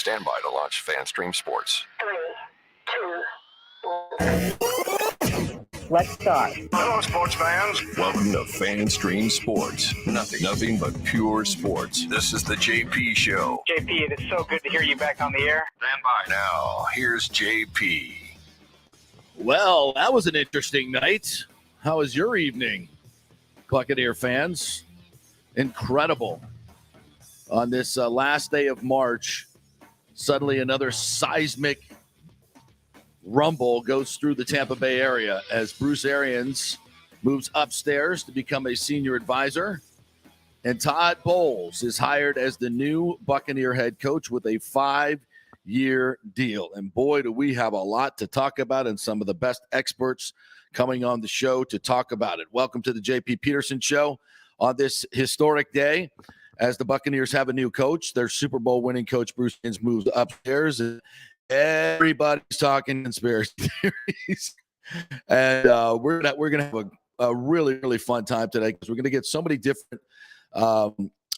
Stand by to launch FanStream Sports. 3, 2, 1. Let's start. Hello, sports fans. Welcome to FanStream Sports. Nothing but pure sports. This is the JP Show. JP, it is so good to hear you back on the air. Stand by. Now, here's JP. Well, that was an interesting night. How was your evening, Buccaneer fans? Incredible. On this last day of March, suddenly another seismic rumble goes through the Tampa Bay area as Bruce Arians moves upstairs to become a senior advisor. And Todd Bowles is hired as the new Buccaneer head coach with a 5-year deal. And boy, do we have a lot to talk about and some of the best experts coming on the show to talk about it. Welcome to the JP Peterson Show on this historic day as the Buccaneers have a new coach. Their Super Bowl winning coach, Bruce Arians, moves upstairs. And everybody's talking conspiracy theories. And we're gonna have a really, really fun time today because we're going to get so many different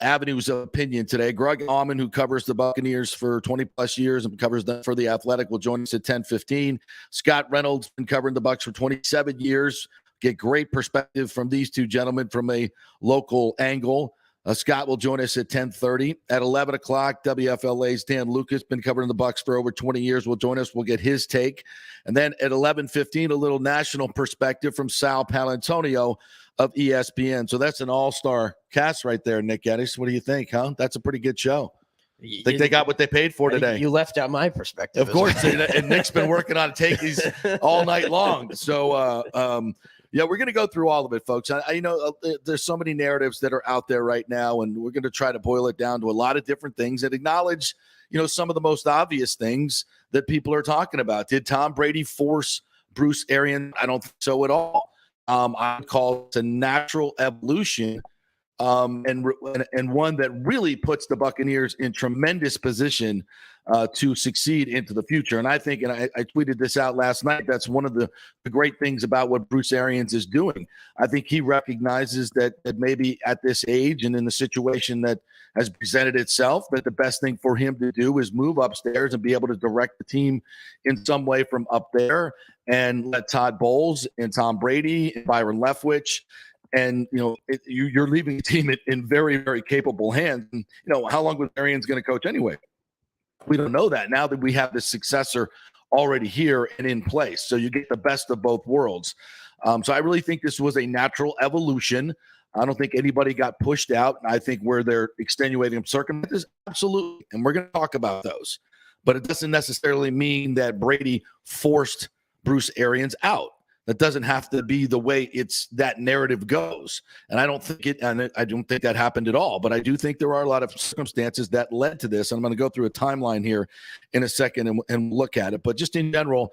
avenues of opinion today. Greg Auman, who covers the Buccaneers for 20-plus years and covers them for The Athletic, will join us at 10:15. Scott Reynolds, been covering the Bucs for 27 years. Get great perspective from these two gentlemen from a local angle. Scott will join us at 10:30. At 11 o'clock, WFLA's Dan Lucas, been covering the Bucs for over 20 years, will join us. We'll get his take. And then at 11:15, a little national perspective from Sal Paolantonio of ESPN. So that's an all-star cast right there, Nick Geddes. What do you think, huh? That's a pretty good show. Think they got what they paid for today. You left out my perspective. Of course. And Nick's been working on takeys all night long. So, yeah, we're going to go through all of it, folks. I know there's so many narratives that are out there right now, and we're going to try to boil it down to a lot of different things and acknowledge, some of the most obvious things that people are talking about. Did Tom Brady force Bruce Arians? I don't think so at all. I would call it a natural evolution, and one that really puts the Buccaneers in tremendous position to succeed into the future. And I think, and I tweeted this out last night, that's one of the great things about what Bruce Arians is doing. I think he recognizes that maybe at this age and in the situation that has presented itself, that the best thing for him to do is move upstairs and be able to direct the team in some way from up there and let Todd Bowles and Tom Brady and Byron Leftwich and, you're leaving the team in very, very capable hands. And, how long was Arians going to coach anyway? We don't know that now that we have the successor already here and in place. So you get the best of both worlds. So I really think this was a natural evolution. I don't think anybody got pushed out. I think where they're extenuating circumstances, absolutely. And we're going to talk about those. But it doesn't necessarily mean that Brady forced Bruce Arians out. That doesn't have to be the way that narrative goes. And I don't think that happened at all. But I do think there are a lot of circumstances that led to this. And I'm going to go through a timeline here in a second and look at it. But just in general,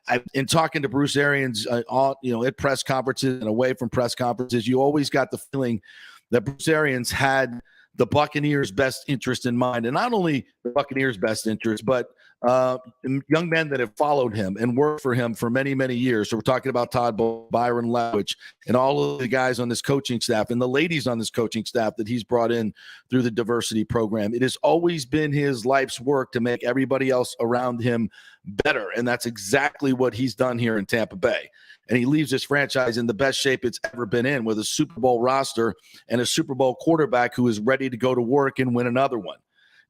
I in talking to Bruce Arians, at press conferences and away from press conferences, you always got the feeling that Bruce Arians had the Buccaneers' best interest in mind. And not only the Buccaneers' best interest, but young men that have followed him and worked for him for many, many years. So we're talking about Todd Bowles, Byron Leftwich, and all of the guys on this coaching staff and the ladies on this coaching staff that he's brought in through the diversity program. It has always been his life's work to make everybody else around him better. And that's exactly what he's done here in Tampa Bay. And he leaves this franchise in the best shape it's ever been in, with a Super Bowl roster and a Super Bowl quarterback who is ready to go to work and win another one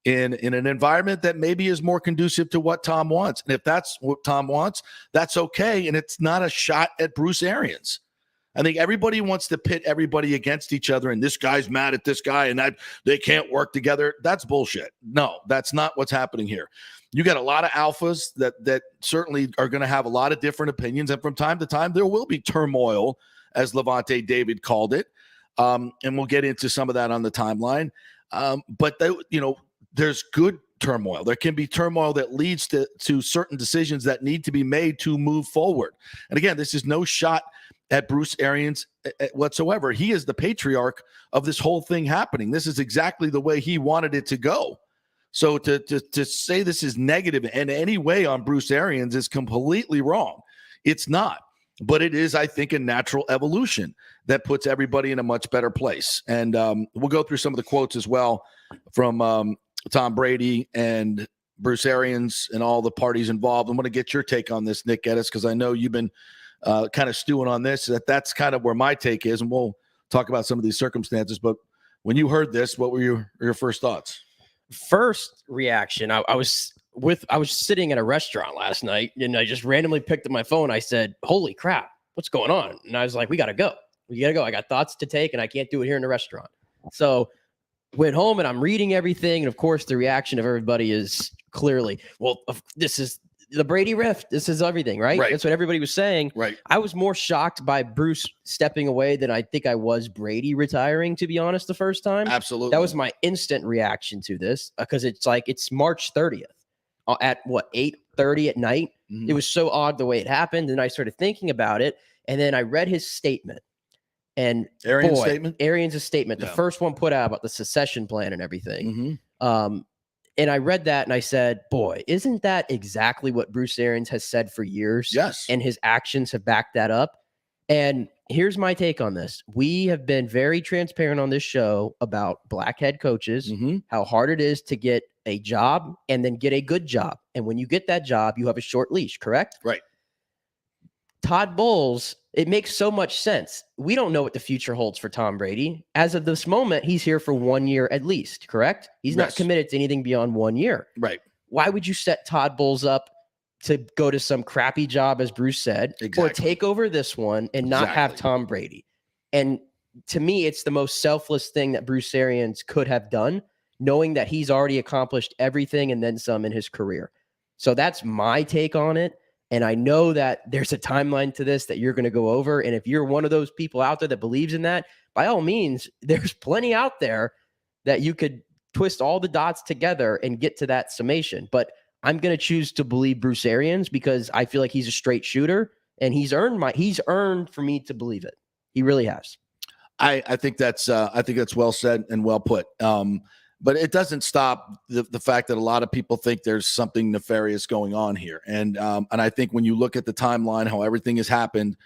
in an environment that maybe is more conducive to what Tom wants. And if that's what Tom wants, that's okay. And it's not a shot at Bruce Arians. I think everybody wants to pit everybody against each other, and this guy's mad at this guy and that they can't work together. That's bullshit. No, that's not what's happening here. You got a lot of alphas that certainly are going to have a lot of different opinions, and from time to time there will be turmoil, as Levante David called it, and we'll get into some of that on the timeline. But there's good turmoil. There can be turmoil that leads to certain decisions that need to be made to move forward. And again, this is no shot at Bruce Arians whatsoever. He is the patriarch of this whole thing happening. This is exactly the way he wanted it to go. So to say this is negative in any way on Bruce Arians is completely wrong. It's not. But it is, I think, a natural evolution that puts everybody in a much better place. And we'll go through some of the quotes as well from Tom Brady and Bruce Arians and all the parties involved. I want to get your take on this, Nick Geddes, because I know you've been kind of stewing on this. That's kind of where my take is, and we'll talk about some of these circumstances. But when you heard this, what were your first thoughts? First reaction, I was sitting at a restaurant last night, and I just randomly picked up my phone. I said, "Holy crap, what's going on?" And I was like, "We gotta go. I got thoughts to take, and I can't do it here in the restaurant." So went home, and I'm reading everything, and of course, the reaction of everybody is clearly, "Well, this is the Brady rift. This is everything, right?" That's what everybody was saying. Right. I was more shocked by Bruce stepping away than I think I was Brady retiring, to be honest, the first time. Absolutely. That was my instant reaction to this, because it's March 30th at 8:30 at night. Mm-hmm. It was so odd the way it happened. And I started thinking about it. And then I read his statement. And Arians' statement? Arians' statement, the first one put out about the secession plan and everything. Mm-hmm. And I read that and I said, boy, isn't that exactly what Bruce Arians has said for years? Yes. And his actions have backed that up. And here's my take on this. We have been very transparent on this show about black head coaches, how hard it is to get a job and then get a good job. And when you get that job, you have a short leash, correct? Right. Todd Bowles, it makes so much sense. We don't know what the future holds for Tom Brady. As of this moment, he's here for 1 year at least, correct? He's not committed to anything beyond 1 year. Right. Why would you set Todd Bowles up to go to some crappy job, as Bruce said, or take over this one and not have Tom Brady? And to me, it's the most selfless thing that Bruce Arians could have done, knowing that he's already accomplished everything and then some in his career. So that's my take on it. And I know that there's a timeline to this that you're going to go over. And if you're one of those people out there that believes in that, by all means, there's plenty out there that you could twist all the dots together and get to that summation. But I'm going to choose to believe Bruce Arians because I feel like he's a straight shooter and he's earned for me to believe it. He really has. I think that's well said and well put. But it doesn't stop the fact that a lot of people think there's something nefarious going on here. And I think when you look at the timeline, how everything has happened,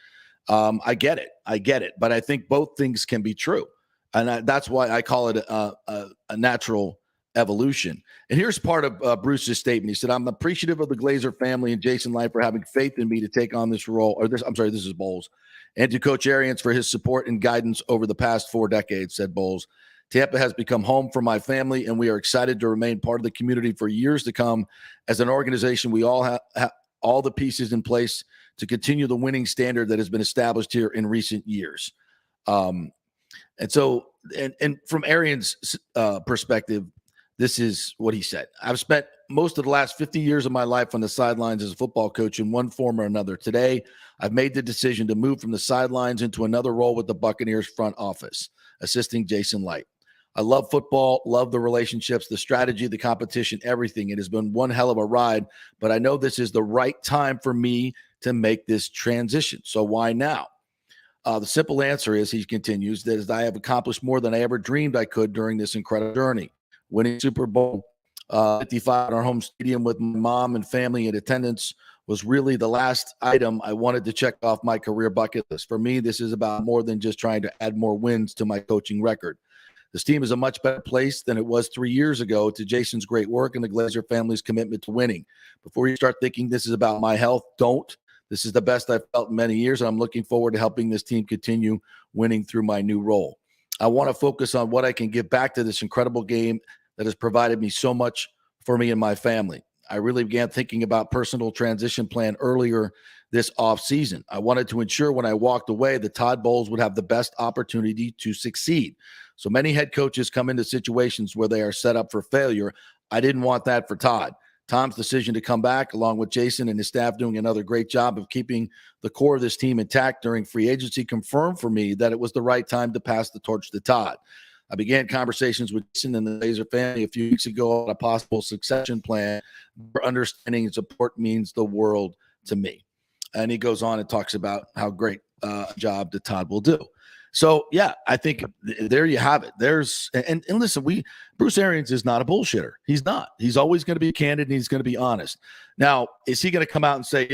I get it. But I think both things can be true. And that's why I call it a natural evolution. And here's part of Bruce's statement. He said, "I'm appreciative of the Glazer family and Jason Light for having faith in me to take on this role." This is Bowles. "And to Coach Arians for his support and guidance over the past 4 decades," said Bowles. "Tampa has become home for my family, and we are excited to remain part of the community for years to come. As an organization, we all have all the pieces in place to continue the winning standard that has been established here in recent years." And from Arians' perspective, this is what he said. "I've spent most of the last 50 years of my life on the sidelines as a football coach in one form or another. Today, I've made the decision to move from the sidelines into another role with the Buccaneers front office, assisting Jason Light. I love football, love the relationships, the strategy, the competition, everything. It has been one hell of a ride, but I know this is the right time for me to make this transition. So why now? The simple answer is," he continues, "that I have accomplished more than I ever dreamed I could during this incredible journey. Winning Super Bowl 55 in our home stadium with my mom and family in attendance was really the last item I wanted to check off my career bucket list. For me, this is about more than just trying to add more wins to my coaching record. This team is a much better place than it was 3 years ago to Jason's great work and the Glazer family's commitment to winning. Before you start thinking this is about my health, don't. This is the best I've felt in many years, and I'm looking forward to helping this team continue winning through my new role. I want to focus on what I can give back to this incredible game that has provided me so much for me and my family. I really began thinking about personal transition plan earlier this offseason. I wanted to ensure when I walked away that Todd Bowles would have the best opportunity to succeed. So many head coaches come into situations where they are set up for failure. I didn't want that for Todd. Tom's decision to come back, along with Jason and his staff doing another great job of keeping the core of this team intact during free agency, confirmed for me that it was the right time to pass the torch to Todd. I began conversations with Jason and the Glazer family a few weeks ago on a possible succession plan. Their understanding and support means the world to me. And he goes on and talks about how great a job that Todd will do. So, yeah, I think there you have it. And listen, Bruce Arians is not a bullshitter. He's not. He's always going to be candid and he's going to be honest. Now, is he going to come out and say,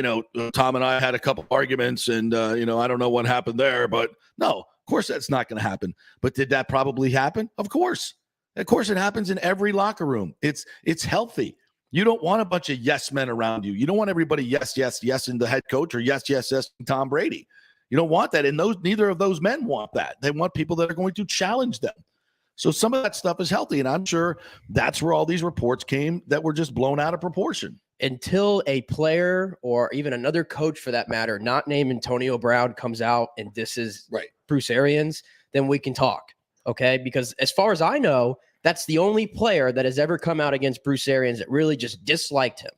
Tom and I had a couple arguments and, I don't know what happened there, but no, of course that's not going to happen. But did that probably happen? Of course. Of course, it happens in every locker room. It's healthy. You don't want a bunch of yes men around you. You don't want everybody yes, yes, yes in the head coach or yes, yes, yes in Tom Brady. You don't want that. And neither of those men want that. They want people that are going to challenge them. So some of that stuff is healthy. And I'm sure that's where all these reports came that were just blown out of proportion. Until a player or even another coach for that matter, not named Antonio Brown, comes out and this is Bruce Arians, then we can talk. Okay. Because as far as I know, that's the only player that has ever come out against Bruce Arians that really just disliked him.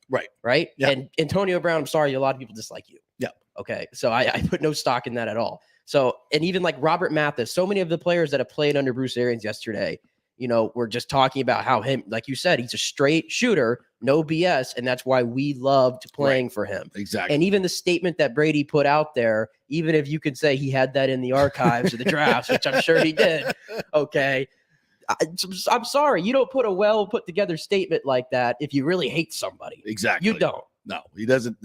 Right. Yeah. And Antonio Brown, I'm sorry, a lot of people dislike you. Yeah. Okay. So I put no stock in that at all. So, and even like Robert Mathis, so many of the players that have played under Bruce Arians yesterday, we're just talking about how him, like you said, he's a straight shooter, no BS. And that's why we loved playing for him. Exactly. And even the statement that Brady put out there, even if you could say he had that in the archives of the drafts, which I'm sure he did. Okay. I'm sorry. You don't put a well put together statement like that if you really hate somebody. Exactly. You don't. No, he doesn't.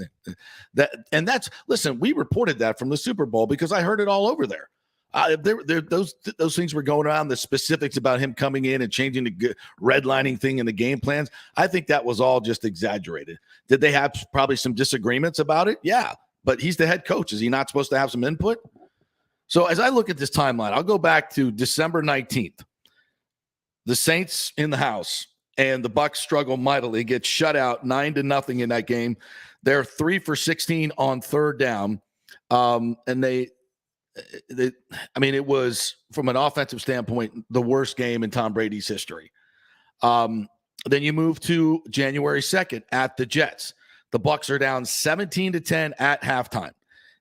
Listen, we reported that from the Super Bowl because I heard it all over there. Those things were going around, the specifics about him coming in and changing the redlining thing in the game plans. I think that was all just exaggerated. Did they have probably some disagreements about it? Yeah, but he's the head coach. Is he not supposed to have some input? So as I look at this timeline, I'll go back to December 19th. The Saints in the house and the Bucs struggle mightily, get shut out 9-0 in that game. They're 3 for 16 on third down. And it was, from an offensive standpoint, the worst game in Tom Brady's history. Then you move to January 2nd at the Jets. The Bucs are down 17-10 at halftime.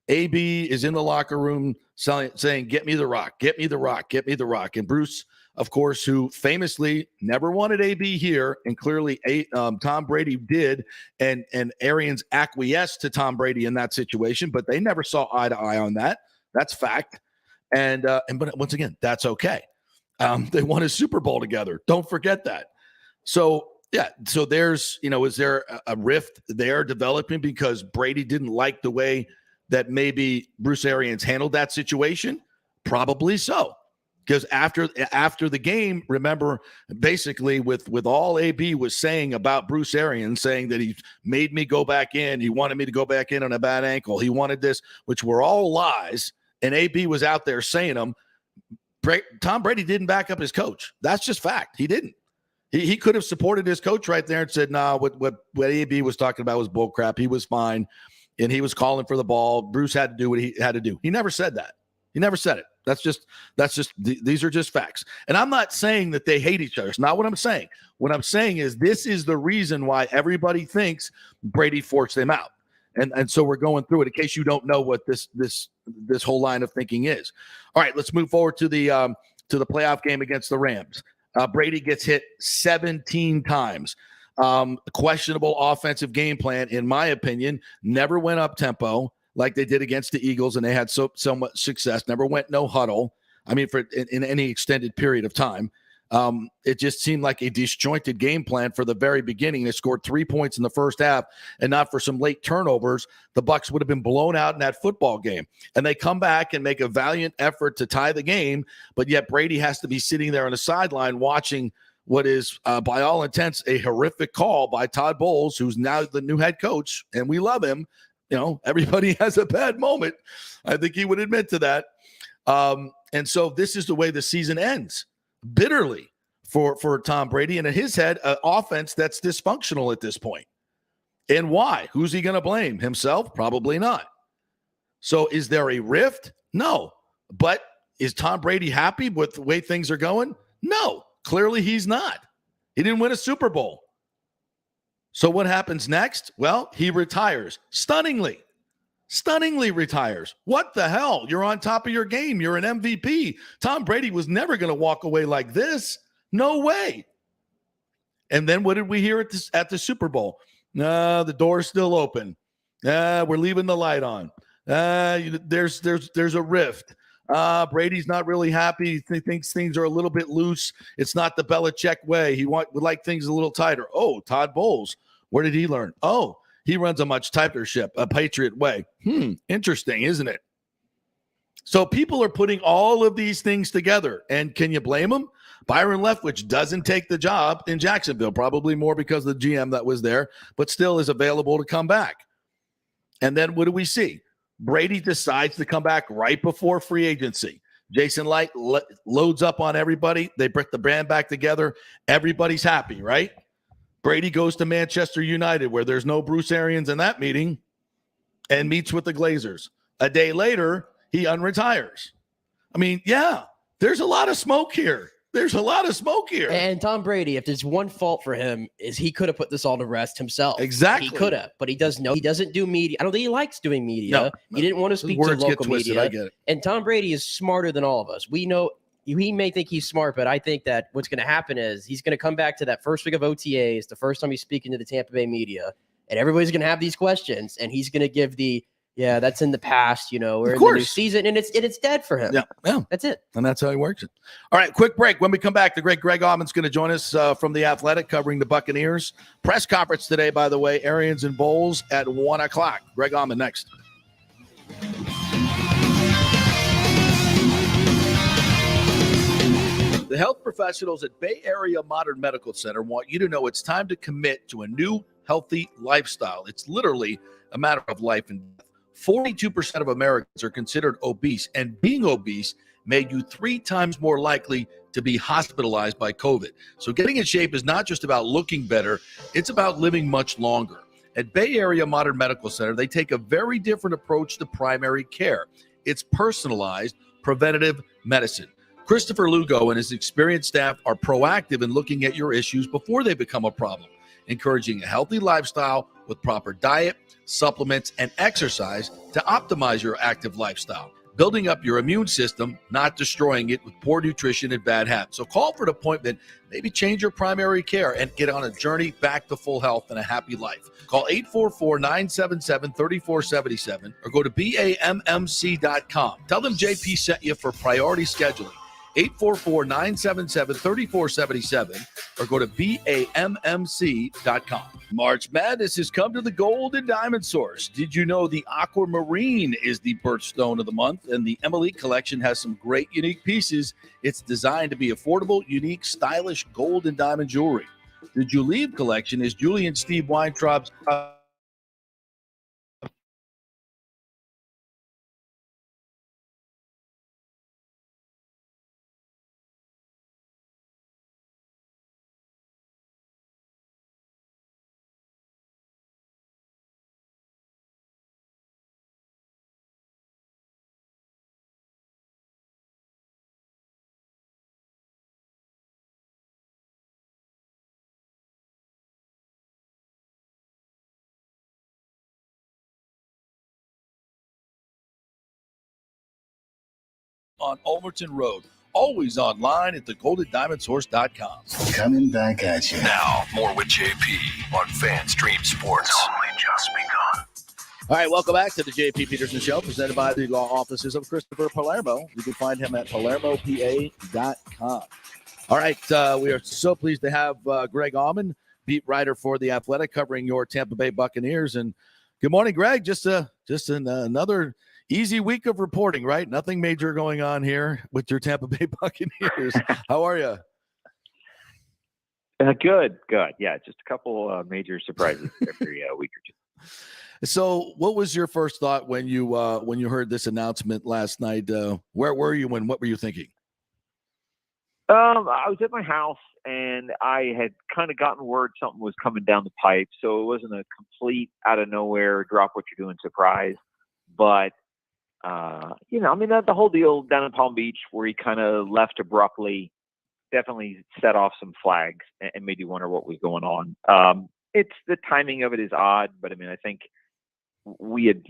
AB is in the locker room saying, get me the rock, get me the rock, get me the rock. And Bruce, of course, who famously never wanted AB here, and clearly Tom Brady did, and Arians acquiesced to Tom Brady in that situation, but they never saw eye to eye on that. That's fact. But once again, that's okay. They won a Super Bowl together. Don't forget that. So, yeah. So there's, is there a rift there developing because Brady didn't like the way that maybe Bruce Arians handled that situation? Probably so. Because after the game, remember, basically with all AB was saying about Bruce Arians, saying that he made me go back in. He wanted me to go back in on a bad ankle. He wanted this, which were all lies. And AB was out there saying them. Tom Brady didn't back up his coach. That's just fact. He didn't. He could have supported his coach right there and said, nah, what AB was talking about was bull crap. He was fine. And he was calling for the ball. Bruce had to do what he had to do. He never said that. He never said it. These are just facts. And I'm not saying that they hate each other. It's not what I'm saying. What I'm saying is this is the reason why everybody thinks Brady forced them out. And so we're going through it in case you don't know what this whole line of thinking is. All right, let's move forward to the playoff game against the Rams. Brady gets hit 17 times. Questionable offensive game plan, in my opinion. Never went up tempo like they did against the Eagles, and they had so much success. Never went no huddle. I mean, in any extended period of time. It just seemed like a disjointed game plan for the very beginning. They scored 3 points in the first half, and not for some late turnovers, the Bucs would have been blown out in that football game. And they come back and make a valiant effort to tie the game, but yet Brady has to be sitting there on the sideline watching what is, by all intents, a horrific call by Todd Bowles, who's now the new head coach, and we love him. Everybody has a bad moment. I think he would admit to that. And so this is the way the season ends, bitterly for Tom Brady. And in his head, an offense that's dysfunctional at this point. And why? Who's he going to blame? Himself? Probably not. So is there a rift? No. But is Tom Brady happy with the way things are going? No. Clearly he's not. He didn't win a Super Bowl. So what happens next? Well, he retires. Stunningly retires. What the hell? You're on top of your game. You're an MVP. Tom Brady was never going to walk away like this. No way. And then what did we hear at the Super Bowl? The door's still open. We're leaving the light on. There's a rift. Brady's not really happy. He thinks things are a little bit loose. It's not the Belichick way. He would like things a little tighter. Oh, Todd Bowles. Where did he learn? Oh, he runs a much tighter ship, a Patriot way. Interesting, isn't it? So people are putting all of these things together. And can you blame them? Byron Leftwich doesn't take the job in Jacksonville, probably more because of the GM that was there, but still is available to come back. And then what do we see? Brady decides to come back right before free agency. Jason Light loads up on everybody. They bring the brand back together. Everybody's happy, right? Brady goes to Manchester United, where there's no Bruce Arians in that meeting, and meets with the Glazers. A day later, he unretires. I mean, yeah, there's a lot of smoke here. There's a lot of smoke here. And Tom Brady, if there's one fault for him, is he could have put this all to rest himself. Exactly. He could have, but he doesn't do media. I don't think he likes doing media. No. He didn't want to speak to local media. I get it. And Tom Brady is smarter than all of us. We know he may think he's smart, but I think that what's going to happen is he's going to come back to that first week of OTAs, the first time he's speaking to the Tampa Bay media, and everybody's going to have these questions, and he's going to give yeah, that's in the past, we're in the new season, and it's dead for him. Yeah. That's it. And that's how he works it. All right, quick break. When we come back, the great Greg Auman's going to join us from The Athletic, covering the Buccaneers. Press conference today, by the way, Aryans and Bowles at 1 o'clock. Greg Auman next. The health professionals at Bay Area Modern Medical Center want you to know it's time to commit to a new healthy lifestyle. It's literally a matter of life and death. 42% of Americans are considered obese, and being obese made you 3 times more likely to be hospitalized by COVID. So getting in shape is not just about looking better, it's about living much longer. At Bay Area Modern Medical Center, they take a very different approach to primary care. It's personalized, preventative medicine. Christopher Lugo and his experienced staff are proactive in looking at your issues before they become a problem, encouraging a healthy lifestyle with proper diet, supplements, and exercise to optimize your active lifestyle, building up your immune system, not destroying it with poor nutrition and bad habits. So call for an appointment, maybe change your primary care, and get on a journey back to full health and a happy life. Call 844-977-3477 or go to BAMMC.com. Tell them JP sent you for priority scheduling. 844-977-3477 or go to BAMMC.com. March Madness has come to the Gold and Diamond Source. Did you know the Aquamarine is the birthstone of the month, and the Emily collection has some great unique pieces. It's designed to be affordable, unique, stylish gold and diamond jewelry. The Julieve collection is Julie and Steve Weintraub's on Overton Road. Always online at thegoldanddiamondsource.com. Coming back at you. Now, more with JP on FanStream Sports. It's only just begun. All right, welcome back to the JP Peterson Show, presented by the law offices of Christopher Palermo. You can find him at palermopa.com. All right, we are so pleased to have Greg Auman, beat writer for The Athletic, covering your Tampa Bay Buccaneers. And good morning, Greg. Just another easy week of reporting, right? Nothing major going on here with your Tampa Bay Buccaneers. How are you? Good. Yeah, just a couple major surprises every week or two. So, what was your first thought when you heard this announcement last night? Where were you and what were you thinking? I was at my house and I had kind of gotten word something was coming down the pipe, so it wasn't a complete out of nowhere drop what you're doing surprise, but the whole deal down in Palm Beach where he kind of left abruptly definitely set off some flags and made you wonder what was going on. It's the timing of it is odd, but I mean, I think we had,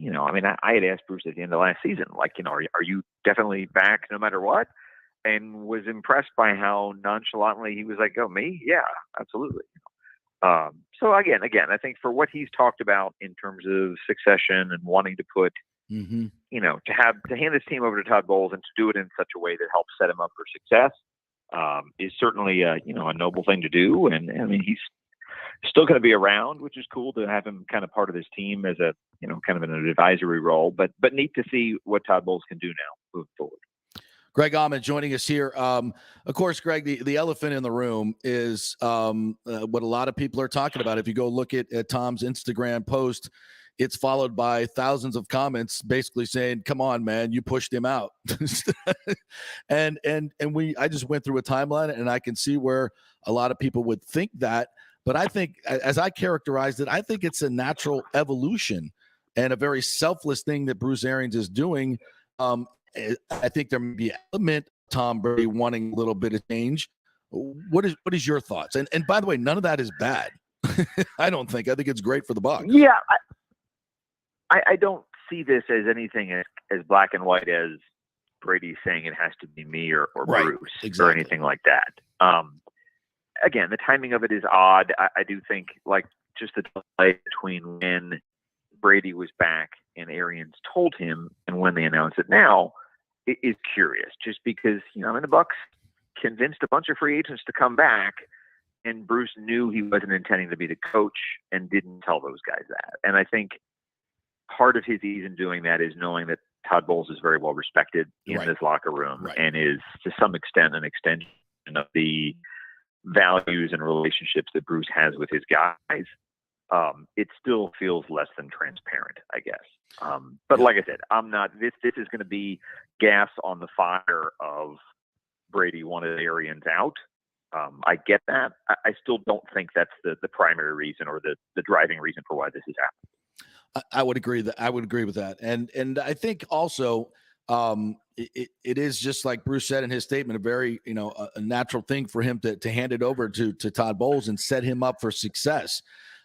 I had asked Bruce at the end of last season, like, are you definitely back no matter what? And was impressed by how nonchalantly he was like, oh, me? Yeah, absolutely. So again, I think for what he's talked about in terms of succession and wanting to put, to hand this team over to Todd Bowles and to do it in such a way that helps set him up for success is certainly a noble thing to do. And I mean, he's still going to be around, which is cool to have him kind of part of this team as a, kind of in an advisory role, but neat to see what Todd Bowles can do now moving forward. Greg Auman joining us here. Of course, Greg, the elephant in the room is what a lot of people are talking about. If you go look at Tom's Instagram post, it's followed by thousands of comments basically saying, come on, man, you pushed him out. and I just went through a timeline, and I can see where a lot of people would think that. But I think, as I characterized it, I think it's a natural evolution and a very selfless thing that Bruce Arians is doing. I think there may be an element of Tom Brady wanting a little bit of change. What is your thoughts? And by the way, none of that is bad. I don't think. I think it's great for the Bucs. Yeah, I don't see this as anything as black and white as Brady saying it has to be me or right, Bruce exactly. or anything like that. Again, the timing of it is odd. I do think like just the delay between when Brady was back and Arians told him and when they announced it now is curious, just because, the Bucs convinced a bunch of free agents to come back, and Bruce knew he wasn't intending to be the coach and didn't tell those guys that. And I think part of his ease in doing that is knowing that Todd Bowles is very well respected in this locker room and is to some extent an extension of the values and relationships that Bruce has with his guys. It still feels less than transparent, I guess. But like I said, I'm not. This is going to be gas on the fire of Brady wanted Arians out. I get that. I still don't think that's the primary reason or the driving reason for why this is happening. I would agree with that, and I think also it is just like Bruce said in his statement, a very a natural thing for him to hand it over to Todd Bowles and set him up for success.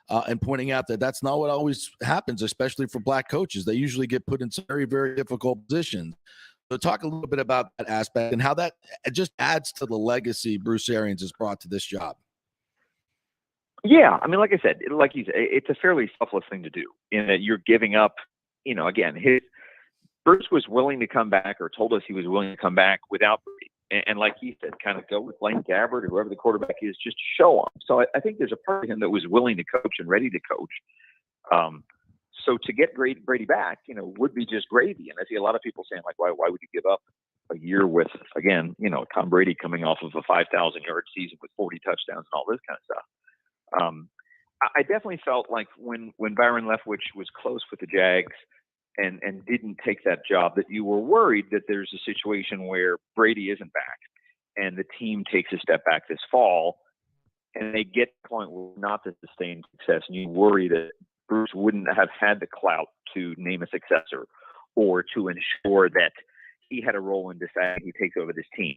And pointing out that that's not what always happens, especially for black coaches. They usually get put in some very, very difficult positions. So talk a little bit about that aspect and how that just adds to the legacy Bruce Arians has brought to this job. Yeah, I mean, like I said, like you said, it's a fairly selfless thing to do in that you're giving up, again, Bruce was willing to come back or told us he was willing to come back without Brady. And like he said, kind of go with Blaine Gabbert or whoever the quarterback is, just to show him. So I think there's a part of him that was willing to coach and ready to coach. So to get Brady back, would be just gravy. And I see a lot of people saying, like, why would you give up a year with, again, Tom Brady coming off of a 5,000-yard season with 40 touchdowns and all this kind of stuff. I definitely felt like when Byron Leftwich was close with the Jags, and didn't take that job, that you were worried that there's a situation where Brady isn't back and the team takes a step back this fall and they get to the point where not to sustain success, and you worry that Bruce wouldn't have had the clout to name a successor or to ensure that he had a role in deciding who takes over this team,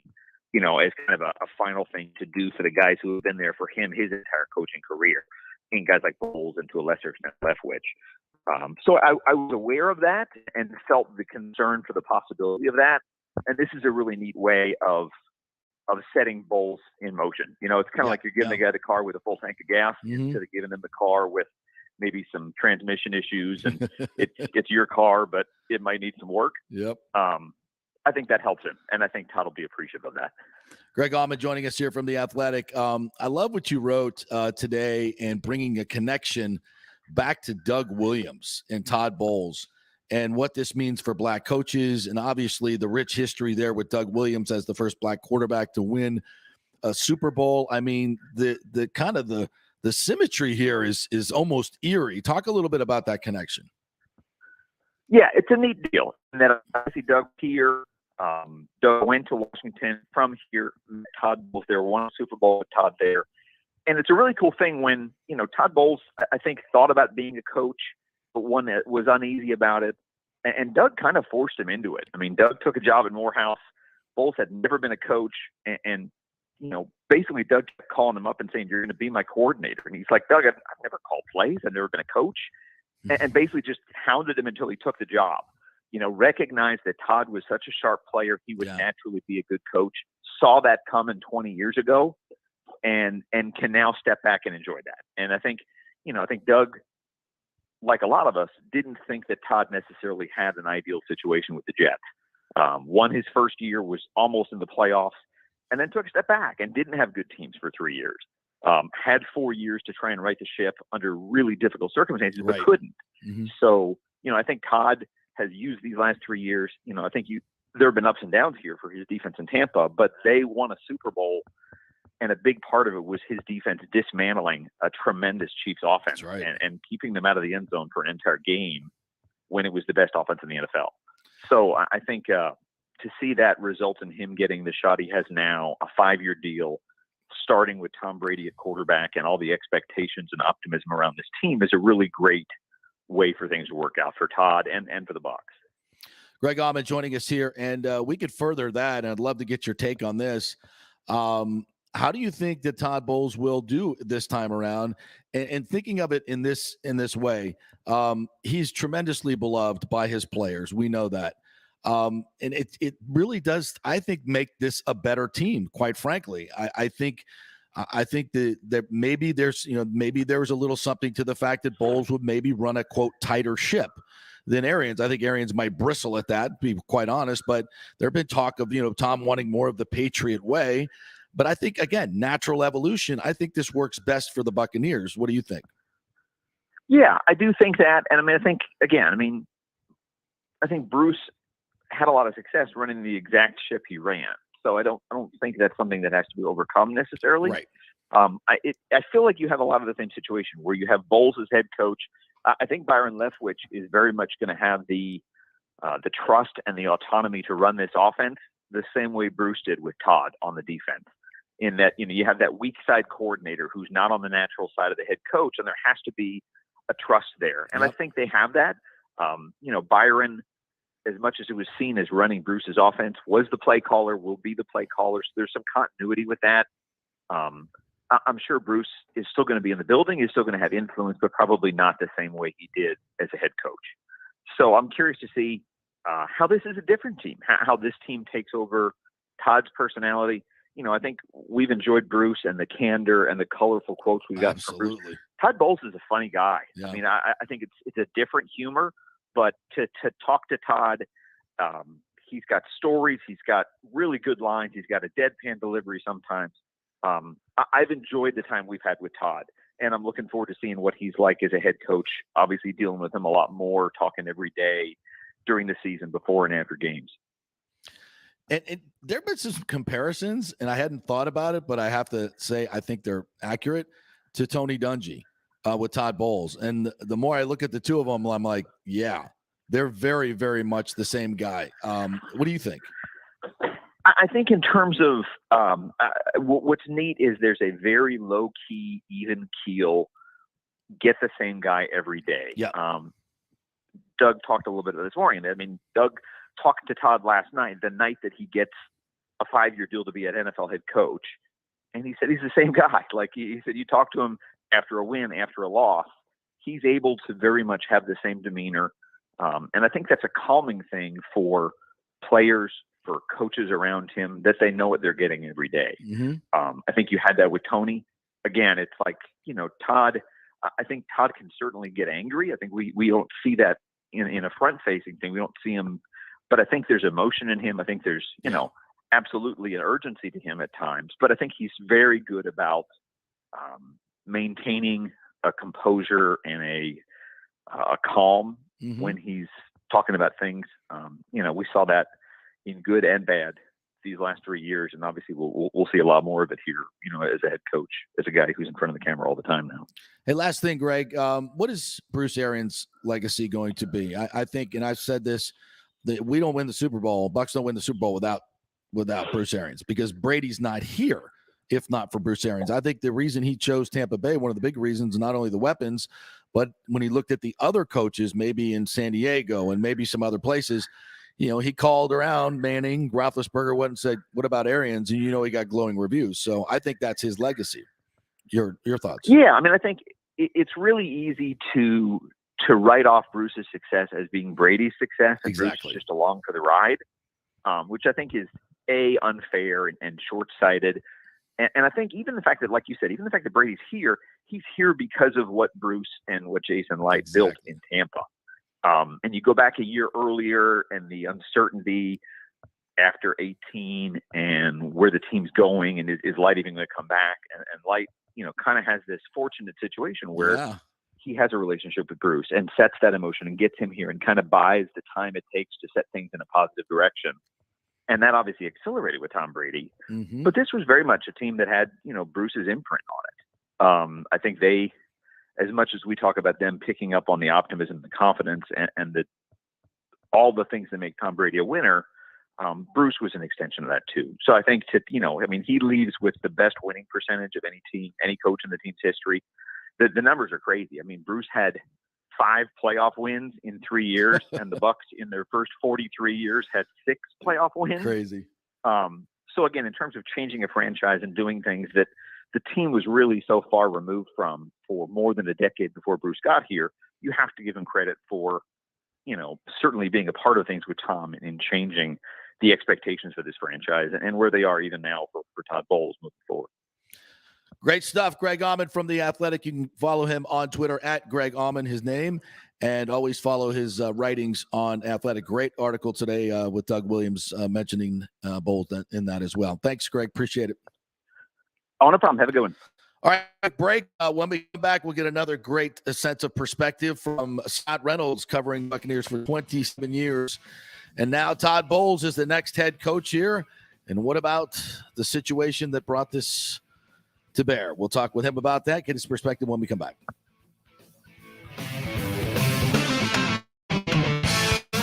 as kind of a final thing to do for the guys who have been there for him his entire coaching career, and guys like Bowles and to a lesser extent Leftwich. So I was aware of that and felt the concern for the possibility of that. And this is a really neat way of setting Bowles in motion. It's kind of like you're giving the guy the car with a full tank of gas instead of giving them the car with maybe some transmission issues. And it's your car, but it might need some work. Yep. I think that helps him. And I think Todd will be appreciative of that. Greg Auman joining us here from The Athletic. I love what you wrote today and bringing a connection back to Doug Williams and Todd Bowles and what this means for black coaches, and obviously the rich history there with Doug Williams as the first black quarterback to win a Super Bowl. I mean, the kind of the symmetry here is almost eerie. Talk a little bit about that connection. Yeah, it's a neat deal. And then obviously Doug here, Doug went to Washington from here. Todd Bowles there, won a Super Bowl with Todd there. And it's a really cool thing when, Todd Bowles, I think, thought about being a coach, but one that was uneasy about it. And Doug kind of forced him into it. I mean, Doug took a job at Morehouse. Bowles had never been a coach. And basically Doug kept calling him up and saying, you're going to be my coordinator. And he's like, Doug, I've never called plays. I've never been a coach. And basically just hounded him until he took the job. Recognized that Todd was such a sharp player, he would naturally be a good coach. Saw that coming 20 years ago. And can now step back and enjoy that. And I think Doug, like a lot of us, didn't think that Todd necessarily had an ideal situation with the Jets. Won his first year, was almost in the playoffs, and then took a step back and didn't have good teams for 3 years. Had 4 years to try and right the ship under really difficult circumstances, but couldn't. Mm-hmm. So, I think Todd has used these last 3 years. I think there have been ups and downs here for his defense in Tampa, but they won a Super Bowl, and a big part of it was his defense dismantling a tremendous Chiefs offense and keeping them out of the end zone for an entire game when it was the best offense in the NFL. So I think to see that result in him getting the shot he has now, a 5-year deal, starting with Tom Brady at quarterback and all the expectations and optimism around this team, is a really great way for things to work out for Todd and for the Bucs. Greg Auman joining us here, and we could further that, and I'd love to get your take on this. How do you think that Todd Bowles will do this time around? And thinking of it in this way, he's tremendously beloved by his players. We know that. And it really does, I think, make this a better team, quite frankly. I think that maybe there's a little something to the fact that Bowles would maybe run a, quote, tighter ship than Arians. I think Arians might bristle at that, to be quite honest, but there have been talk of, Tom wanting more of the Patriot way. But I think, again, natural evolution, I think this works best for the Buccaneers. What do you think? Yeah, I do think that. And I think Bruce had a lot of success running the exact ship he ran. So I don't think that's something that has to be overcome necessarily. Right. I feel like you have a lot of the same situation where you have Bowles as head coach. I think Byron Leftwich is very much going to have the trust and the autonomy to run this offense the same way Bruce did with Todd on the defense. In that, you have that weak side coordinator who's not on the natural side of the head coach, and there has to be a trust there. And I think they have that. Byron, as much as it was seen as running Bruce's offense, was the play caller, will be the play caller. So there's some continuity with that. I'm sure Bruce is still going to be in the building. He's still going to have influence, but probably not the same way he did as a head coach. So I'm curious to see how this is a different team, how this team takes over Todd's personality. I think we've enjoyed Bruce and the candor and the colorful quotes we've gotten from Bruce. Todd Bowles is a funny guy. Yeah. I think it's a different humor, but to talk to Todd, he's got stories. He's got really good lines. He's got a deadpan delivery sometimes. I've enjoyed the time we've had with Todd, and I'm looking forward to seeing what he's like as a head coach, obviously dealing with him a lot more, talking every day during the season, before and after games. And there have been some comparisons, and I hadn't thought about it, but I have to say I think they're accurate, to Tony Dungy with Todd Bowles. And the more I look at the two of them, I'm like, yeah, they're very, very much the same guy. What do you think? I think in terms of what's neat is there's a very low-key, even keel, get the same guy every day. Yeah. Doug talked a little bit about this morning. Doug talking to Todd last night, the night that he gets a 5-year deal to be an NFL head coach. And he said he's the same guy. Like he said, you talk to him after a win, after a loss, he's able to very much have the same demeanor. And I think that's a calming thing for players, for coaches around him, that they know what they're getting every day. Mm-hmm. I think you had that with Tony. Again, it's like, Todd, I think Todd can certainly get angry. I think we don't see that in a front-facing thing. We don't see him. But I think there's emotion in him. I think there's, absolutely an urgency to him at times. But I think he's very good about maintaining a composure and a calm when he's talking about things. We saw that in good and bad these last 3 years, and obviously we'll see a lot more of it here. As a head coach, as a guy who's in front of the camera all the time now. Hey, last thing, Greg. What is Bruce Arians' legacy going to be? I think, and I've said this, that we don't win the Super Bowl. Bucs don't win the Super Bowl without Bruce Arians, because Brady's not here if not for Bruce Arians. I think the reason he chose Tampa Bay, one of the big reasons, not only the weapons, but when he looked at the other coaches, maybe in San Diego and maybe some other places, he called around Manning, Roethlisberger went and said, "What about Arians?" And he got glowing reviews. So I think that's his legacy. Your thoughts? Yeah, I think it's really easy to write off Bruce's success as being Brady's success, and exactly. Bruce is just along for the ride, which I think is unfair and short-sighted. And I think even the fact that, like you said, even the fact that Brady's here, he's here because of what Bruce and what Jason Light built in Tampa. And you go back a year earlier and the uncertainty after 18 and where the team's going, and is Light even going to come back? And Light, kind of has this fortunate situation where he has a relationship with Bruce and sets that emotion and gets him here and kind of buys the time it takes to set things in a positive direction. And that obviously accelerated with Tom Brady. Mm-hmm. But this was very much a team that had, Bruce's imprint on it. I think they, as much as we talk about them picking up on the optimism, the confidence, and all the things that make Tom Brady a winner, Bruce was an extension of that too. So I think he leaves with the best winning percentage of any team, any coach in the team's history. The numbers are crazy. I mean, Bruce had 5 playoff wins in 3 years, and the Bucs in their first 43 years had 6 playoff wins. Crazy. So again, in terms of changing a franchise and doing things that the team was really so far removed from for more than a decade before Bruce got here, you have to give him credit for, certainly being a part of things with Tom in changing the expectations for this franchise and where they are even now for Todd Bowles moving forward. Great stuff. Greg Auman from The Athletic. You can follow him on Twitter at Greg Auman, his name, and always follow his writings on Athletic. Great article today with Doug Williams mentioning Bowles in that as well. Thanks, Greg. Appreciate it. Oh, no problem. Have a good one. All right, break. When we come back, we'll get another great sense of perspective from Scott Reynolds, covering Buccaneers for 27 years. And now Todd Bowles is the next head coach here. And what about the situation that brought this to bear? We'll talk with him about that, get his perspective when we come back.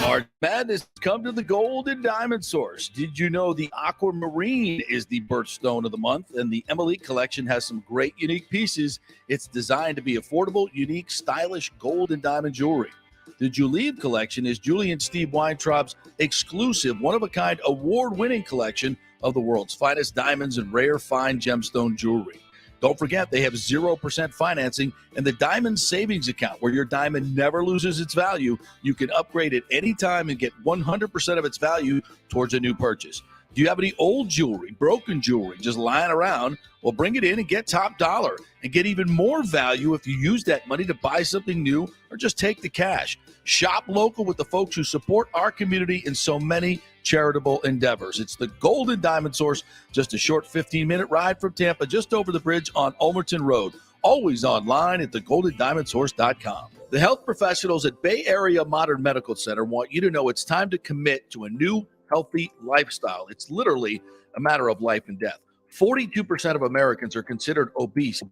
March Madness come to the Gold and Diamond Source. Did you know the Aquamarine is the birthstone of the month, and the Emily collection has some great unique pieces. It's designed to be affordable, unique, stylish gold and diamond jewelry. The Juliet collection is Julie and Steve Weintraub's exclusive, one-of-a-kind, award-winning collection of the world's finest diamonds and rare fine gemstone jewelry. Don't forget, they have 0% financing and the Diamond Savings Account, where your diamond never loses its value. You can upgrade at any time and get 100% of its value towards a new purchase. Do you have any old jewelry, broken jewelry, just lying around? Well, bring it in and get top dollar and get even more value if you use that money to buy something new or just take the cash. Shop local with the folks who support our community in so many charitable endeavors. It's the Golden Diamond Source, just a short 15-minute ride from Tampa, just over the bridge on Ulmerton Road. Always online at thegoldendiamondsource.com. The health professionals at Bay Area Modern Medical Center want you to know it's time to commit to a new healthy lifestyle. It's literally a matter of life and death. 42% of Americans are considered obese.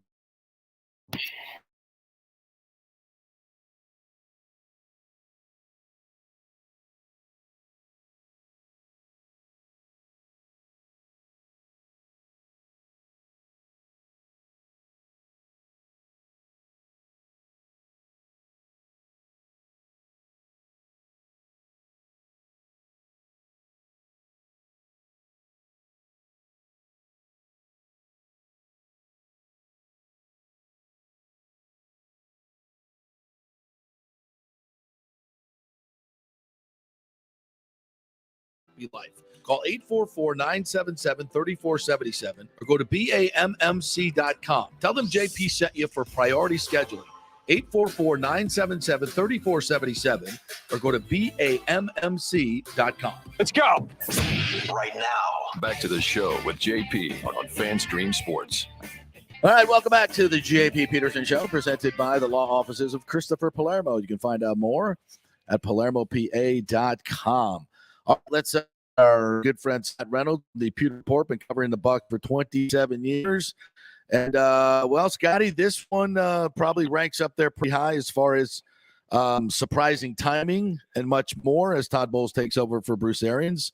Life. Call 844-977-3477 or go to BAMMC.com. Tell them JP sent you for priority scheduling. 844-977-3477 or go to BAMMC.com. Let's go. Right now, back to the show with JP on FanStream Sports. All right, welcome back to the JP Peterson Show, presented by the law offices of Christopher Palermo. You can find out more at PalermoPA.com. All right, let's our good friend Scott Reynolds, the Pewter Report, been covering the Bucs for 27 years. And, well, Scotty, this one probably ranks up there pretty high as far as surprising timing and much more as Todd Bowles takes over for Bruce Arians.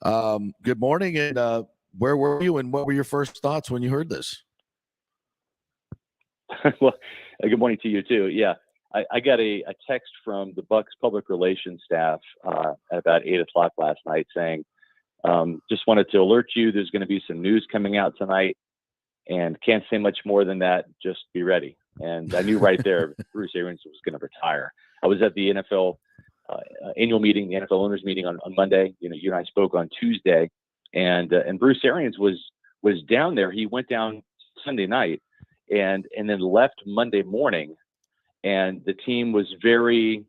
Good morning, and where were you and what were your first thoughts when you heard this? Well, good morning to you, too. Yeah. I got a text from the Bucs public relations staff at about 8 o'clock last night saying, just wanted to alert you, there's going to be some news coming out tonight and can't say much more than that. Just be ready. And I knew right there Bruce Arians was going to retire. I was at the NFL annual meeting, the NFL owners meeting on Monday. You and I spoke on Tuesday, and Bruce Arians was down there. He went down Sunday night and then left Monday morning. And the team was very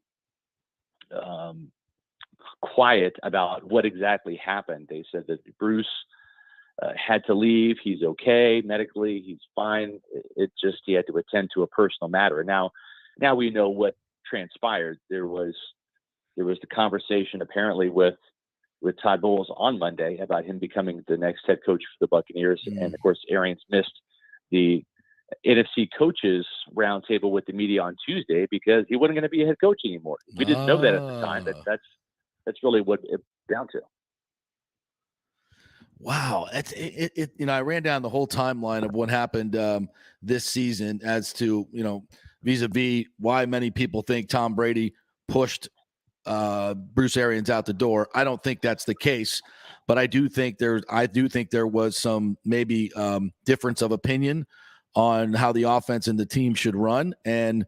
quiet about what exactly happened. They said that Bruce had to leave. He's okay medically. He's fine. It just he had to attend to a personal matter. Now we know what transpired. There was the conversation apparently with with Todd Bowles on Monday about him becoming the next head coach for the Buccaneers. And of course, Arians missed the NFC coaches roundtable with the media on Tuesday because he wasn't going to be a head coach anymore. We didn't know that at the time, but that's really what it's down to. Wow. I ran down the whole timeline of what happened this season as to, vis-a-vis why many people think Tom Brady pushed Bruce Arians out the door. I don't think that's the case, but I do think there was some maybe difference of opinion on how the offense and the team should run. And,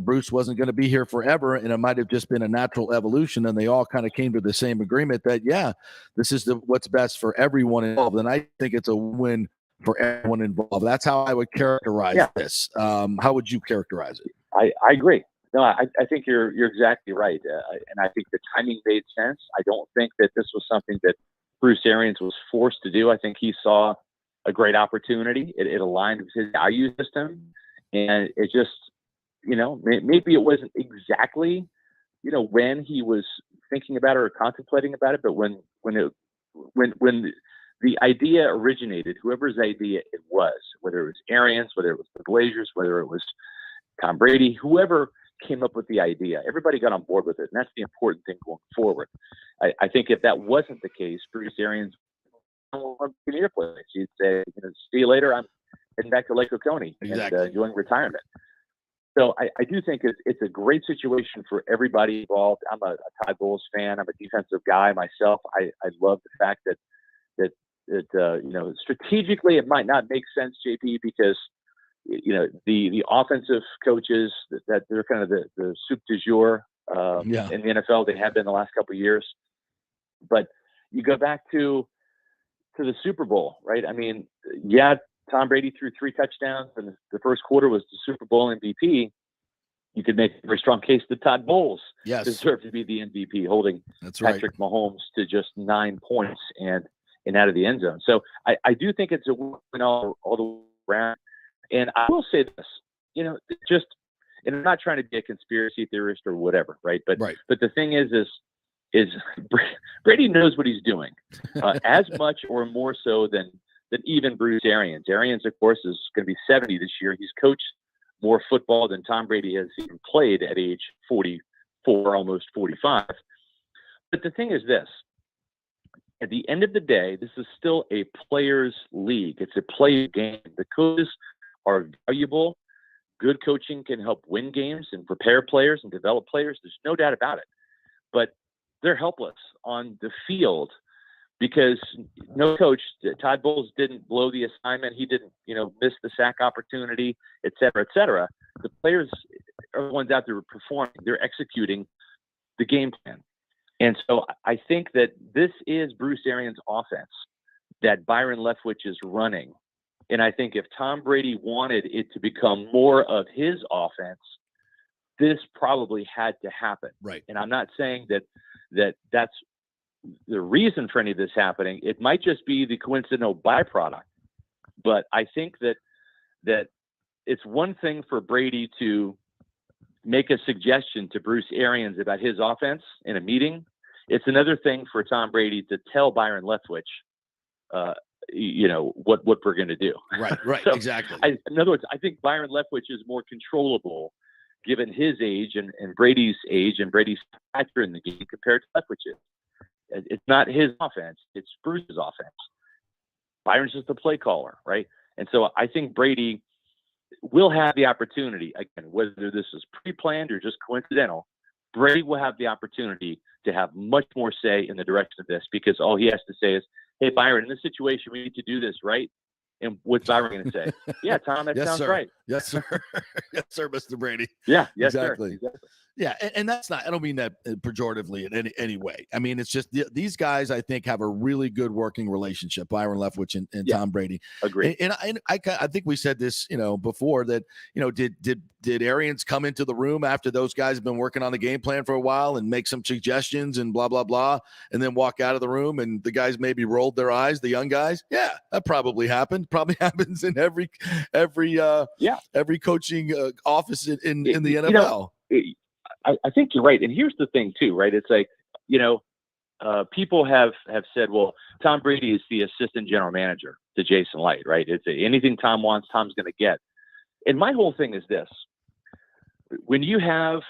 Bruce wasn't going to be here forever, and it might have just been a natural evolution. And they all kind of came to the same agreement that, this is what's best for everyone involved. And I think it's a win for everyone involved. That's how I would characterize this. How would you characterize it? I agree. No, I think you're exactly right. And I think the timing made sense. I don't think that this was something that Bruce Arians was forced to do. I think he saw a great opportunity. It aligned with his value system. And it just, maybe it wasn't exactly, when he was thinking about it or contemplating about it, but when the idea originated, whoever's idea it was, whether it was Arians, whether it was the Blazers, whether it was Tom Brady, whoever came up with the idea, everybody got on board with it. And that's the important thing going forward. I think if that wasn't the case, Bruce Arians would be near place. He'd say, see you later. I'm heading back to Lake Oconee and enjoying retirement. So I do think it's a great situation for everybody involved. I'm a Todd Bowles fan. I'm a defensive guy myself. I love the fact that strategically it might not make sense, JP, because the offensive coaches that they're kind of the soup du jour in the NFL. They have been the last couple of years. But you go back to the Super Bowl, right? I mean, Tom Brady threw 3 touchdowns, and the first quarter was the Super Bowl MVP. You could make a very strong case that Todd Bowles deserved to be the MVP, holding Patrick Mahomes to just 9 points and out of the end zone. So I do think it's a win all the way around. And I will say this, and I'm not trying to be a conspiracy theorist or whatever, right? But the thing is Brady knows what he's doing, as much or more so than even Bruce Arians. Arians, of course, is going to be 70 this year. He's coached more football than Tom Brady has even played at age 44, almost 45. But the thing is this. At the end of the day, this is still a players' league. It's a play game. The coaches are valuable. Good coaching can help win games and prepare players and develop players. There's no doubt about it. But they're helpless on the field because no coach, Todd Bowles, didn't blow the assignment. He didn't, miss the sack opportunity, et cetera, et cetera. The players are the ones out there performing. They're executing the game plan. And so I think that this is Bruce Arians' offense that Byron Leftwich is running. And I think if Tom Brady wanted it to become more of his offense, this probably had to happen. Right. And I'm not saying that's the reason for any of this happening. It might just be the coincidental byproduct. But I think that it's one thing for Brady to make a suggestion to Bruce Arians about his offense in a meeting. It's another thing for Tom Brady to tell Byron Leftwich, what we're going to do. Right, So exactly. In other words, I think Byron Leftwich is more controllable given his age and Brady's age and Brady's stature in the game compared to Leftwich's. It's not his offense. It's Bruce's offense. Byron's just a play caller, right? And so I think Brady will have the opportunity, again, whether this is pre-planned or just coincidental, Brady will have the opportunity to have much more say in the direction of this because all he has to say is, hey, Byron, in this situation, we need to do this, right? And what's Byron going to say? Yeah, Tom, that sounds right. Yes, sir. Yes, sir, Mr. Brady. Yeah, yes, exactly. Sir. Exactly. Yeah, and that's not, I don't mean that pejoratively in any way. I mean, it's just these guys, I think, have a really good working relationship, Byron Leftwich and Tom Brady. Agreed. And I think we said this, before that, did Arians come into the room after those guys have been working on the game plan for a while and make some suggestions and blah, blah, blah, and then walk out of the room and the guys maybe rolled their eyes, the young guys? Yeah, that probably happened. Probably happens in every coaching office in the NFL. I think you're right. And here's the thing too, right? It's like, people have said, well, Tom Brady is the assistant general manager to Jason Light, right? It's anything Tom wants, Tom's going to get. And my whole thing is this: when you have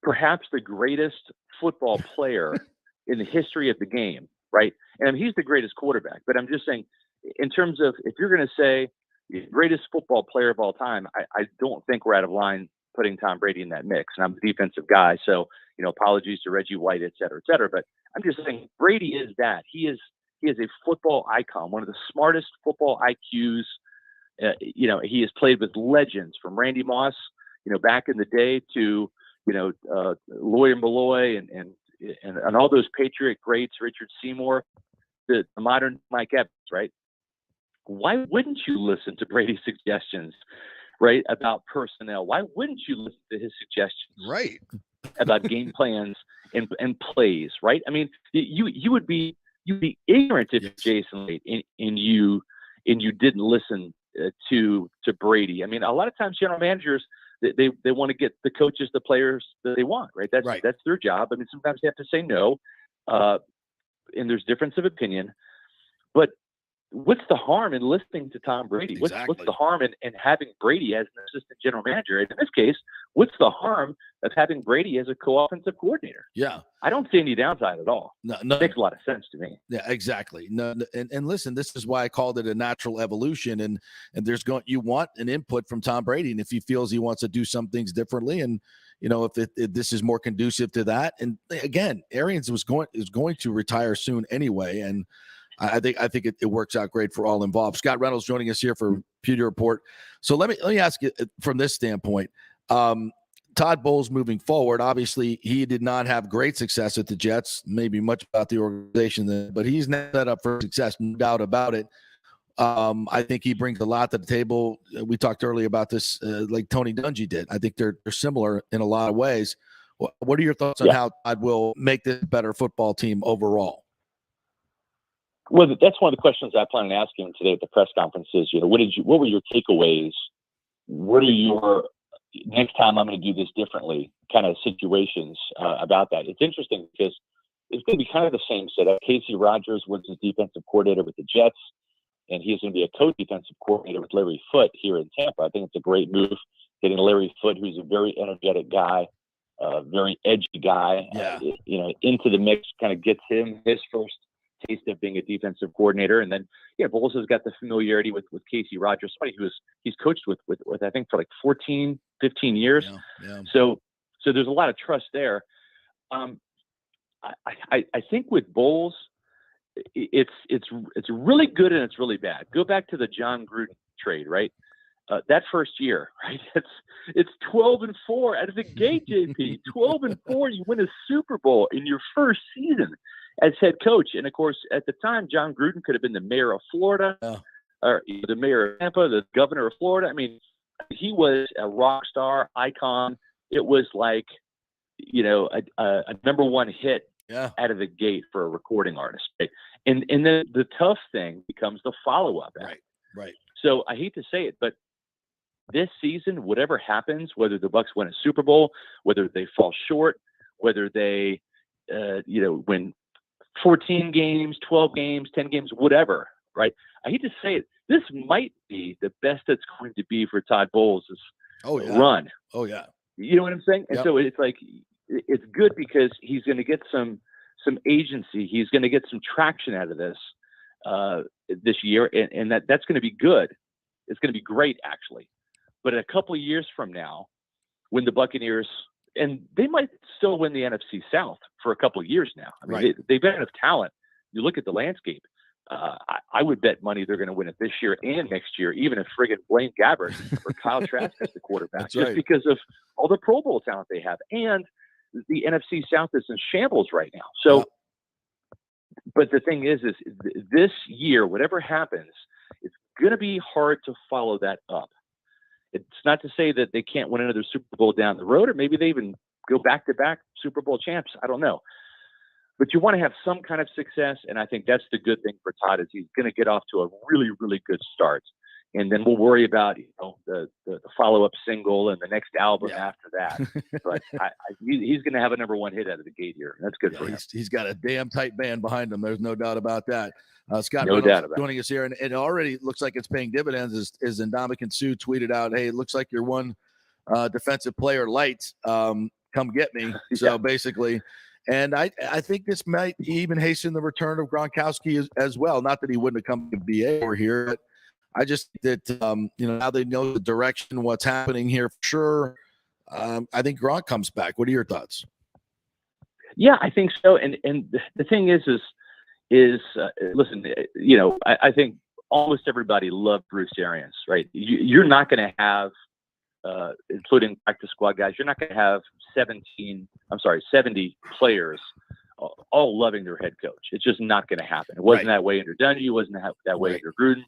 perhaps the greatest football player in the history of the game, right? And he's the greatest quarterback, but I'm just saying, in terms of, if you're going to say the greatest football player of all time, I don't think we're out of line putting Tom Brady in that mix. And I'm a defensive guy, so, apologies to Reggie White, et cetera, but I'm just saying Brady is that. He is a football icon, one of the smartest football IQs. He has played with legends from Randy Moss, back in the day, to, Lloyd and Malloy and all those Patriot greats, Richard Seymour, the modern Mike Evans, right? Why wouldn't you listen to Brady's suggestions, right, about personnel? Why wouldn't you listen to his suggestions, right, about game plans and plays, right? I mean, you would be ignorant if Jason Light and you didn't listen to Brady. I mean, a lot of times general managers, they want to get the coaches, the players that they want, right? That's their job. I mean, sometimes they have to say no, and there's difference of opinion. But what's the harm in listening to Tom Brady? Exactly. What's the harm in having Brady as an assistant general manager? And in this case, what's the harm of having Brady as a co-offensive coordinator? Yeah. I don't see any downside at all. No. It makes a lot of sense to me. Yeah, exactly. No, and listen, this is why I called it a natural evolution. And you want an input from Tom Brady, and if he feels he wants to do some things differently, and if this is more conducive to that. And again, Arians is going to retire soon anyway, and I think it works out great for all involved. Scott Reynolds joining us here for Pewter Report. So let me ask you from this standpoint. Todd Bowles moving forward, obviously he did not have great success at the Jets, maybe much about the organization, but he's now set up for success, no doubt about it. I think he brings a lot to the table. We talked earlier about this, like Tony Dungy did. I think they're similar in a lot of ways. What are your thoughts on how Todd will make this a better football team overall? Well, that's one of the questions I plan on asking today at the press conferences. What were your takeaways? What are your next time I'm going to do this differently kind of situations about that? It's interesting because it's going to be kind of the same setup. Casey Rogers was the defensive coordinator with the Jets, and he's going to be a co-defensive coordinator with Larry Foote here in Tampa. I think it's a great move, getting Larry Foote, who's a very energetic guy, very edgy guy, into the mix, kind of gets him his first taste of being a defensive coordinator. And then, Bowles has got the familiarity with Casey Rogers, somebody he's coached with I think for like 14, 15 years. Yeah. So there's a lot of trust there. I think with Bowles, it's really good and it's really bad. Go back to the John Gruden trade, right? That first year, right? It's 12-4 out of the gate, JP. 12-4, you win a Super Bowl in your first season as head coach. And of course, at the time, John Gruden could have been the mayor of Florida, or the mayor of Tampa, the governor of Florida. I mean, he was a rock star icon. It was like, a number one hit out of the gate for a recording artist. Right? And then the tough thing becomes the follow-up. Right. So I hate to say it, but this season, whatever happens, whether the Bucs win a Super Bowl, whether they fall short, whether they, win 14 games, 12 games, 10 games, whatever, right? I hate to say it, this might be the best it's going to be for Todd Bowles' run. Oh, yeah. You know what I'm saying? And so it's like, it's good because he's going to get some agency. He's going to get some traction out of this year, and that's going to be good. It's going to be great, actually. But a couple of years from now, when the Buccaneers, and they might still win the NFC South for a couple of years now. I mean, they've got enough talent. You look at the landscape. I would bet money they're going to win it this year and next year, even if friggin' Blaine Gabbert or Kyle Trask is the quarterback, because of all the Pro Bowl talent they have. And the NFC South is in shambles right now. So, but the thing is this year, whatever happens, it's going to be hard to follow that up. It's not to say that they can't win another Super Bowl down the road, or maybe they even go back-to-back Super Bowl champs. I don't know. But you want to have some kind of success, and I think that's the good thing for Todd is he's going to get off to a really, really good start. and then we'll worry about the follow-up single and the next album after that. But he's going to have a number one hit out of the gate here. That's good for him. He's got a damn tight band behind him. There's no doubt about that. Scott no Reynolds doubt about joining us here, and it already looks like it's paying dividends. As Ndamukong Suh tweeted out, "Hey, it looks like you're one defensive player light. Come get me." So basically. And I think this might even hasten the return of Gronkowski as well. Not that he wouldn't have come to BA over here, but I just think that now they know the direction, what's happening here for sure. I think Gronk comes back. What are your thoughts? Yeah, I think so. And the thing is listen, I think almost everybody loved Bruce Arians, right? You're not going to have, including practice squad guys, you're not going to have 70 players all loving their head coach. It's just not going to happen. It wasn't that way under Dungy. It wasn't that way under Gruden.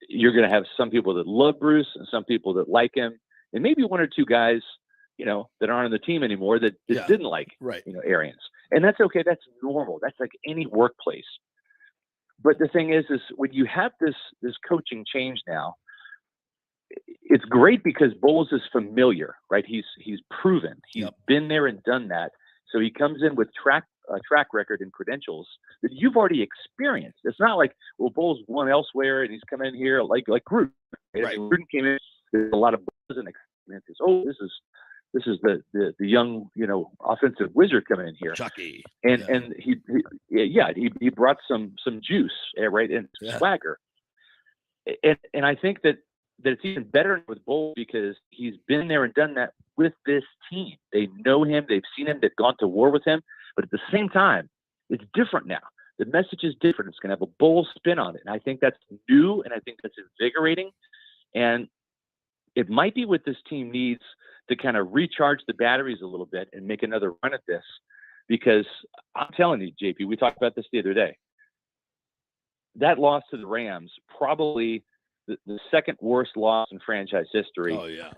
You're going to have some people that love Bruce and some people that like him, and maybe one or two guys, that aren't on the team anymore that didn't like, Arians. And that's okay. That's normal. That's like any workplace. But the thing is when you have this coaching change now, it's great because Bowles is familiar, right? He's proven. He's been there and done that. So he comes in with track record and credentials that you've already experienced. It's not like, well, Bowles won elsewhere and he's come in here like Gruden. Right? Gruden came in, there's a lot of buzz and experiences. Oh, this is the young, offensive wizard coming in here. Chucky. And he brought some juice, right, and swagger. And I think that it's even better with Bowles because he's been there and done that with this team. They know him, they've seen him, they've gone to war with him. But at the same time, it's different now. The message is different. It's going to have a Bowles spin on it. And I think that's new, and I think that's invigorating. And it might be what this team needs to kind of recharge the batteries a little bit and make another run at this. Because I'm telling you, JP, we talked about this the other day. That loss to the Rams, probably the second worst loss in franchise history. Oh, yeah.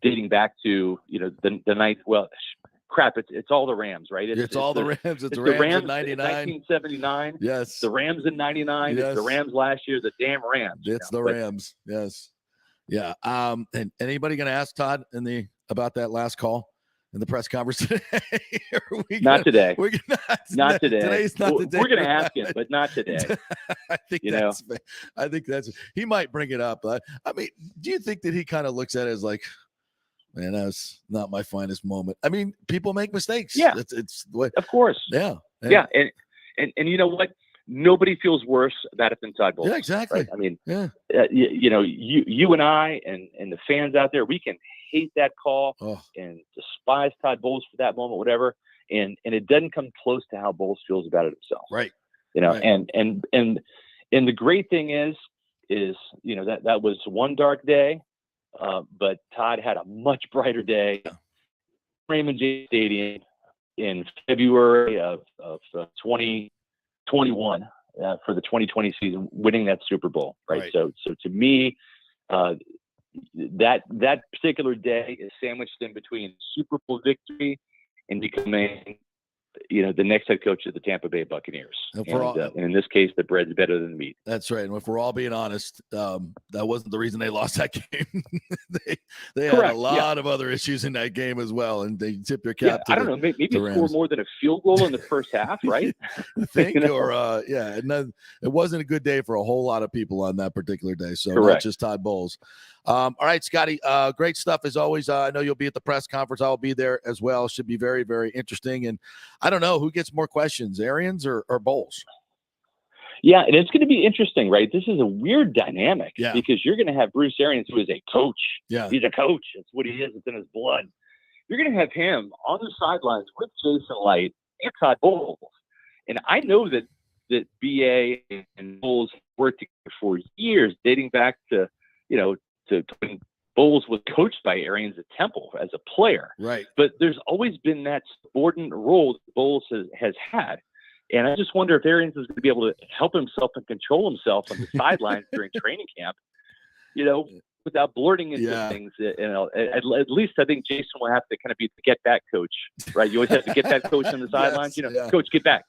Dating back to, the night, it's all the Rams, right? It's all the Rams. It's the Rams in 99. 1979. Yes. The Rams in 99. Yes. It's the Rams last year, the damn Rams. It's the Rams. Yes. Yeah. And anybody going to ask Todd about that last call in the press conference today? Not today. Not today. Today's not the day. We're going to ask him, but not today. I think that's he might bring it up. I mean, do you think that he kind of looks at it as like, man, that's not my finest moment? I mean, people make mistakes. Yeah. It's what, of course. Yeah. Yeah. And you know what? Nobody feels worse about it than Todd Bowles. Yeah, exactly. Right? I mean, you and I and the fans out there, we can hate that call and despise Todd Bowles for that moment, whatever. And it doesn't come close to how Bowles feels about it himself. Right. Right. And the great thing is that was one dark day, but Todd had a much brighter day. Raymond James Stadium in February of 2021 for the 2020 season, winning that Super Bowl. Right. So to me, that particular day is sandwiched in between Super Bowl victory and becoming, the next head coach of the Tampa Bay Buccaneers. And in this case, the bread's better than the meat. That's right. And if we're all being honest, that wasn't the reason they lost that game. they had a lot of other issues in that game as well, and they tipped their cap. I don't know. Maybe score more than a field goal in the first half, right? It wasn't a good day for a whole lot of people on that particular day. So Correct. Not just Todd Bowles. All right, Scotty, great stuff as always. I know you'll be at the press conference. I'll be there as well. Should be very, very interesting. And I don't know who gets more questions, Arians or Bowles. Yeah, and it's going to be interesting, right? This is a weird dynamic because you're going to have Bruce Arians, who is a coach. Yeah, he's a coach. That's what he is. It's in his blood. You're going to have him on the sidelines with Jason Light and Todd Bowles. And I know that BA and Bowles worked together for years, dating back to when Bowles was coached by Arians at Temple as a player. Right. But there's always been that subordinate role that Bowles has had. And I just wonder if Arians is going to be able to help himself and control himself on the sidelines during training camp, without blurting into things. At least I think Jason will have to kind of be the get back coach, right? You always have to get that coach on the sidelines. Coach, get back.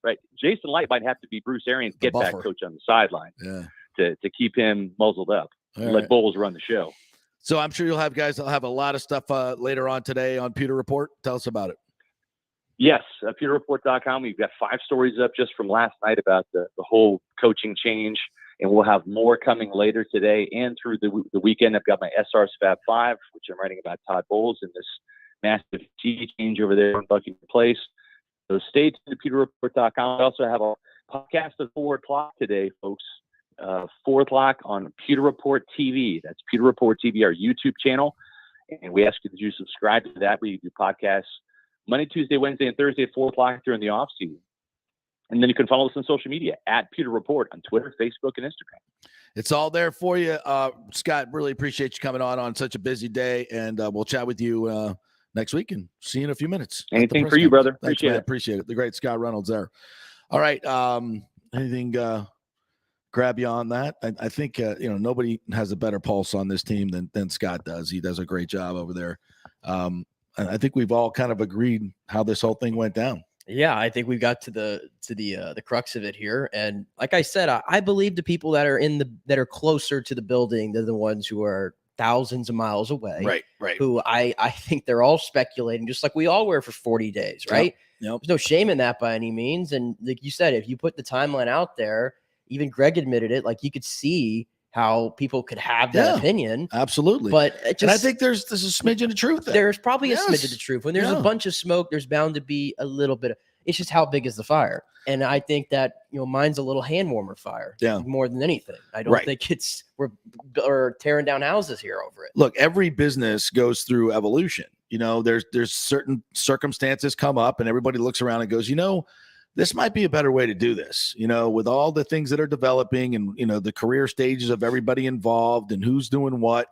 Right. Jason Light might have to be Bruce Arians' get back coach on the sideline. Yeah. to keep him muzzled up. Let Bowles run the show. So I'm sure you'll have guys that'll have a lot of stuff later on today on Pewter Report. Tell us about it. Yes, pewterreport.com. We've got 5 stories up just from last night about the whole coaching change, and we'll have more coming later today and through the weekend. I've got my SR's Fab 5, which I'm writing about Todd Bowles and this massive TV change over there in Buccaneers Place. So stay tuned to pewterreport.com. I also have a podcast at 4 o'clock today, folks. 4 o'clock on Pewter Report TV. That's Pewter Report TV, our YouTube channel. And we ask you to subscribe to that. We do podcasts Monday, Tuesday, Wednesday, and Thursday at 4 o'clock during the off season. And then you can follow us on social media at Pewter Report on Twitter, Facebook, and Instagram. It's all there for you. Scott, really appreciate you coming on such a busy day. And we'll chat with you next week and see you in a few minutes. Anything for you, brother. Thanks, appreciate it. The great Scott Reynolds there. All right. Anything grab you on that? I think, nobody has a better pulse on this team than Scott does. He does a great job over there. I think we've all kind of agreed how this whole thing went down. Yeah, I think we've got to the crux of it here. And like I said, I believe the people that are that are closer to the building, they're the ones who are thousands of miles away. Right. Who I think they're all speculating, just like we all were for 40 days, right? Yep. There's no shame in that by any means. And like you said, if you put the timeline out there, even Greg admitted it, like you could see how people could have that opinion. Absolutely. But and I think there's a smidgen of truth there. There's probably a smidgen of truth. When there's a bunch of smoke, there's bound to be a little bit of, it's just how big is the fire. And I think that, mine's a little hand warmer fire more than anything. I don't think we're tearing down houses here over it. Look, every business goes through evolution. There's certain circumstances come up and everybody looks around and goes, this might be a better way to do this, with all the things that are developing and, the career stages of everybody involved and who's doing what.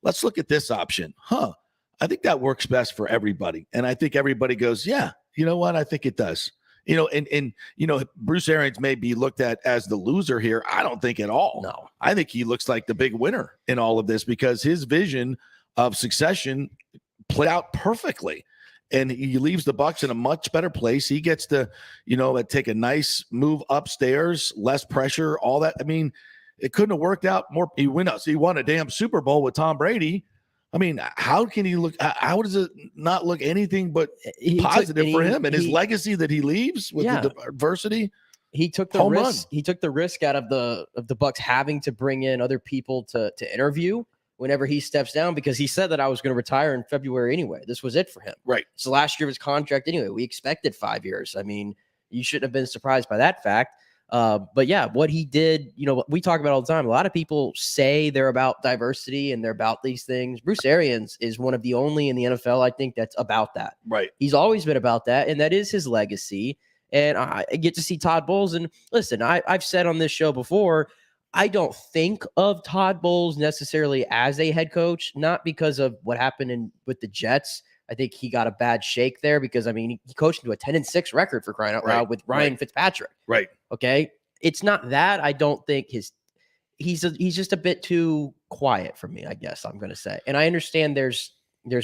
Let's look at this option. I think that works best for everybody. And I think everybody goes, yeah, you know what? I think it does. Bruce Arians may be looked at as the loser here. I don't think at all. No, I think he looks like the big winner in all of this because his vision of succession played out perfectly. And he leaves the Bucs in a much better place. He gets to, take a nice move upstairs, less pressure, all that. I mean, it couldn't have worked out more. He won a damn Super Bowl with Tom Brady. I mean, how can he look? How does it not look anything but positive for him and his legacy that he leaves with the adversity? He took the risk. He took the risk out of the Bucs having to bring in other people to interview whenever he steps down, because he said that I was going to retire in February anyway. This was it for him. Right. So last year of his contract anyway. We expected 5 years. I mean, you shouldn't have been surprised by that fact. But yeah, what he did, we talk about all the time. A lot of people say they're about diversity and they're about these things. Bruce Arians is one of the only in the NFL, I think, that's about that. Right. He's always been about that, and that is his legacy. And I get to see Todd Bowles. And listen, I've said on this show before, I don't think of Todd Bowles necessarily as a head coach, not because of what happened with the Jets. I think he got a bad shake there because, he coached into a 10-6 record for crying out loud with Ryan Fitzpatrick. Right. Okay. It's not that. I don't think he's just a bit too quiet for me, I guess I'm going to say. And I understand there's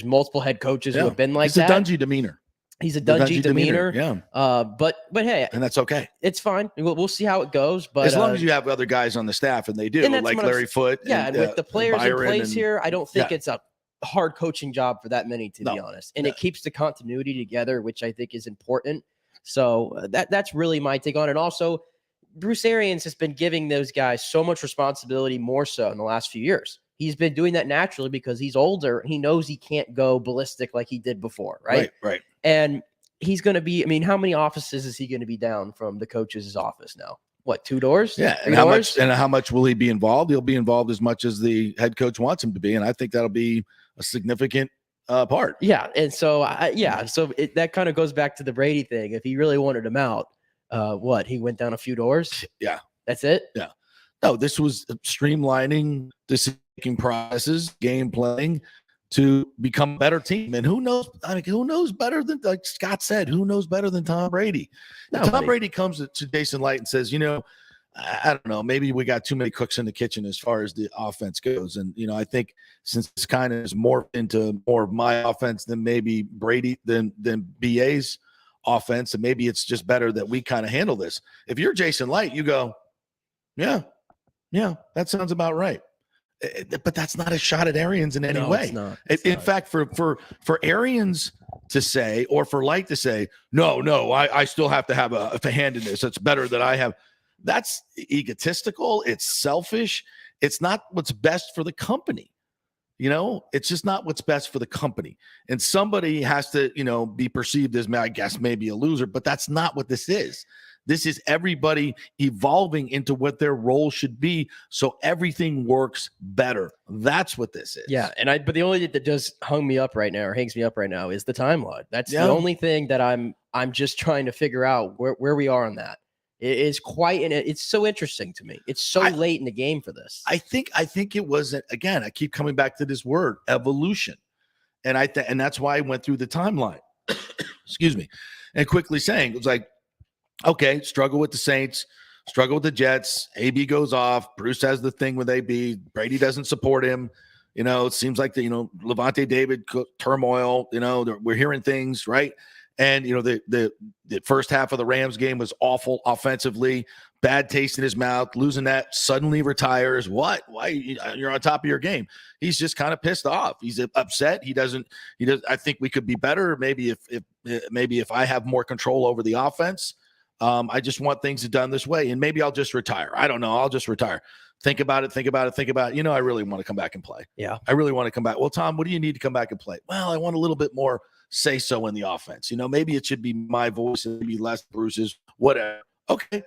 multiple head coaches who have been like that. He's a dungy demeanor. He's a dungy demeanor. Yeah. But hey, and that's okay. It's fine. We'll see how it goes. But as long as you have other guys on the staff, and they do, like Larry Foote. And with the players in place here, I don't think it's a hard coaching job for that many, to be honest. And it keeps the continuity together, which I think is important. So that's really my take on it. And also, Bruce Arians has been giving those guys so much responsibility, more so in the last few years. He's been doing that naturally because he's older. He knows he can't go ballistic like he did before, right? Right. And he's going to be, how many offices is he going to be down from the coach's office now? What, 2 doors? Yeah. And how much will he be involved? He'll be involved as much as the head coach wants him to be. And I think that'll be a significant part. Yeah. And so, that kind of goes back to the Brady thing. If he really wanted him out, he went down a few doors? Yeah. That's it? Yeah. No, this was streamlining decision processes, game playing to become a better team. And who knows better than, like Scott said, who knows better than Tom Brady? Tom Brady comes to Jason Light and says, I don't know, maybe we got too many cooks in the kitchen as far as the offense goes. And, I think since it's kind of is morphed into more of my offense than maybe Brady, than BA's offense, and maybe it's just better that we kind of handle this. If you're Jason Light, you go, yeah, Yeah, that sounds about right. But that's not a shot at Arians in any way. It's not. In fact, for Arians to say, or for Light to say, no, I still have to have a hand in this. It's better that I have. That's egotistical. It's selfish. It's not what's best for the company. It's just not what's best for the company. And somebody has to, be perceived as, I guess, maybe a loser, but that's not what this is. This is everybody evolving into what their role should be, so everything works better. That's what this is. Yeah, but the only thing that does hangs me up right now is the timeline. That's the only thing that I'm just trying to figure out where we are on that. It is it's so interesting to me. It's so late in the game for this. I think it wasn't. Again, I keep coming back to this word, evolution, and and that's why I went through the timeline. Excuse me, and quickly saying it was like, okay, struggle with the Saints, struggle with the Jets. AB goes off. Bruce has the thing with AB. Brady doesn't support him. It seems like Levante David turmoil. We're hearing things, right? And the first half of the Rams game was awful offensively. Bad taste in his mouth. Losing that, suddenly retires. What? Why? You're on top of your game. He's just kind of pissed off. He's upset. He does. I think we could be better. Maybe if I have more control over the offense. I just want things done this way, and maybe I'll just retire. I don't know. I'll just retire. Think about it. I really want to come back and play. Yeah. I really want to come back. Well, Tom, what do you need to come back and play? Well, I want a little bit more say-so in the offense. Maybe it should be my voice and maybe less Bruce's, whatever. Okay.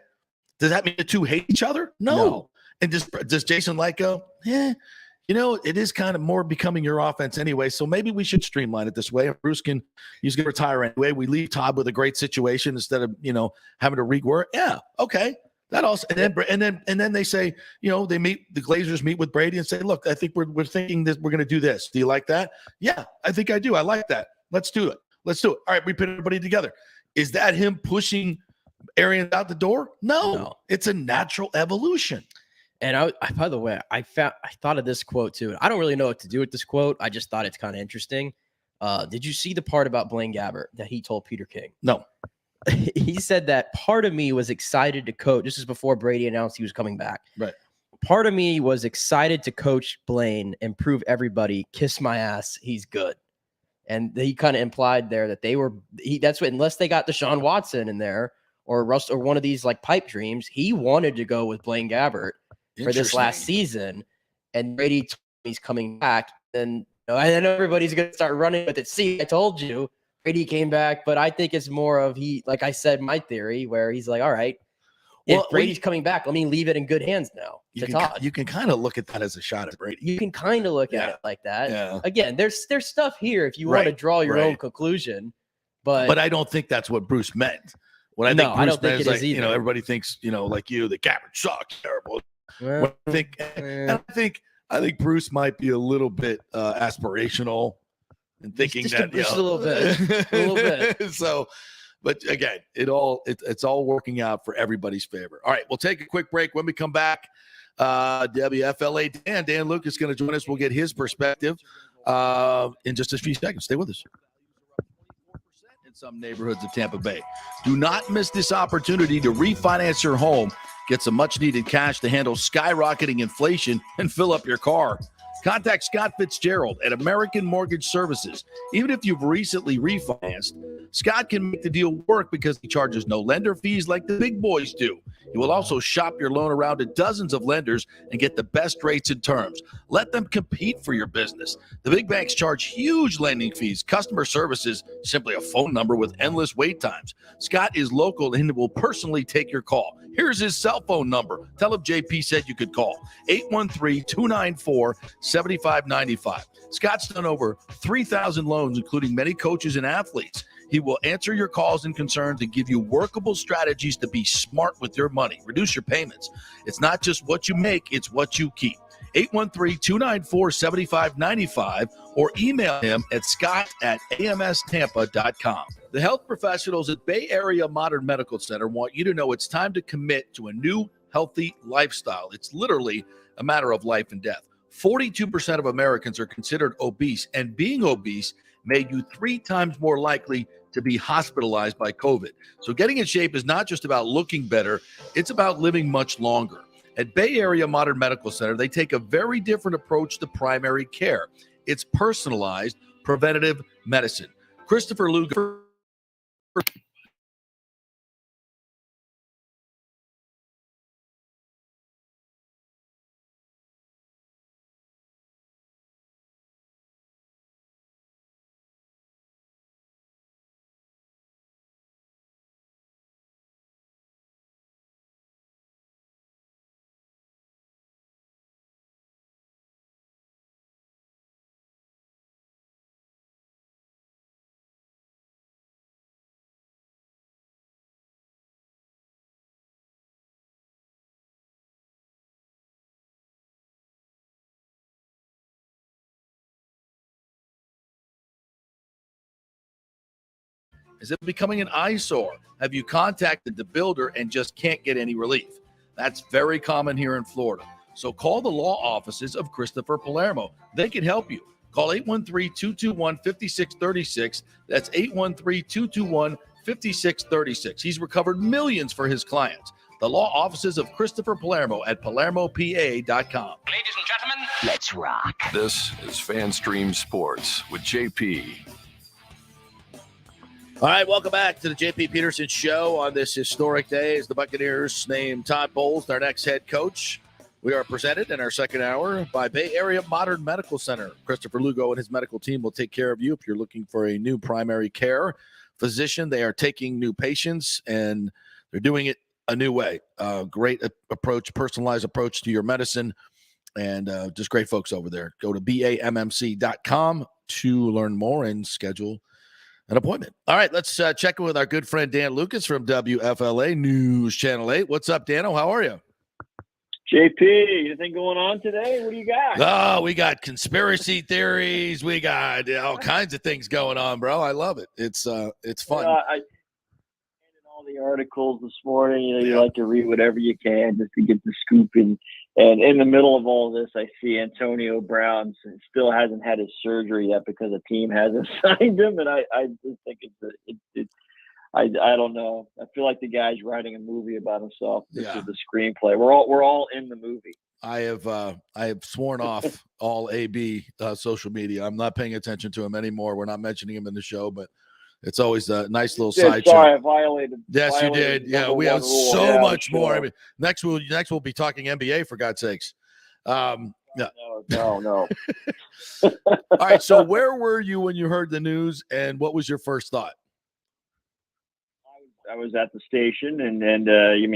Does that mean the two hate each other? No. And does Jason Light go, it is kind of more becoming your offense anyway, so maybe we should streamline it this way. If Bruce he's going to retire anyway. We leave Todd with a great situation instead of, having to rework. Yeah. Okay. That also, and then they say, the Glazers meet with Brady and say, look, I think we're thinking that we're going to do this. Do you like that? Yeah, I think I do. I like that. Let's do it. All right, we put everybody together. Is that him pushing Arians out the door? No. It's a natural evolution. And I by the way, I thought of this quote too. I don't really know what to do with this quote. I just thought it's kind of interesting. Did you see the part about Blaine Gabbert that he told Peter King? No. He said that part of me was excited to coach. This is before Brady announced he was coming back. Right. Part of me was excited to coach Blaine and prove everybody, kiss my ass, he's good. And he kind of implied there that unless they got Deshaun Watson in there or Russ or one of these like pipe dreams, he wanted to go with Blaine Gabbert for this last season. And Brady told him he's coming back. And I know everybody's going to start running with it. See, I told you. Brady came back, but I think it's more of like I said, my theory, where he's like, all right, if Brady's coming back, let me leave it in good hands now to Todd. You can kind of look at that as a shot at Brady. You can kind of look at it like that. Yeah. Again, there's stuff here if you want to draw your own conclusion, but I don't think that's what Bruce meant. What I think Bruce meant is like, everybody thinks, like you, the Gabbert sucks, terrible. Well, I think Bruce might be a little bit aspirational. And thinking just a little bit. So, but again, it's all working out for everybody's favor. All right, we'll take a quick break. When we come back, WFLA Dan Lucas is going to join us. We'll get his perspective in just a few seconds. Stay with us. In some neighborhoods of Tampa Bay, do not miss this opportunity to refinance your home, get some much-needed cash to handle skyrocketing inflation, and fill up your car. Contact Scott Fitzgerald at American Mortgage Services. Even if you've recently refinanced, Scott can make the deal work because he charges no lender fees like the big boys do. He will also shop your loan around to dozens of lenders and get the best rates and terms. Let them compete for your business. The big banks charge huge lending fees. Customer service is simply a phone number with endless wait times. Scott is local and will personally take your call. Here's his cell phone number. Tell him JP said you could call 813-294-7595. Scott's done over 3,000 loans, including many coaches and athletes. He will answer your calls and concerns and give you workable strategies to be smart with your money. Reduce your payments. It's not just what you make, it's what you keep. 813-294-7595 or email him at scott@amstampa.com. The health professionals at Bay Area Modern Medical Center want you to know it's time to commit to a new healthy lifestyle. It's literally a matter of life and death. 42% of Americans are considered obese, and being obese made you 3 times more likely to be hospitalized by COVID. So getting in shape is not just about looking better, it's about living much longer. At Bay Area Modern Medical Center, they take a very different approach to primary care. It's personalized preventative medicine. Christopher Lugo Is it becoming an eyesore? Have you contacted the builder and just can't get any relief? That's very common here in Florida. So call the law offices of Christopher Palermo. They can help you. Call 813-221-5636. That's 813-221-5636. He's recovered millions for his clients. The law offices of Christopher Palermo at PalermoPA.com. Ladies and gentlemen, Let's rock. This is FanStream Sports with JP. All right, welcome back to the JP Peterson Show on this historic day as the Buccaneers name Todd Bowles their next head coach. We are presented in our second hour by Bay Area Modern Medical Center. Christopher Lugo and his medical team will take care of you if you're looking for a new primary care physician. They are taking new patients, and they're doing it a new way. Great approach, personalized approach to your medicine, and just great folks over there. Go to BAMMC.com to learn more and schedule an appointment. All right, let's check in with our good friend Dan Lucas from WFLA News Channel 8. What's up, Dano? How are you? JP, anything going on today? What do you got? Oh, we got conspiracy theories. We got all kinds of things going on, bro. I love it. It's fun. I read all the articles this morning. You like to read whatever you can just to get the scoop. And in the middle of all this, I see Antonio Brown still hasn't had his surgery yet because the team hasn't signed him. And I just think I don't know. I feel like the guy's writing a movie about himself. This is the screenplay. We're all in the movie. I have sworn off all AB social media. I'm not paying attention to him anymore. We're not mentioning him in the show, but it's always a nice little side Sorry, show. I violated. Yes, you did. Yeah, we have so much more. I mean, next we'll be talking NBA for God's sakes. No. All right. So where were you when you heard the news, and what was your first thought? I was at the station, and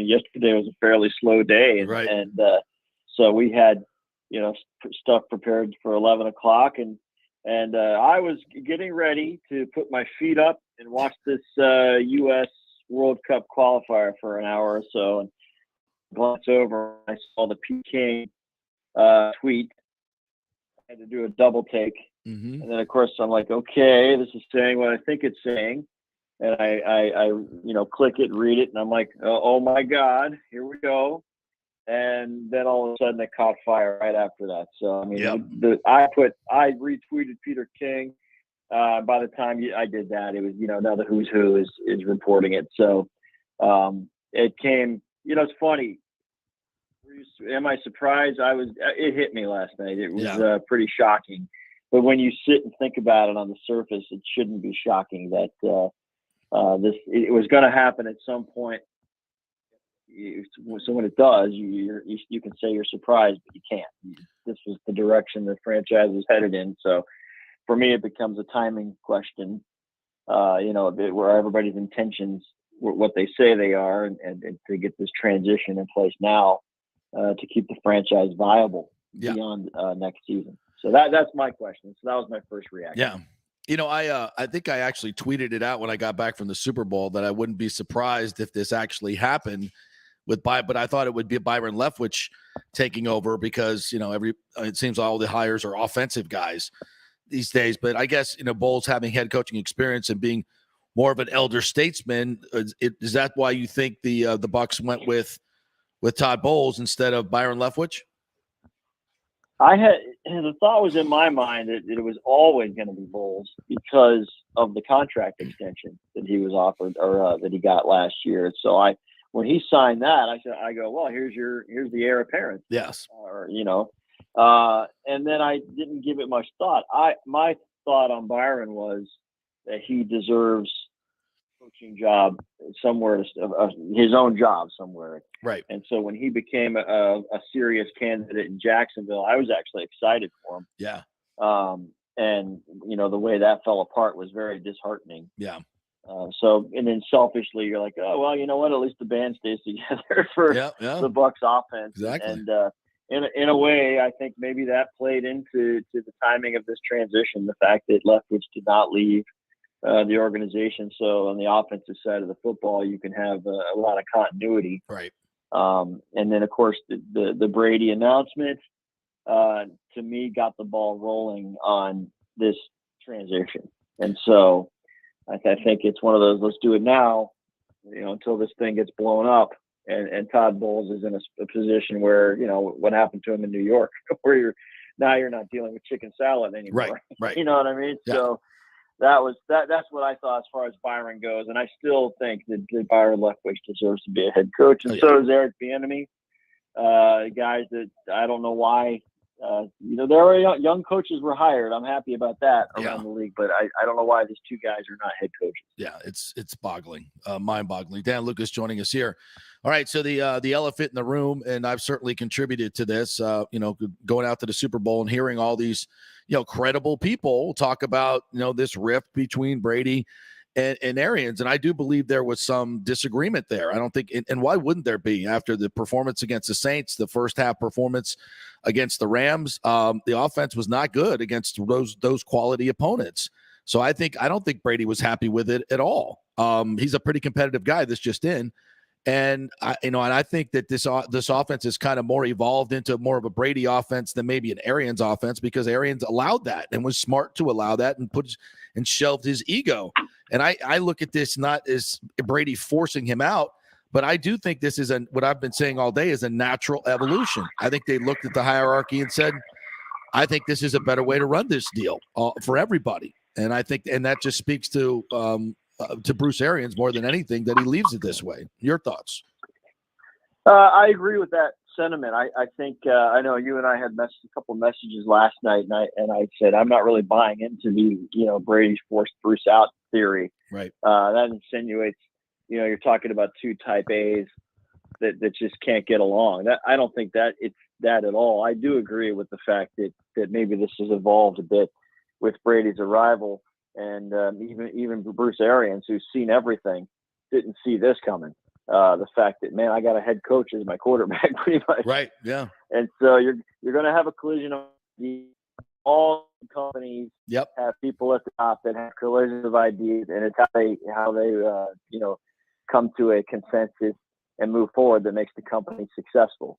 yesterday was a fairly slow day, right? And so we had stuff prepared for 11 o'clock, and I was getting ready to put my feet up and watch this U.S. World Cup qualifier for an hour or so, and glance over, I saw the Peking tweet. I had to do a double take, and then of course I'm like, okay, this is saying what I think it's saying. And I click it, read it, and I'm like, oh my God, here we go. And then all of a sudden it caught fire right after that. So I mean, I retweeted Peter King. By the time I did that, it was now the who's who is reporting it. So it came. It's funny. Am I surprised? It hit me last night. It was pretty shocking. But when you sit and think about it on the surface, it shouldn't be shocking that. It was going to happen at some point. So when it does, you can say you're surprised, but you can't. This was the direction the franchise was headed in. So for me, it becomes a timing question. Where everybody's intentions, what they say they are, and to get this transition in place now to keep the franchise viable beyond next season. So that's my question. So that was my first reaction. Yeah. I think I actually tweeted it out when I got back from the Super Bowl that I wouldn't be surprised if this actually happened but I thought it would be Byron Leftwich taking over because, it seems all the hires are offensive guys these days. But I guess, Bowles having head coaching experience and being more of an elder statesman, is that why you think the Bucs went with Todd Bowles instead of Byron Leftwich? The thought was in my mind that it was always going to be Bowles because of the contract extension that he was offered or that he got last year. So I when he signed that, I go, well, here's the heir apparent. Yes. Or, and then I didn't give it much thought. My thought on Byron was that he deserves a coaching job somewhere, his own job somewhere. Right. And so when he became a serious candidate in Jacksonville, I was actually excited for him. Yeah. And the way that fell apart was very disheartening. Yeah. And then selfishly, you're like, oh, well, you know what? At least the band stays together for the Bucs offense. Exactly. And in a way, I think maybe that played into the timing of this transition, the fact that Leftwich did not leave the organization. So on the offensive side of the football, you can have a lot of continuity. Right. And then, of course, the Brady announcement, to me, got the ball rolling on this transition. And so I think it's one of those, let's do it now, until this thing gets blown up. And Todd Bowles is in a position where, what happened to him in New York, where you're not dealing with chicken salad anymore. Right. You know what I mean? Yeah. So that's what I thought as far as Byron goes. And I still think that Byron Leftwich deserves to be a head coach. And so does Eric Bieniemy. Guys that I don't know why, there are young coaches were hired. I'm happy about that around the league, but I don't know why these two guys are not head coaches. Yeah, it's boggling, mind-boggling. Dan Lucas joining us here. All right, so the elephant in the room, and I've certainly contributed to this. Going out to the Super Bowl and hearing all these, credible people talk about this rift between Brady and Arians, and I do believe there was some disagreement there. I don't think, and why wouldn't there be after the performance against the Saints, the first half performance against the Rams? The offense was not good against those quality opponents. So I don't think Brady was happy with it at all. He's a pretty competitive guy that's just in. And I think that this offense is kind of more evolved into more of a Brady offense than maybe an Arians offense, because Arians allowed that and was smart to allow that and shelved his ego. And I look at this not as Brady forcing him out, but I do think this is what I've been saying all day is a natural evolution. I think they looked at the hierarchy and said, I think this is a better way to run this deal for everybody. And I think, and that just speaks to Bruce Arians more than anything, that he leaves it this way. Your thoughts? I agree with that sentiment. I think I know you and I had a couple of messages last night, and I said I'm not really buying into the Brady's forced Bruce out theory. Right. That insinuates you're talking about two type A's that just can't get along. That I don't think that it's that at all. I do agree with the fact that maybe this has evolved a bit with Brady's arrival. And even Bruce Arians, who's seen everything, didn't see this coming. The fact that, man, I got a head coach as my quarterback, pretty much. Right. Yeah. And so you're going to have a collision of all companies. Yep. Have people at the top that have collisions of ideas, and it's how they come to a consensus and move forward that makes the company successful.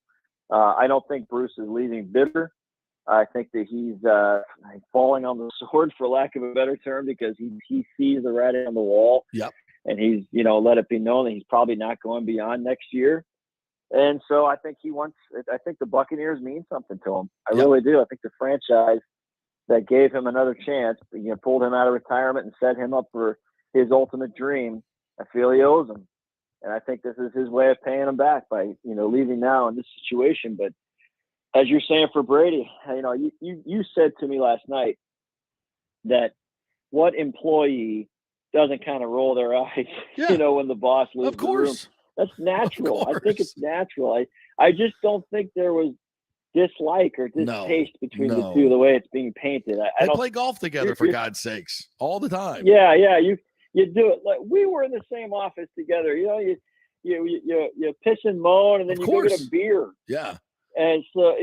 I don't think Bruce is leaving bitter. I think that he's falling on the sword, for lack of a better term, because he sees the writing on the wall. Yep. And he's, let it be known that he's probably not going beyond next year. And so I think I think the Buccaneers mean something to him. I really do. I think the franchise that gave him another chance, pulled him out of retirement and set him up for his ultimate dream, I feel he owes him. And I think this is his way of paying him back by, leaving now in this situation. But as you're saying for Brady, you said to me last night that what employee doesn't kind of roll their eyes, when the boss leaves the room. That's natural. I think it's natural. I just don't think there was dislike or distaste between the two, the way it's being painted. They play golf together, for God's sakes, all the time. Yeah. You do it. Like, we were in the same office together. You piss and moan, and then you go get a beer. Yeah. And so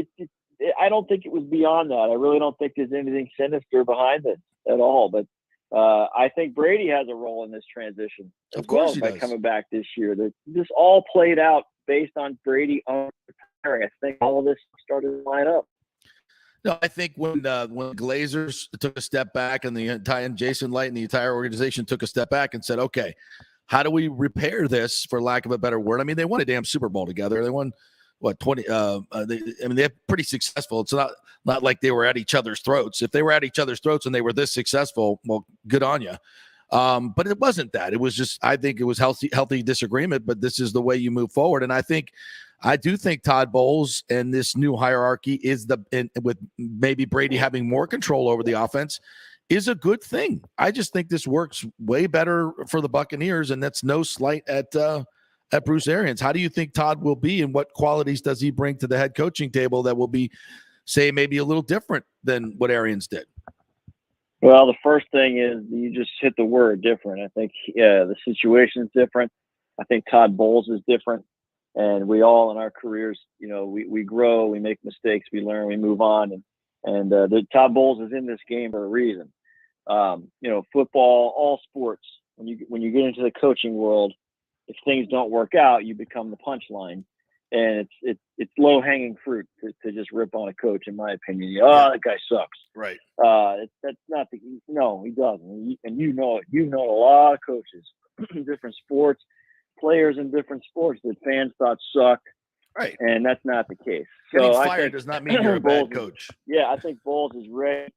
I don't think it was beyond that. I really don't think there's anything sinister behind it at all. But I think Brady has a role in this transition as well by coming back this year. This all played out based on Brady retiring. I think all of this started to line up. No, I think when Glazers took a step back and Jason Light and the entire organization took a step back and said, okay, how do we repair this, for lack of a better word? I mean, they won a damn Super Bowl together. They won 20 they're pretty successful. It's not like they were at each other's throats. If they were at each other's throats and they were this successful, well, good on you. But it wasn't that. It was just, I think it was healthy disagreement, but this is the way you move forward. And I do think Todd Bowles and this new hierarchy with maybe Brady having more control over the offense is a good thing. I just think this works way better for the Buccaneers, and that's no slight at Bruce Arians. How do you think Todd will be, and what qualities does he bring to the head coaching table that will be, say, maybe a little different than what Arians did? Well, the first thing is you just hit the word different. I think the situation is different. I think Todd Bowles is different. And we all in our careers, we grow, we make mistakes, we learn, we move on. And the Todd Bowles is in this game for a reason. Football, all sports, when you get into the coaching world, if things don't work out, you become the punchline. And it's low hanging fruit to just rip on a coach, in my opinion. That guy sucks. Right. That's not no, he doesn't. And you know a lot of coaches, different sports, players in different sports that fans thought sucked. Right. And that's not the case. Getting fired does not mean you're a bad coach. I think Bowles is ready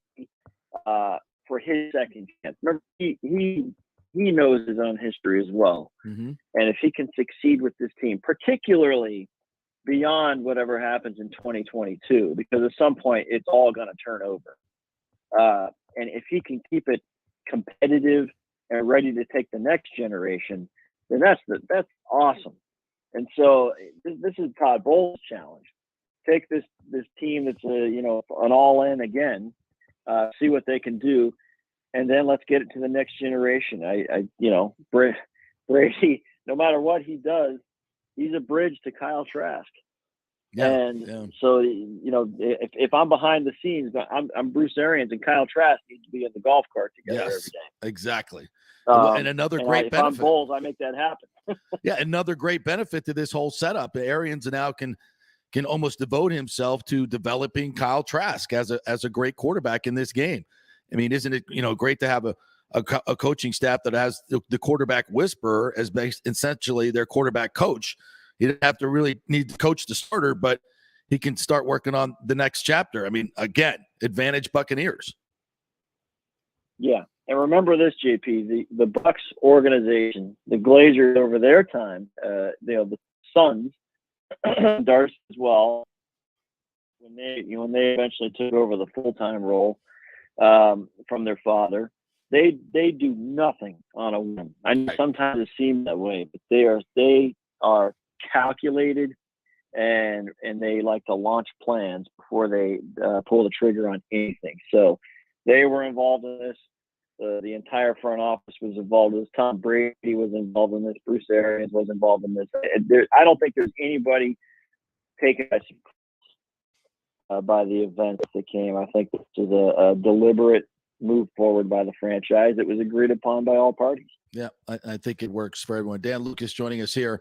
for his second chance. Remember, he knows his own history as well. Mm-hmm. And if he can succeed with this team, particularly beyond whatever happens in 2022, because at some point it's all going to turn over. And if he can keep it competitive and ready to take the next generation, then that's awesome. And so this is Todd Bowles' challenge. Take this team that's an all-in again, see what they can do, and then let's get it to the next generation. Brady, no matter what he does, he's a bridge to Kyle Trask. So if I'm behind the scenes, I'm Bruce Arians, and Kyle Trask needs to be in the golf cart together every day. Exactly. And another great benefit. If I'm Bowles, I make that happen. Another great benefit to this whole setup. Arians now can almost devote himself to developing Kyle Trask as a great quarterback in this game. I mean, isn't it great to have a coaching staff that has the quarterback whisperer as essentially their quarterback coach? He didn't have to really need to coach the starter, but he can start working on the next chapter. I mean, again, advantage Buccaneers. Yeah. And remember this, JP, the Bucs organization, the Glazers over their time, the Sons, Darcy as well, when they eventually took over the full-time role from their father, they do nothing on a whim. I know sometimes it seems that way, but they are calculated, and they like to launch plans before they pull the trigger on anything. So they were involved in this. The entire front office was involved in this. Tom Brady was involved in this. Bruce Arians was involved in this. I don't think there's anybody taken by the events that came. I think this is a deliberate move forward by the franchise. It was agreed upon by all parties. Yeah, I think it works for everyone. Dan Lucas joining us here.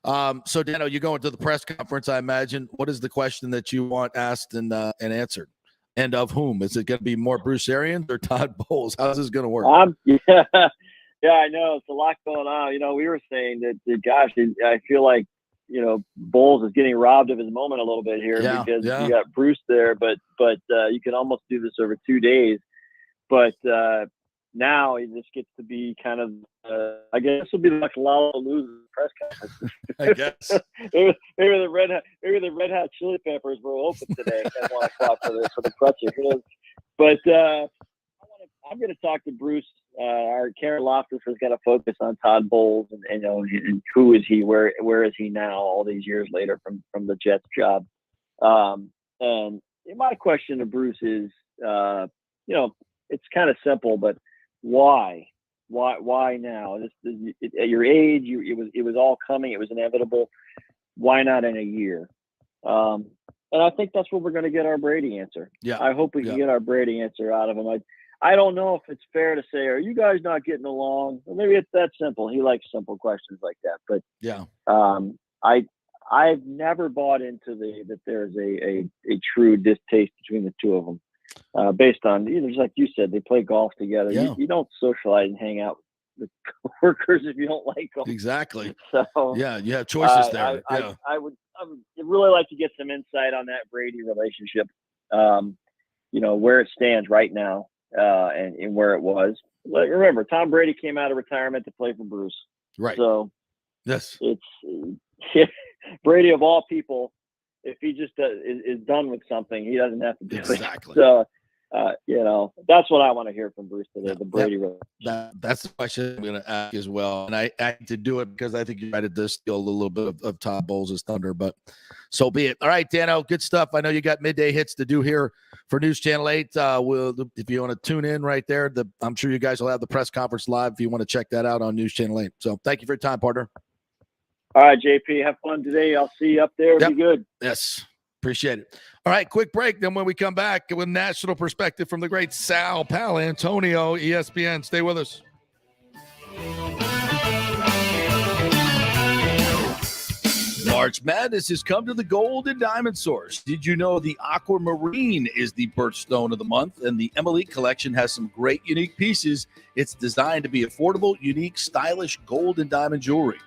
So, Dano, you're going to the press conference, I imagine. What is the question that you want asked and answered? And of whom? Is it going to be more Bruce Arians or Todd Bowles? How's this going to work? Yeah, I know. It's a lot going on. We were saying that gosh, I feel like, Bowles is getting robbed of his moment a little bit here because you got Bruce there, but you can almost do this over 2 days. But now this gets to be kind of, I guess, will be like Lollapalooza press conference. I guess maybe the Red Hot Chili Peppers were open today at 1 o'clock for the presser. But I'm going to talk to Bruce. Our Karen Loftus has got to focus on Todd Bowles and who is he, where is he now, all these years later from the Jets job. And my question to Bruce is, it's kind of simple, but why now? At your age, it was all coming. It was inevitable. Why not in a year? And I think that's what we're going to get our Brady answer. Yeah, I hope we can get our Brady answer out of him. I don't know if it's fair to say, are you guys not getting along? Well, maybe it's that simple. He likes simple questions like that. But I've never bought into that there's a true distaste between the two of them. Based on, just like you said, they play golf together. Yeah. You don't socialize and hang out with coworkers if you don't like them. Exactly. So you have choices there. I would really like to get some insight on that Brady relationship. Where it stands right now. and where it was. Remember, Tom Brady came out of retirement to play for Bruce. Right. So yes, it's Brady of all people. If he just is done with something, he doesn't have to do exactly. it. So, that's what I want to hear from Bruce today, the Brady. That's the question I'm going to ask as well. And I had to do it because I think you might have just steal a little bit of Todd Bowles' thunder, but so be it. All right, Dano, good stuff. I know you got midday hits to do here for News Channel 8. If you want to tune in right there, I'm sure you guys will have the press conference live if you want to check that out on News Channel 8. So thank you for your time, partner. All right, JP, have fun today. I'll see you up there. Be good. Yes, appreciate it. All right, quick break. Then when we come back with national perspective from the great Sal Paolantonio, ESPN. Stay with us. March Madness has come to the Gold and Diamond Source. Did you know the Aquamarine is the birthstone of the month, and the Emily collection has some great unique pieces. It's designed to be affordable, unique, stylish gold and diamond jewelry.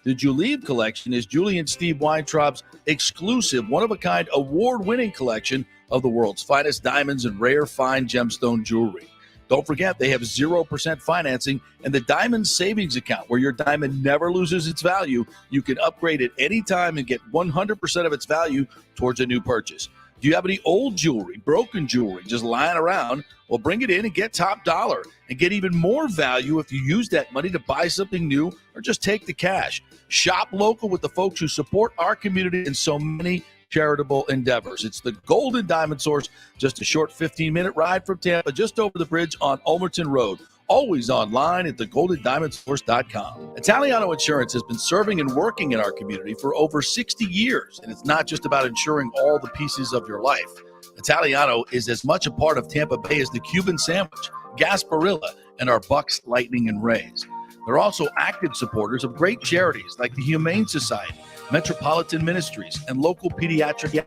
The Julieve collection is Julie and Steve Weintraub's exclusive, one-of-a-kind, award-winning collection of the world's finest diamonds and rare fine gemstone jewelry. Don't forget, they have 0% financing and the Diamond Savings Account, where your diamond never loses its value. You can upgrade at any time and get 100% of its value towards a new purchase. Do you have any old jewelry, broken jewelry, just lying around? Well, bring it in and get top dollar and get even more value if you use that money to buy something new or just take the cash. Shop local with the folks who support our community in so many charitable endeavors. It's the Golden Diamond Source, just a short 15-minute ride from Tampa, just over the bridge on Ulmerton Road. Always online at thegoldendiamondsource.com. Italiano Insurance has been serving and working in our community for over 60 years, and it's not just about insuring all the pieces of your life. Italiano is as much a part of Tampa Bay as the Cuban sandwich, Gasparilla, and our Bucs, Lightning, and Rays. They're also active supporters of great charities like the Humane Society, Metropolitan Ministries, and local pediatric.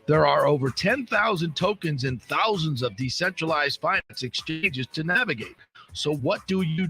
There are over 10,000 tokens and thousands of decentralized finance exchanges to navigate. So what do? You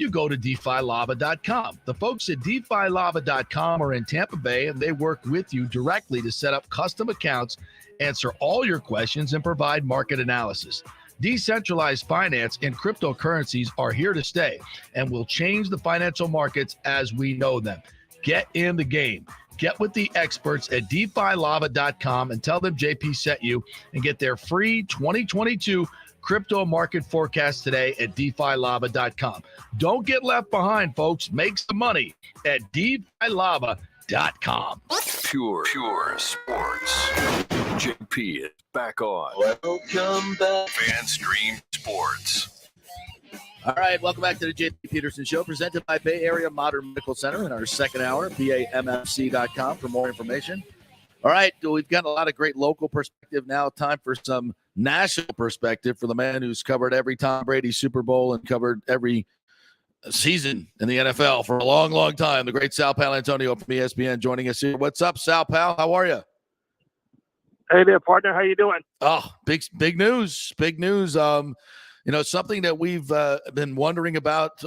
go to DeFiLava.com. The folks at DeFiLava.com are in Tampa Bay, and they work with you directly to set up custom accounts, answer all your questions, and provide market analysis. Decentralized finance and cryptocurrencies are here to stay and will change the financial markets as we know them. Get in the game. Get with the experts at DeFiLava.com and tell them JP sent you, and get their free 2022 crypto market forecast today at DeFiLava.com. Don't get left behind, folks. Make some money at DeFiLava.com. Pure sports. JP is back on. Welcome back. FanStream Sports. All right, welcome back to the JP Peterson Show, presented by Bay Area Modern Medical Center in our second hour, BAMFC.com for more information. All right, we've got a lot of great local perspective now. Time for some national perspective for the man who's covered every Tom Brady Super Bowl and covered every season in the NFL for a long, long time. The great Sal Paolantonio from ESPN joining us here. What's up, Sal Pal? How are you? Hey there, partner. How you doing? Oh, big news. Big news. Something that we've been wondering about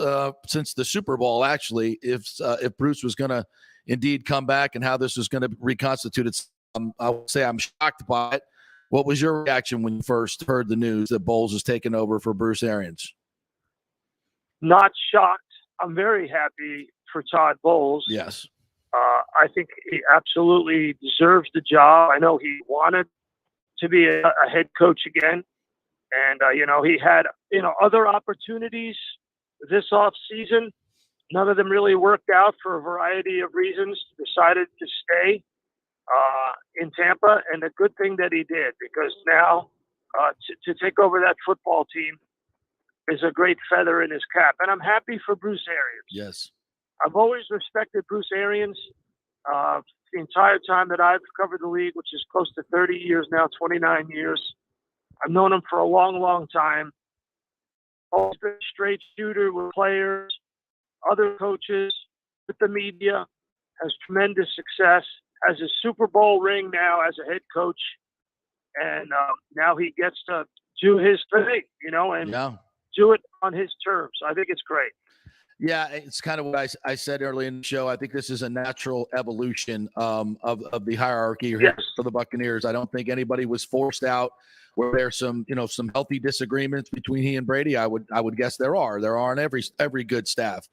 since the Super Bowl, actually, if Bruce was going to indeed come back and how this was going to reconstitute it. I would say I'm shocked by it. What was your reaction when you first heard the news that Bowles is taking over for Bruce Arians? Not shocked. I'm very happy for Todd Bowles. Yes. I think he absolutely deserves the job. I know he wanted to be a head coach again. And, he had, other opportunities this off season. None of them really worked out for a variety of reasons. Decided to stay in Tampa. And a good thing that he did, because now to take over that football team is a great feather in his cap. And I'm happy for Bruce Arians. Yes. I've always respected Bruce Arians the entire time that I've covered the league, which is close to 30 years now, 29 years. I've known him for a long, long time. Always been a straight shooter with players, other coaches, with the media, has tremendous success, has a Super Bowl ring now as a head coach, and now he gets to do his thing, and do it on his terms. I think it's great. Yeah, it's kind of what I said earlier in the show. I think this is a natural evolution of the hierarchy here for the Buccaneers. I don't think anybody was forced out. Where there's some healthy disagreements between he and Brady, I would guess there are in every good staff.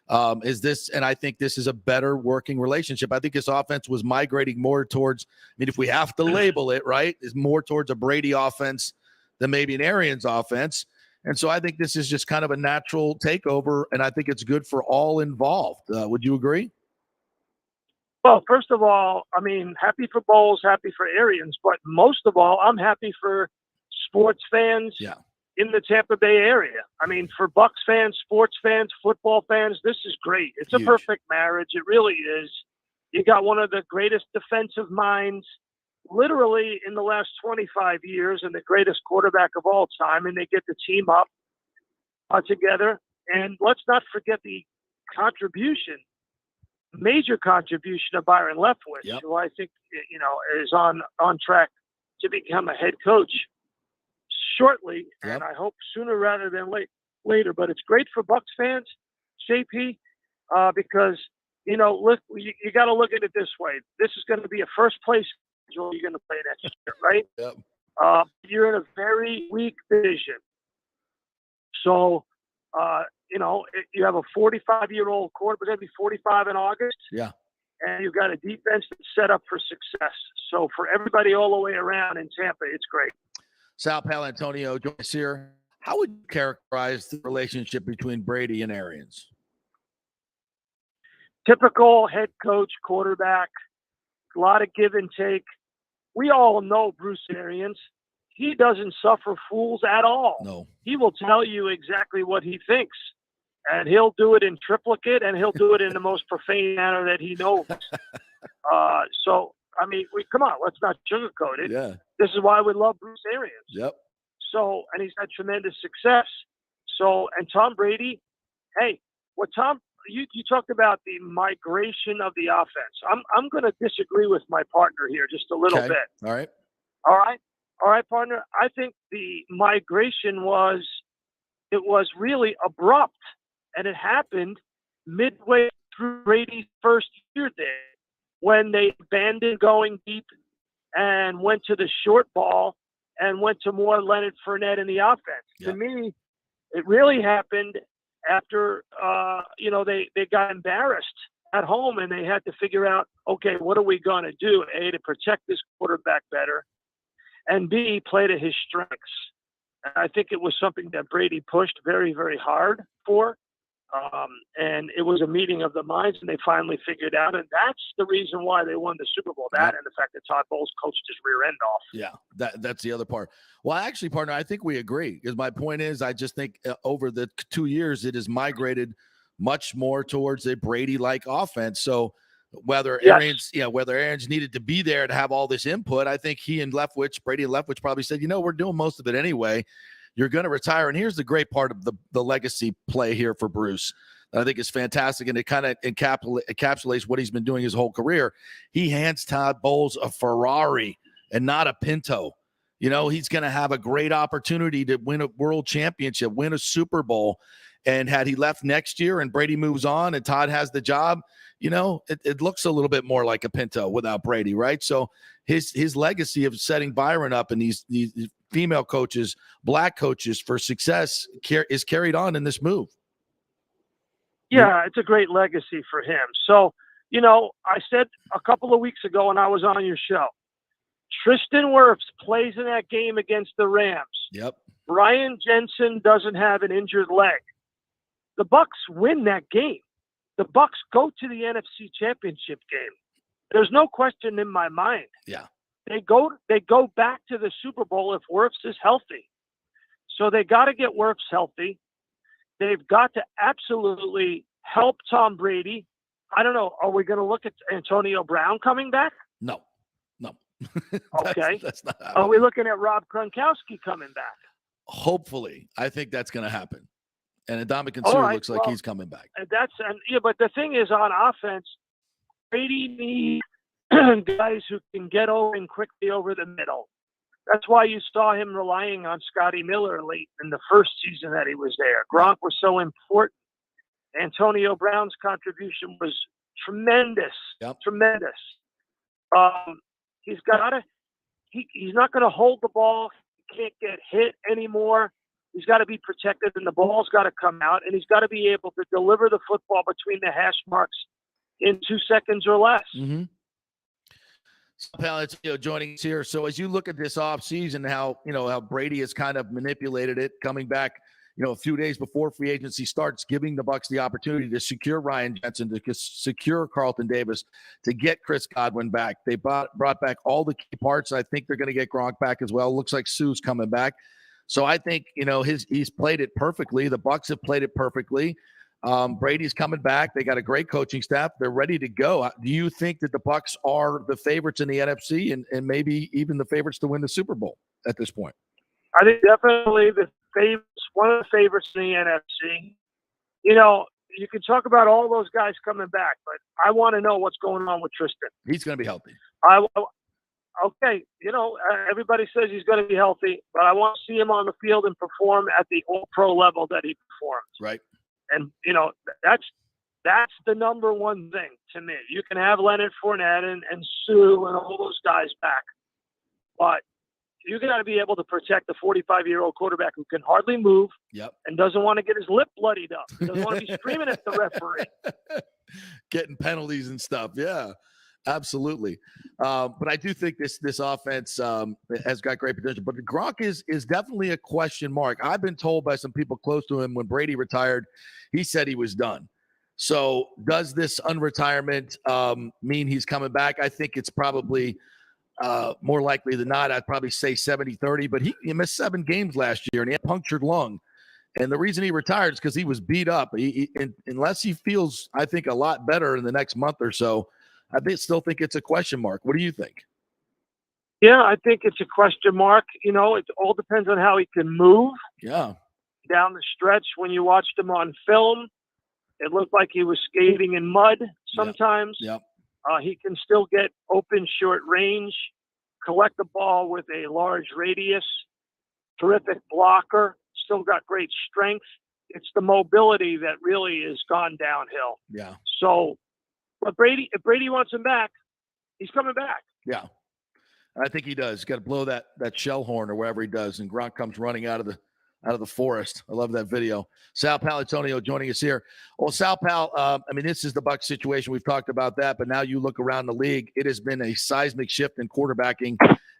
And I think this is a better working relationship. I think this offense was migrating more towards, if we have to label it, right, is more towards a Brady offense than maybe an Arians offense. And so I think this is just kind of a natural takeover, and I think it's good for all involved. Would you agree? Well, first of all, happy for Bowles, happy for Arians, but most of all, I'm happy for sports fans in the Tampa Bay area. For Bucs fans, sports fans, football fans, this is great. It's a perfect marriage. It really is. You got one of the greatest defensive minds literally in the last 25 years and the greatest quarterback of all time, and they get to team up together. And let's not forget the major contribution of Byron Leftwich, who I think, is on track to become a head coach shortly, and I hope sooner rather than later. But it's great for Bucs fans, JP, because, look, you got to look at it this way. This is going to be a first-place schedule you're going to play next year, right? Yep. You're in a very weak division. So, you have a 45-year-old quarterback, going to be 45 in August. Yeah. And you've got a defense that's set up for success. So for everybody all the way around in Tampa, it's great. Sal Paolantonio joins us here. How would you characterize the relationship between Brady and Arians? Typical head coach, quarterback, a lot of give and take. We all know Bruce Arians. He doesn't suffer fools at all. No. He will tell you exactly what he thinks. And he'll do it in triplicate, and he'll do it in the most profane manner that he knows. Come on, let's not sugarcoat it. Yeah. This is why we love Bruce Arians. Yep. So, and he's had tremendous success. So, and Tom Brady, hey, you talked about the migration of the offense. I'm going to disagree with my partner here just a little bit. All right, partner. I think the migration was really abrupt. And it happened midway through Brady's first year there when they abandoned going deep and went to the short ball and went to more Leonard Fournette in the offense. To me, it really happened after, they got embarrassed at home and they had to figure out, okay, what are we going to do? A, to protect this quarterback better, and B, play to his strengths. And I think it was something that Brady pushed very, very hard for. And it was a meeting of the minds, and they finally figured out. And that's the reason why they won the Super Bowl. That and the fact that Todd Bowles coached his rear end off. Yeah, that's the other part. Well, actually, partner, I think we agree. Because my point is, I just think over the 2 years, it has migrated much more towards a Brady-like offense. So whether Arians needed to be there to have all this input, I think Brady and Leftwich probably said, we're doing most of it anyway. You're going to retire. And here's the great part of the legacy play here for Bruce that I think is fantastic. And it kind of encapsulates what he's been doing his whole career. He hands Todd Bowles a Ferrari and not a Pinto. He's going to have a great opportunity to win a world championship, win a Super Bowl. And had he left next year and Brady moves on and Todd has the job, it looks a little bit more like a Pinto without Brady, right? So his legacy of setting Byron up and these female coaches, black coaches for success is carried on in this move. Yeah, it's a great legacy for him. So, I said a couple of weeks ago when I was on your show, Tristan Wirfs plays in that game against the Rams. Yep. Ryan Jensen doesn't have an injured leg. The Bucs win that game. The Bucs go to the NFC Championship game. There's no question in my mind. Yeah. They go back to the Super Bowl if Wirfs is healthy. So they got to get Wirfs healthy. They've got to absolutely help Tom Brady. I don't know. Are we going to look at Antonio Brown coming back? No. Okay. That's not Are we looking at Rob Gronkowski coming back? Hopefully. I think that's going to happen. And Ndamukong Suh looks like he's coming back. But the thing is, on offense, Brady needs guys who can get open quickly over the middle. That's why you saw him relying on Scotty Miller late in the first season that he was there. Gronk was so important. Antonio Brown's contribution was tremendous. Tremendous. He's not going to hold the ball. He can't get hit anymore. He's got to be protected, and the ball's got to come out, and he's got to be able to deliver the football between the hash marks in 2 seconds or less. Mm-hmm. Paolantonio joining us here. So as you look at this offseason, how Brady has kind of manipulated it, coming back, a few days before free agency starts, giving the Bucs the opportunity to secure Ryan Jensen, to secure Carlton Davis, to get Chris Godwin back. They brought back all the key parts. I think they're going to get Gronk back as well. Looks like Suh's coming back. So I think, he's played it perfectly. The Bucs have played it perfectly. Brady's coming back. They got a great coaching staff. They're ready to go. Do you think that the Bucs are the favorites in the NFC and maybe even the favorites to win the Super Bowl at this point? I think definitely one of the favorites in the NFC. You can talk about all those guys coming back, but I want to know what's going on with Tristan. He's going to be healthy. Okay, everybody says he's going to be healthy, but I want to see him on the field and perform at the all-pro level that he performs. Right. And, that's the number one thing to me. You can have Leonard Fournette and Suh and all those guys back, but you got to be able to protect the 45-year-old quarterback who can hardly move and doesn't want to get his lip bloodied up. He doesn't want to be screaming at the referee. Getting penalties and stuff. Yeah, absolutely. But I do think this offense has got great potential. But Gronk is definitely a question mark. I've been told by some people close to him when Brady retired, he said he was done. So does this unretirement mean he's coming back? I think it's probably more likely than not. I'd probably say 70-30, but he missed 7 games last year and he had punctured lung. And the reason he retired is because he was beat up. Unless he feels, I think, a lot better in the next month or so, I still think it's a question mark. What do you think? Yeah, I think it's a question mark. It all depends on how he can move. Yeah. Down the stretch, when you watched him on film, it looked like he was skating in mud sometimes. Yep. He can still get open short range, collect the ball with a large radius, terrific blocker, still got great strength. It's the mobility that really has gone downhill. Yeah. So, but if Brady wants him back, he's coming back. Yeah. I think he does. He's got to blow that shell horn or wherever he does, and Gronk comes running out of the forest. I love that video. Sal Paolantonio joining us here. Well, Sal Pal, this is the Bucs situation. We've talked about that, but now you look around the league, it has been a seismic shift in quarterbacking,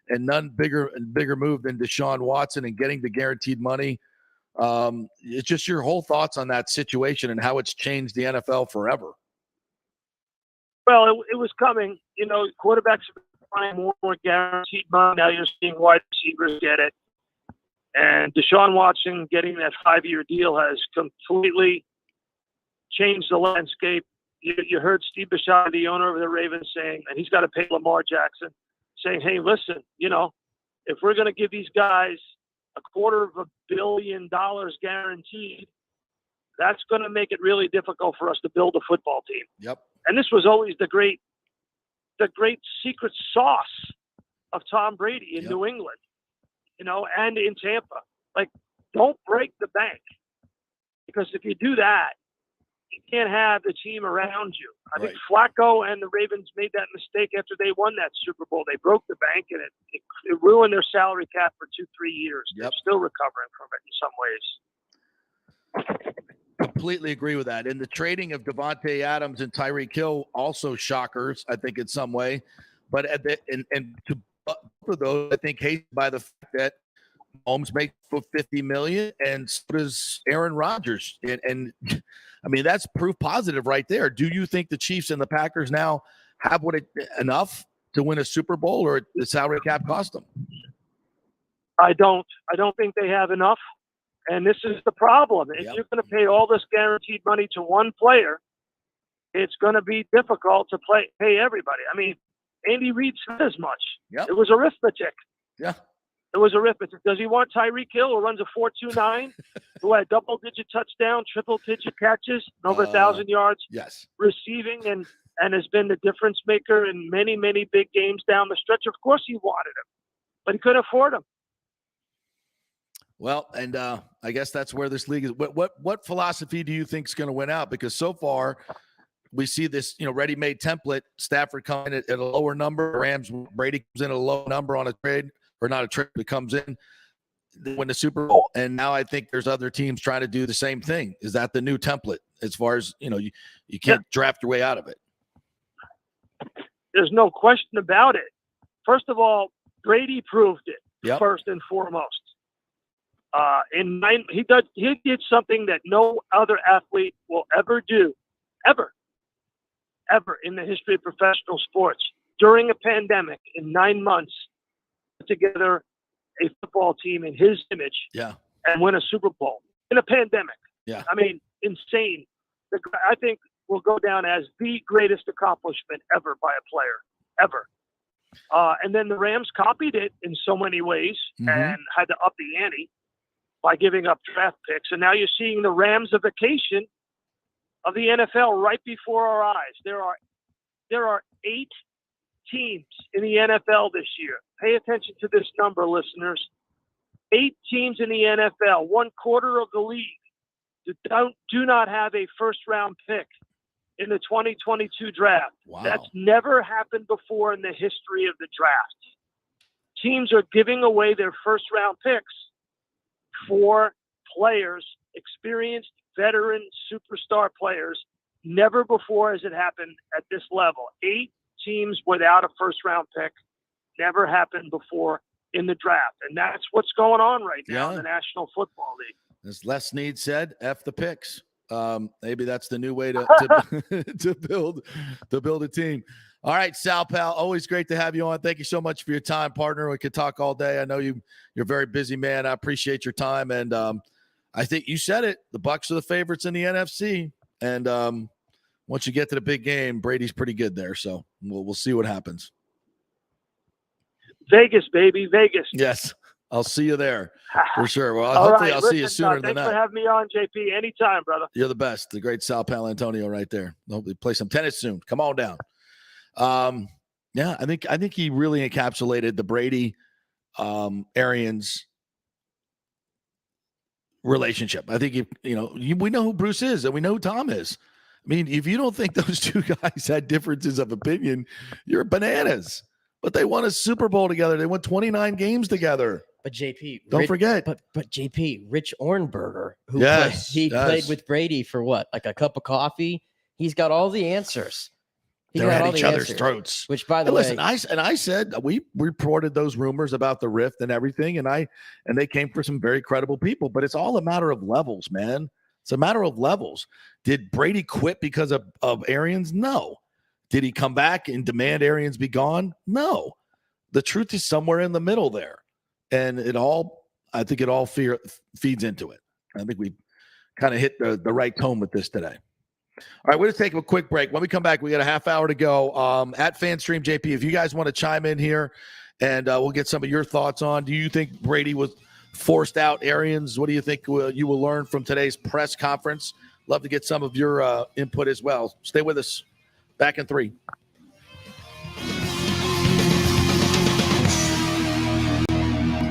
and none bigger move than Deshaun Watson and getting the guaranteed money. It's just your whole thoughts on that situation and how it's changed the NFL forever. Well, it was coming. Quarterbacks are finding more and more guaranteed money. Now you're seeing wide receivers get it. And Deshaun Watson getting that 5-year deal has completely changed the landscape. You heard Steve Bisciotti, the owner of the Ravens, saying, and he's got to pay Lamar Jackson, saying, hey, listen, if we're going to give these guys $250 million guaranteed, that's going to make it really difficult for us to build a football team. Yep. And this was always the great secret sauce of Tom Brady in New England, and in Tampa. Like, don't break the bank, because if you do that, you can't have the team around you. I think Flacco and the Ravens made that mistake after they won that Super Bowl. They broke the bank, and it ruined their salary cap for 2-3 years. They're still recovering from it in some ways. Completely agree with that. And the trading of Devontae Adams and Tyreek Hill, also shockers, I think, in some way. But to both of those, I think, hated by the fact that Mahomes makes $50 million, and so does Aaron Rodgers. And that's proof positive right there. Do you think the Chiefs and the Packers now have enough to win a Super Bowl, or the salary cap cost them? I don't think they have enough. And this is the problem. If Yep. you're going to pay all this guaranteed money to one player, it's going to be difficult to pay everybody. I mean, Andy Reid said as much. Yep. It was arithmetic. Yeah. It was arithmetic. Does he want Tyreek Hill, who runs a 4.29, who had double-digit touchdown, triple-digit catches, and over 1,000 yards Yes. receiving, and has been the difference maker in many, many big games down the stretch? Of course he wanted him, but he couldn't afford him. Well, and I guess that's where this league is. What philosophy do you think is going to win out? Because so far we see this, ready-made template. Stafford coming at a lower number. Brady comes in at a low number on a trade, or not a trade, but comes in, they win the Super Bowl. And now I think there's other teams trying to do the same thing. Is that the new template? As far as you can't draft your way out of it. There's no question about it. First of all, Brady proved it first and foremost. He did something that no other athlete will ever do, ever in the history of professional sports. During a pandemic, in 9 months, put together a football team in his image, and win a Super Bowl in a pandemic. Yeah, I mean, insane. I think will go down as the greatest accomplishment ever by a player, ever. And then the Rams copied it in so many ways and had to up the ante by giving up draft picks. And now you're seeing the Ramsification of the NFL right before our eyes. There are 8 teams in the NFL this year. Pay attention to this number, listeners. 8 teams in the NFL, 1/4 of the league, do not have a first-round pick in the 2022 draft. Wow. That's never happened before in the history of the draft. Teams are giving away their first-round picks for players, experienced, veteran, superstar players. Never before has it happened at this level. 8 teams without a first-round pick. Never happened before in the draft. And that's what's going on right now in the National Football League. As Les Snead said, F the picks. Maybe that's the new way to build a team. All right, Sal, pal, always great to have you on. Thank you so much for your time, partner. We could talk all day. I know you're a very busy man. I appreciate your time. And I think you said it. The Bucs are the favorites in the NFC. And once you get to the big game, Brady's pretty good there. So we'll see what happens. Vegas, baby, Vegas. Yes, I'll see you there for sure. Well, All hopefully right, I'll see you sooner than that. Thanks for having me on, JP. Anytime, brother. You're the best. The great Sal Paolantonio right there. Hopefully play some tennis soon. Come on down. I think he really encapsulated the Brady Arians relationship. I think we know who Bruce is and we know who Tom is. I mean, if you don't think those two guys had differences of opinion, you're bananas. But they won a Super Bowl together. They won 29 games together. But JP, don't forget. But JP, Rich Ohrnberger, who played with Brady for what, like a cup of coffee? He's got all the answers. They're at each other's throats. Which, by the way, listen, I said we reported those rumors about the rift and everything, and they came from some very credible people. But it's all a matter of levels, man. It's a matter of levels. Did Brady quit because of Arians? No. Did he come back and demand Arians be gone? No. The truth is somewhere in the middle there. And I think it all feeds into it. I think we kind of hit the right tone with this today. All right, we're going to take a quick break. When we come back, we got a half hour to go. At FanStream, JP, if you guys want to chime in here, and we'll get some of your thoughts on. Do you think Brady was forced out Arians? What do you think you will learn from today's press conference? Love to get some of your input as well. Stay with us. Back in 3.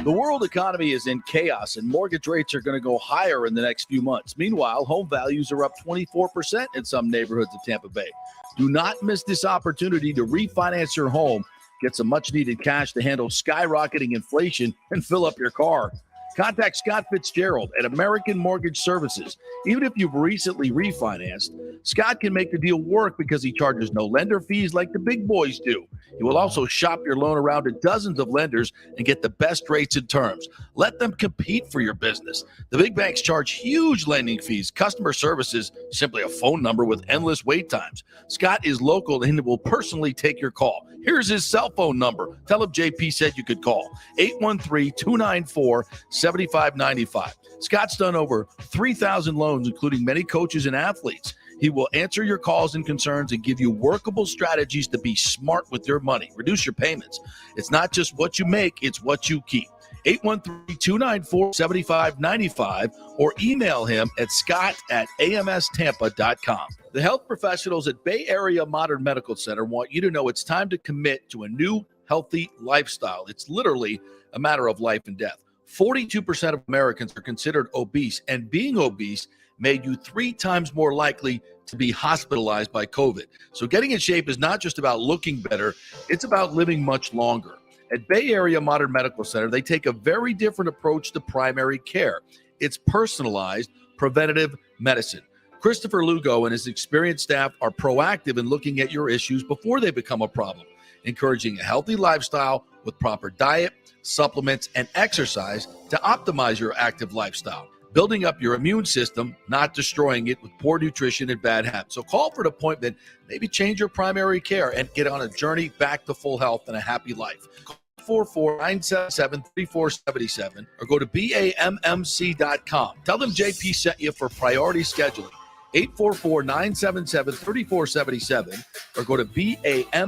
The world economy is in chaos, and mortgage rates are going to go higher in the next few months. Meanwhile, home values are up 24% in some neighborhoods of Tampa Bay. Do not miss this opportunity to refinance your home, get some much-needed cash to handle skyrocketing inflation, and fill up your car. Contact Scott Fitzgerald at American Mortgage Services. Even if you've recently refinanced, Scott can make the deal work because he charges no lender fees like the big boys do. He will also shop your loan around to dozens of lenders and get the best rates and terms. Let them compete for your business. The big banks charge huge lending fees. Customer service is simply a phone number with endless wait times. Scott is local and will personally take your call. Here's his cell phone number. Tell him JP said you could call. 813-294-7595. Scott's done over 3,000 loans, including many coaches and athletes. He will answer your calls and concerns and give you workable strategies to be smart with your money. Reduce your payments. It's not just what you make, it's what you keep. 813-294-7595 or email him at scott@amstampa.com. The health professionals at Bay Area Modern Medical Center want you to know it's time to commit to a new healthy lifestyle. It's literally a matter of life and death. 42% of Americans are considered obese, and being obese made you 3 times more likely to be hospitalized by COVID. So getting in shape is not just about looking better, it's about living much longer. At Bay Area Modern Medical Center, they take a very different approach to primary care. It's personalized, preventative medicine. Christopher Lugo and his experienced staff are proactive in looking at your issues before they become a problem, encouraging a healthy lifestyle with proper diet, supplements, and exercise to optimize your active lifestyle, building up your immune system, not destroying it with poor nutrition and bad habits. So call for an appointment, maybe change your primary care, and get on a journey back to full health and a happy life. Call 44977-3477 or go to BAMMC.com. Tell them JP sent you for priority scheduling. 844-977-3477 or go to BAMMC.com.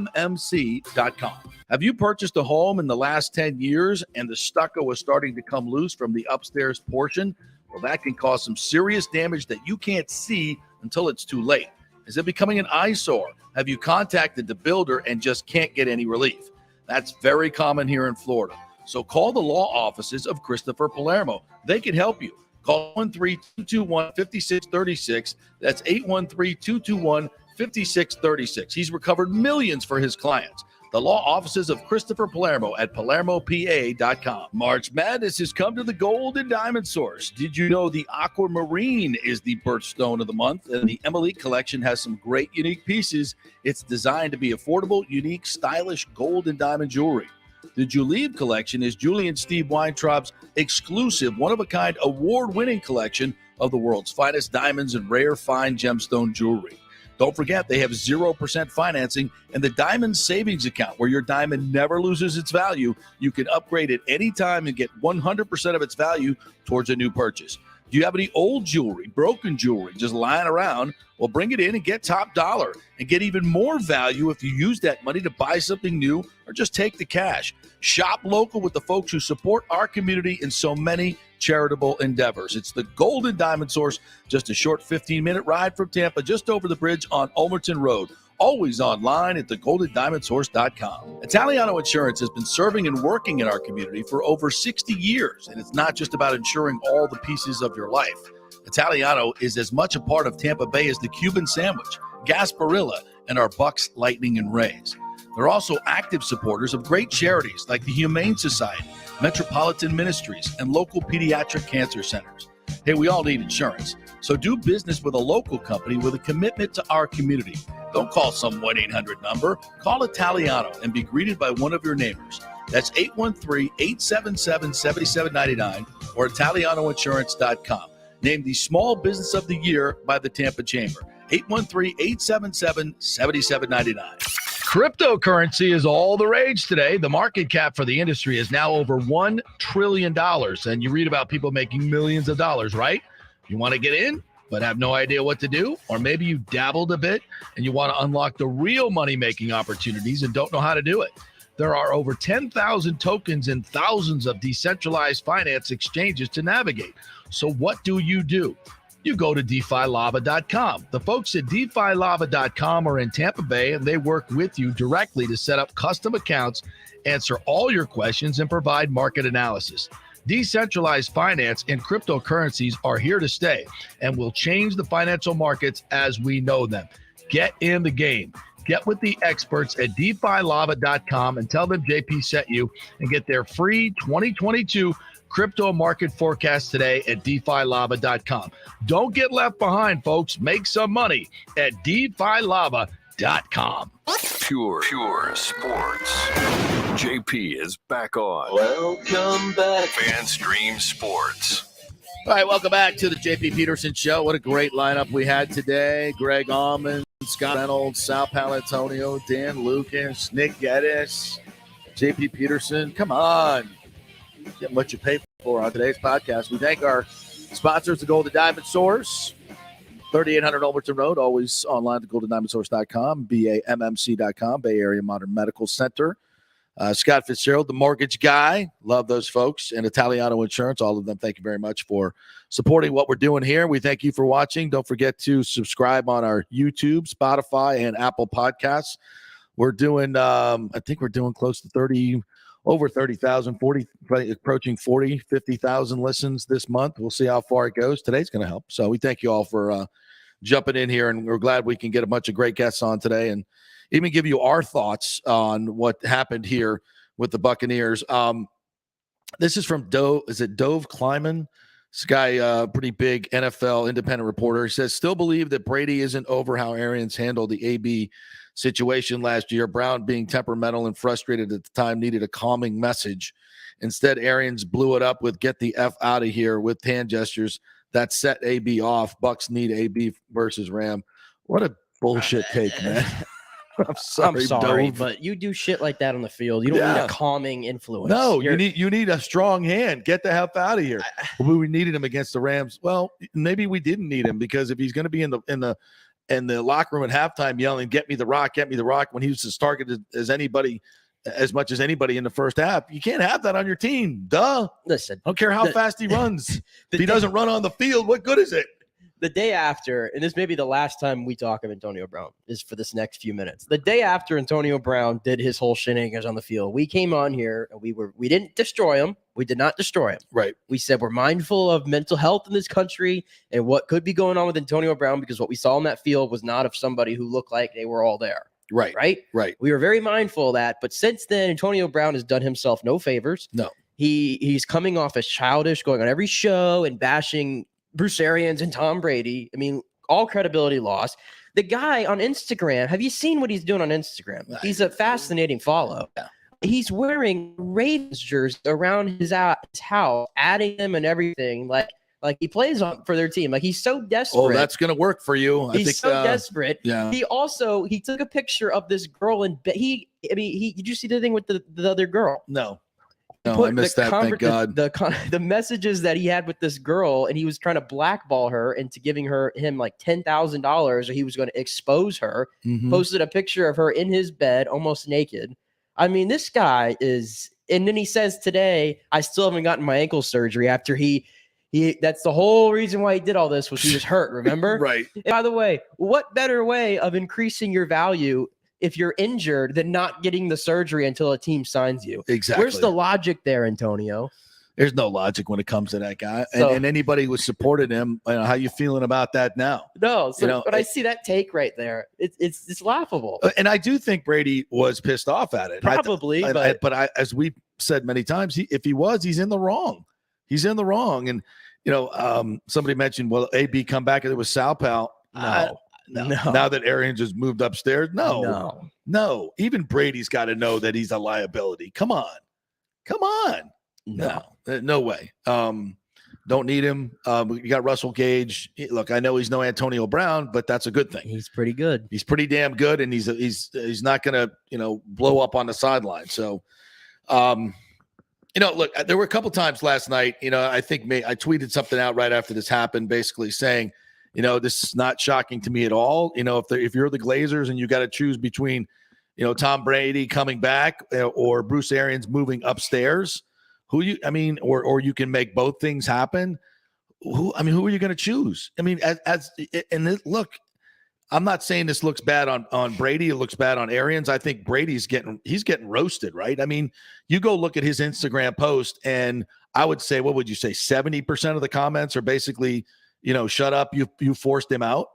Have you purchased a home in the last 10 years and the stucco is starting to come loose from the upstairs portion? Well, that can cause some serious damage that you can't see until it's too late. Is it becoming an eyesore? Have you contacted the builder and just can't get any relief? That's very common here in Florida. So call the law offices of Christopher Palermo. They can help you. Call 813-221-5636. That's 813-221-5636. He's recovered millions for his clients. The law offices of Christopher Palermo at PalermoPA.com. March Madness has come to the Gold and Diamond Source. Did you know the Aquamarine is the birthstone of the month? And the Emily collection has some great unique pieces. It's designed to be affordable, unique, stylish gold and diamond jewelry. The Julieve collection is Julie and Steve Weintraub's exclusive, one-of-a-kind, award-winning collection of the world's finest diamonds and rare fine gemstone jewelry. Don't forget, they have 0% financing and the Diamond Savings Account, where your diamond never loses its value. You can upgrade at any time and get 100% of its value towards a new purchase. Do you have any old jewelry, broken jewelry, just lying around? Well, bring it in and get top dollar and get even more value if you use that money to buy something new or just take the cash. Shop local with the folks who support our community in so many charitable endeavors. It's the Gold and Diamond Source, just a short 15-minute ride from Tampa, just over the bridge on Ulmerton Road. Always online at thegoldendiamondsource.com. Italiano Insurance has been serving and working in our community for over 60 years, and it's not just about insuring all the pieces of your life. Italiano is as much a part of Tampa Bay as the Cuban sandwich, Gasparilla, and our Bucs, Lightning, and Rays. They're also active supporters of great charities like the Humane Society, Metropolitan Ministries, and local pediatric cancer centers. Hey, we all need insurance, so do business with a local company with a commitment to our community. Don't call some 1-800 number. Call Italiano and be greeted by one of your neighbors. That's 813-877-7799 or ItalianoInsurance.com. Named the Small Business of the Year by the Tampa Chamber. 813-877-7799. Cryptocurrency is all the rage today. The market cap for the industry is now over $1 trillion. And you read about people making millions of dollars, right? You want to get in, but have no idea what to do? Or maybe you dabbled a bit and you want to unlock the real money-making opportunities and don't know how to do it. There are over 10,000 tokens and thousands of decentralized finance exchanges to navigate. So what do? You go to DeFiLava.com. The folks at DeFiLava.com are in Tampa Bay, and they work with you directly to set up custom accounts, answer all your questions, and provide market analysis. Decentralized finance and cryptocurrencies are here to stay and will change the financial markets as we know them. Get in the game. Get with the experts at DeFiLava.com and tell them JP sent you and get their free 2022 crypto market forecast today at DeFiLava.com. Don't get left behind, folks. Make some money at DeFiLava.com. Pure sports. JP is back on. Welcome back. FanStream Sports. All right, welcome back to the JP Peterson Show. What a great lineup we had today. Greg Auman, Scott Reynolds, Sal Paolantonio, Dan Lucas, Nick Geddes, JP Peterson. Come on. Get what you pay for on today's podcast. We thank our sponsors, the Golden Diamond Source, 3800 Overton Road, always online at goldendiamondsource.com, BAMMC.com, Bay Area Modern Medical Center. Scott Fitzgerald, the mortgage guy. Love those folks. And Italiano Insurance, all of them. Thank you very much for supporting what we're doing here. We thank you for watching. Don't forget to subscribe on our YouTube, Spotify, and Apple Podcasts. We're doing, I think we're doing close to over 30,000, approaching 50,000 listens this month. We'll see how far it goes. Today's going to help. So we thank you all for jumping in here, and we're glad we can get a bunch of great guests on today and even give you our thoughts on what happened here with the Buccaneers. This is from Dove Kleiman? This guy, pretty big NFL independent reporter. He says, still believe that Brady isn't over how Arians handled the AB situation last year. Brown, being temperamental and frustrated at the time, needed a calming message. Instead, Arians blew it up with "get the F out of here" with hand gestures that set AB off. Bucs need AB versus Ram. What a bullshit take, man. I'm sorry, but you do shit like that on the field. You don't need a calming influence. No, you need a strong hand. Get the hell out of here. We needed him against the Rams. Well, maybe we didn't need him, because if he's going to be in the locker room at halftime yelling, "Get me the rock, get me the rock," when he was as targeted as much as anybody in the first half, you can't have that on your team. Duh. Listen, I don't care how fast he runs. If he doesn't run on the field, what good is it? The day after, and this may be the last time we talk of Antonio Brown, is for this next few minutes. The day after Antonio Brown did his whole shenanigans on the field, we came on here and we didn't destroy him. We did not destroy him. Right. We said we're mindful of mental health in this country and what could be going on with Antonio Brown, because what we saw in that field was not of somebody who looked like they were all there. Right. Right. We were very mindful of that. But since then, Antonio Brown has done himself no favors. No. He's coming off as childish, going on every show and bashing Bruce Arians and Tom Brady. I mean, all credibility lost. The guy on Instagram, have you seen what he's doing on Instagram? He's a fascinating follow. Yeah. He's wearing Ravens jerseys around his house, adding them and everything, like he plays for their team. Like, he's so desperate. Oh, that's going to work for you. He's so desperate. Yeah. He took a picture of this girl and did you see the thing with the other girl? No, I missed that. Thank God. The messages that he had with this girl, and he was trying to blackball her into giving him like $10,000, or he was going to expose her. Mm-hmm. Posted a picture of her in his bed, almost naked. I mean, this guy is. And then he says today, "I still haven't gotten my ankle surgery." After he that's the whole reason why he did all this, was he was hurt. Remember? Right. And by the way, what better way of increasing your value if you're injured than not getting the surgery until a team signs you? Exactly. Where's the logic there, Antonio? There's no logic when it comes to that guy. And anybody who supported him, how you feeling about that now? No, but I see that take right there. It's laughable. And I do think Brady was pissed off at it. Probably, but as we've said many times, if he was, he's in the wrong. He's in the wrong. And somebody mentioned, well, AB come back and it was Sal Pal. No. Now that Aryan just moved upstairs, no. Even Brady's got to know that he's a liability. Come on. No way. Don't need him. You got Russell Gage. Look, I know he's no Antonio Brown, but that's a good thing. He's pretty good. He's pretty damn good, and he's not going to blow up on the sideline. So, look, there were a couple times last night. I think I tweeted something out right after this happened, basically saying, this is not shocking to me at all. If you're the Glazers and you got to choose between, Tom Brady coming back or Bruce Arians moving upstairs, or you can make both things happen. Who are you going to choose? Look, I'm not saying this looks bad on Brady. It looks bad on Arians. I think Brady's getting roasted, right? I mean, you go look at his Instagram post, and I would say, what would you say? 70% of the comments are basically, shut up. You forced him out.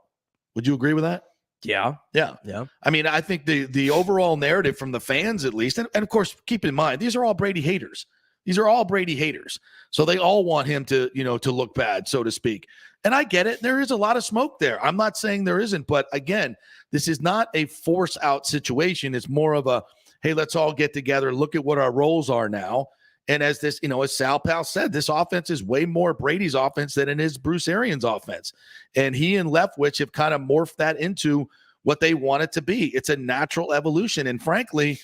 Would you agree with that? Yeah. I mean, I think the overall narrative from the fans, at least, and of course, keep in mind, these are all Brady haters. These are all Brady haters. So they all want him to, to look bad, so to speak. And I get it. There is a lot of smoke there. I'm not saying there isn't. But again, this is not a force out situation. It's more of a, hey, let's all get together, look at what our roles are now. And as this, as Sal Powell said, this offense is way more Brady's offense than it is Bruce Arians' offense. And he and Leftwich have kind of morphed that into what they want it to be. It's a natural evolution. And frankly,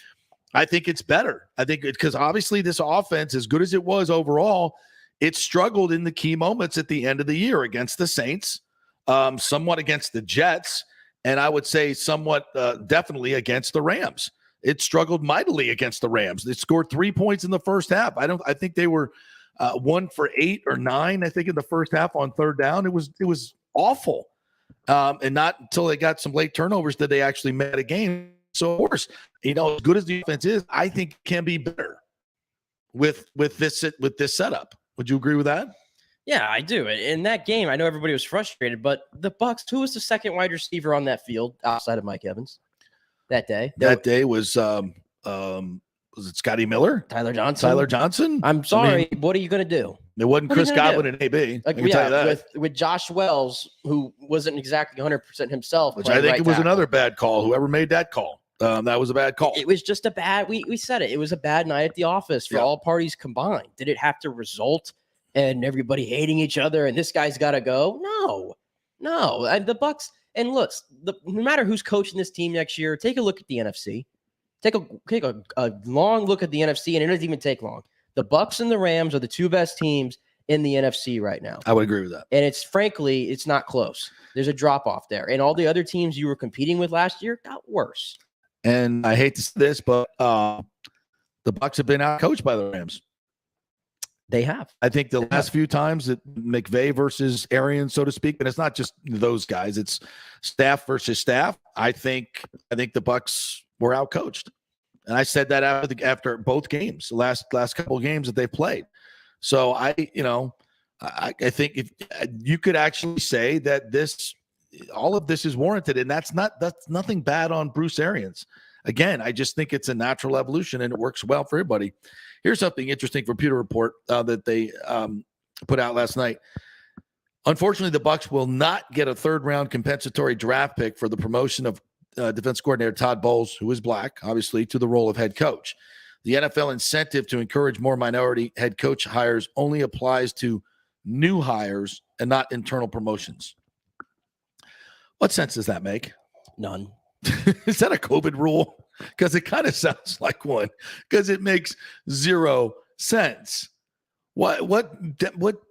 I think it's better. I think because obviously this offense, as good as it was overall, it struggled in the key moments at the end of the year against the Saints, somewhat against the Jets, and I would say somewhat definitely against the Rams. It struggled mightily against the Rams. They scored 3 points in the first half. I think they were 1 for 8 or 9, I think, in the first half on third down. It was awful. And not until they got some late turnovers did they actually make a game. So, of course, as good as the offense is, I think it can be better with this setup. Would you agree with that? Yeah, I do. In that game, I know everybody was frustrated, but the Bucs, who was the second wide receiver on that field outside of Mike Evans that day? That day was it Scotty Miller? Tyler Johnson? I'm sorry. What are you going to do? It wasn't Chris Godwin and AB. I can tell you that. With Josh Wells, who wasn't exactly 100% himself. Which I think it was another bad call. Whoever made that call. That was a bad call. It was just a bad, we said it. It was a bad night at the office for all parties combined. Did it have to result in everybody hating each other and this guy's got to go? No. And the Bucs, and look, no matter who's coaching this team next year, take a look at the NFC. Take a long look at the NFC, and it doesn't even take long. The Bucs and the Rams are the two best teams in the NFC right now. I would agree with that. And it's not close. There's a drop off there. And all the other teams you were competing with last year got worse. And I hate to say this, but the Bucs have been outcoached by the Rams. They have. I think the last few times that McVay versus Aryan, so to speak, and it's not just those guys, it's staff versus staff. I think the Bucs were outcoached. And I said that after both games, the last couple of games that they played. So I think if you could actually say that all of this is warranted, and that's nothing bad on Bruce Arians. Again, I just think it's a natural evolution and it works well for everybody. Here's something interesting from Pewter Report that they put out last night. Unfortunately, the Bucs will not get a third-round compensatory draft pick for the promotion of defense coordinator Todd Bowles, who is black, obviously, to the role of head coach. The NFL incentive to encourage more minority head coach hires only applies to new hires and not internal promotions. What sense does that make? None. Is that a COVID rule? Because it kind of sounds like one, because it makes zero sense. What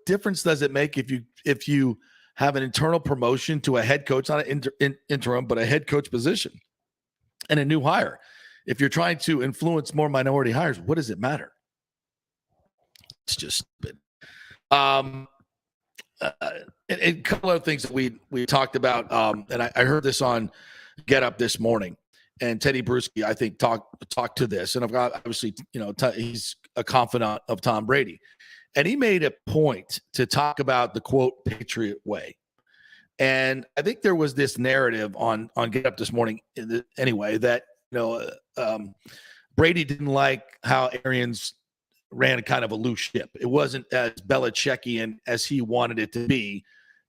difference does it make if you have an internal promotion to a head coach, not an interim, but a head coach position, and a new hire? If you're trying to influence more minority hires, what does it matter? It's just stupid. And a couple of things that we talked about, and I heard this on Get Up this morning, and Teddy Bruschi, I think, talked to this, and I've got, obviously, he's a confidant of Tom Brady, and he made a point to talk about the quote Patriot way. And I think there was this narrative on Get Up this morning anyway that Brady didn't like how Arians ran a kind of a loose ship. It wasn't as Belichickian as he wanted it to be.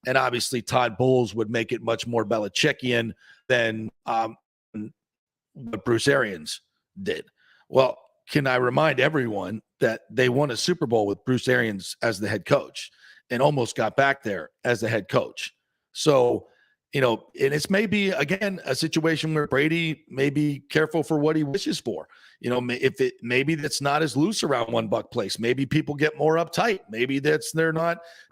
And obviously Todd Bowles would make it much more Belichickian than what Bruce Arians did. Well, can I remind everyone that they won a Super Bowl with Bruce Arians as the head coach and almost got back there as the head coach. So, and it's maybe, again, a situation where Brady may be careful for what he wishes for. Maybe that's not as loose around one Buck place. Maybe people get more uptight. Maybe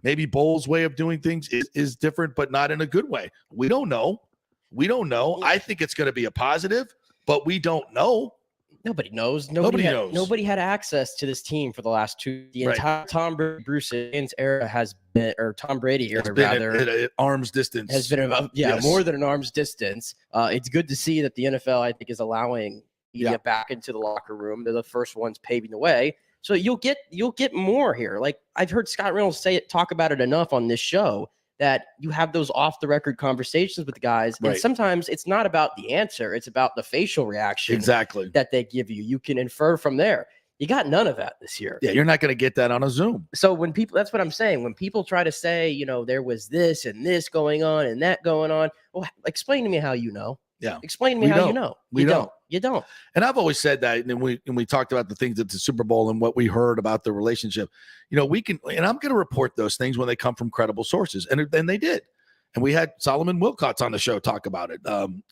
maybe Bowles' way of doing things is different, but not in a good way. We don't know. I think it's going to be a positive, but we don't know. Nobody knows. Nobody knows. Nobody had access to this team for the last two. The entire Tom Brady, Bruce Arians era has been, or Tom Brady era rather, at arm's distance. Has been more than an arm's distance. It's good to see that the NFL, I think, is allowing you to get back into the locker room. They're the first ones paving the way. So you'll get more here. Like I've heard Scott Reynolds talk about it enough on this show that you have those off the record conversations with the guys. Right. And sometimes it's not about the answer. It's about the facial reaction exactly that they give you. You can infer from there. You got none of that this year. Yeah, you're not going to get that on a Zoom. So when people, that's what I'm saying. When people try to say, you know, there was this and this going on and that going on, well, explain to me how you know. Yeah. Explain to me how you know. We don't. You don't. And I've always said that, and we talked about the things at the Super Bowl and what we heard about the relationship. You know, we can, and I'm going to report those things when they come from credible sources, and they did. And we had Solomon Wilcots on the show talk about it.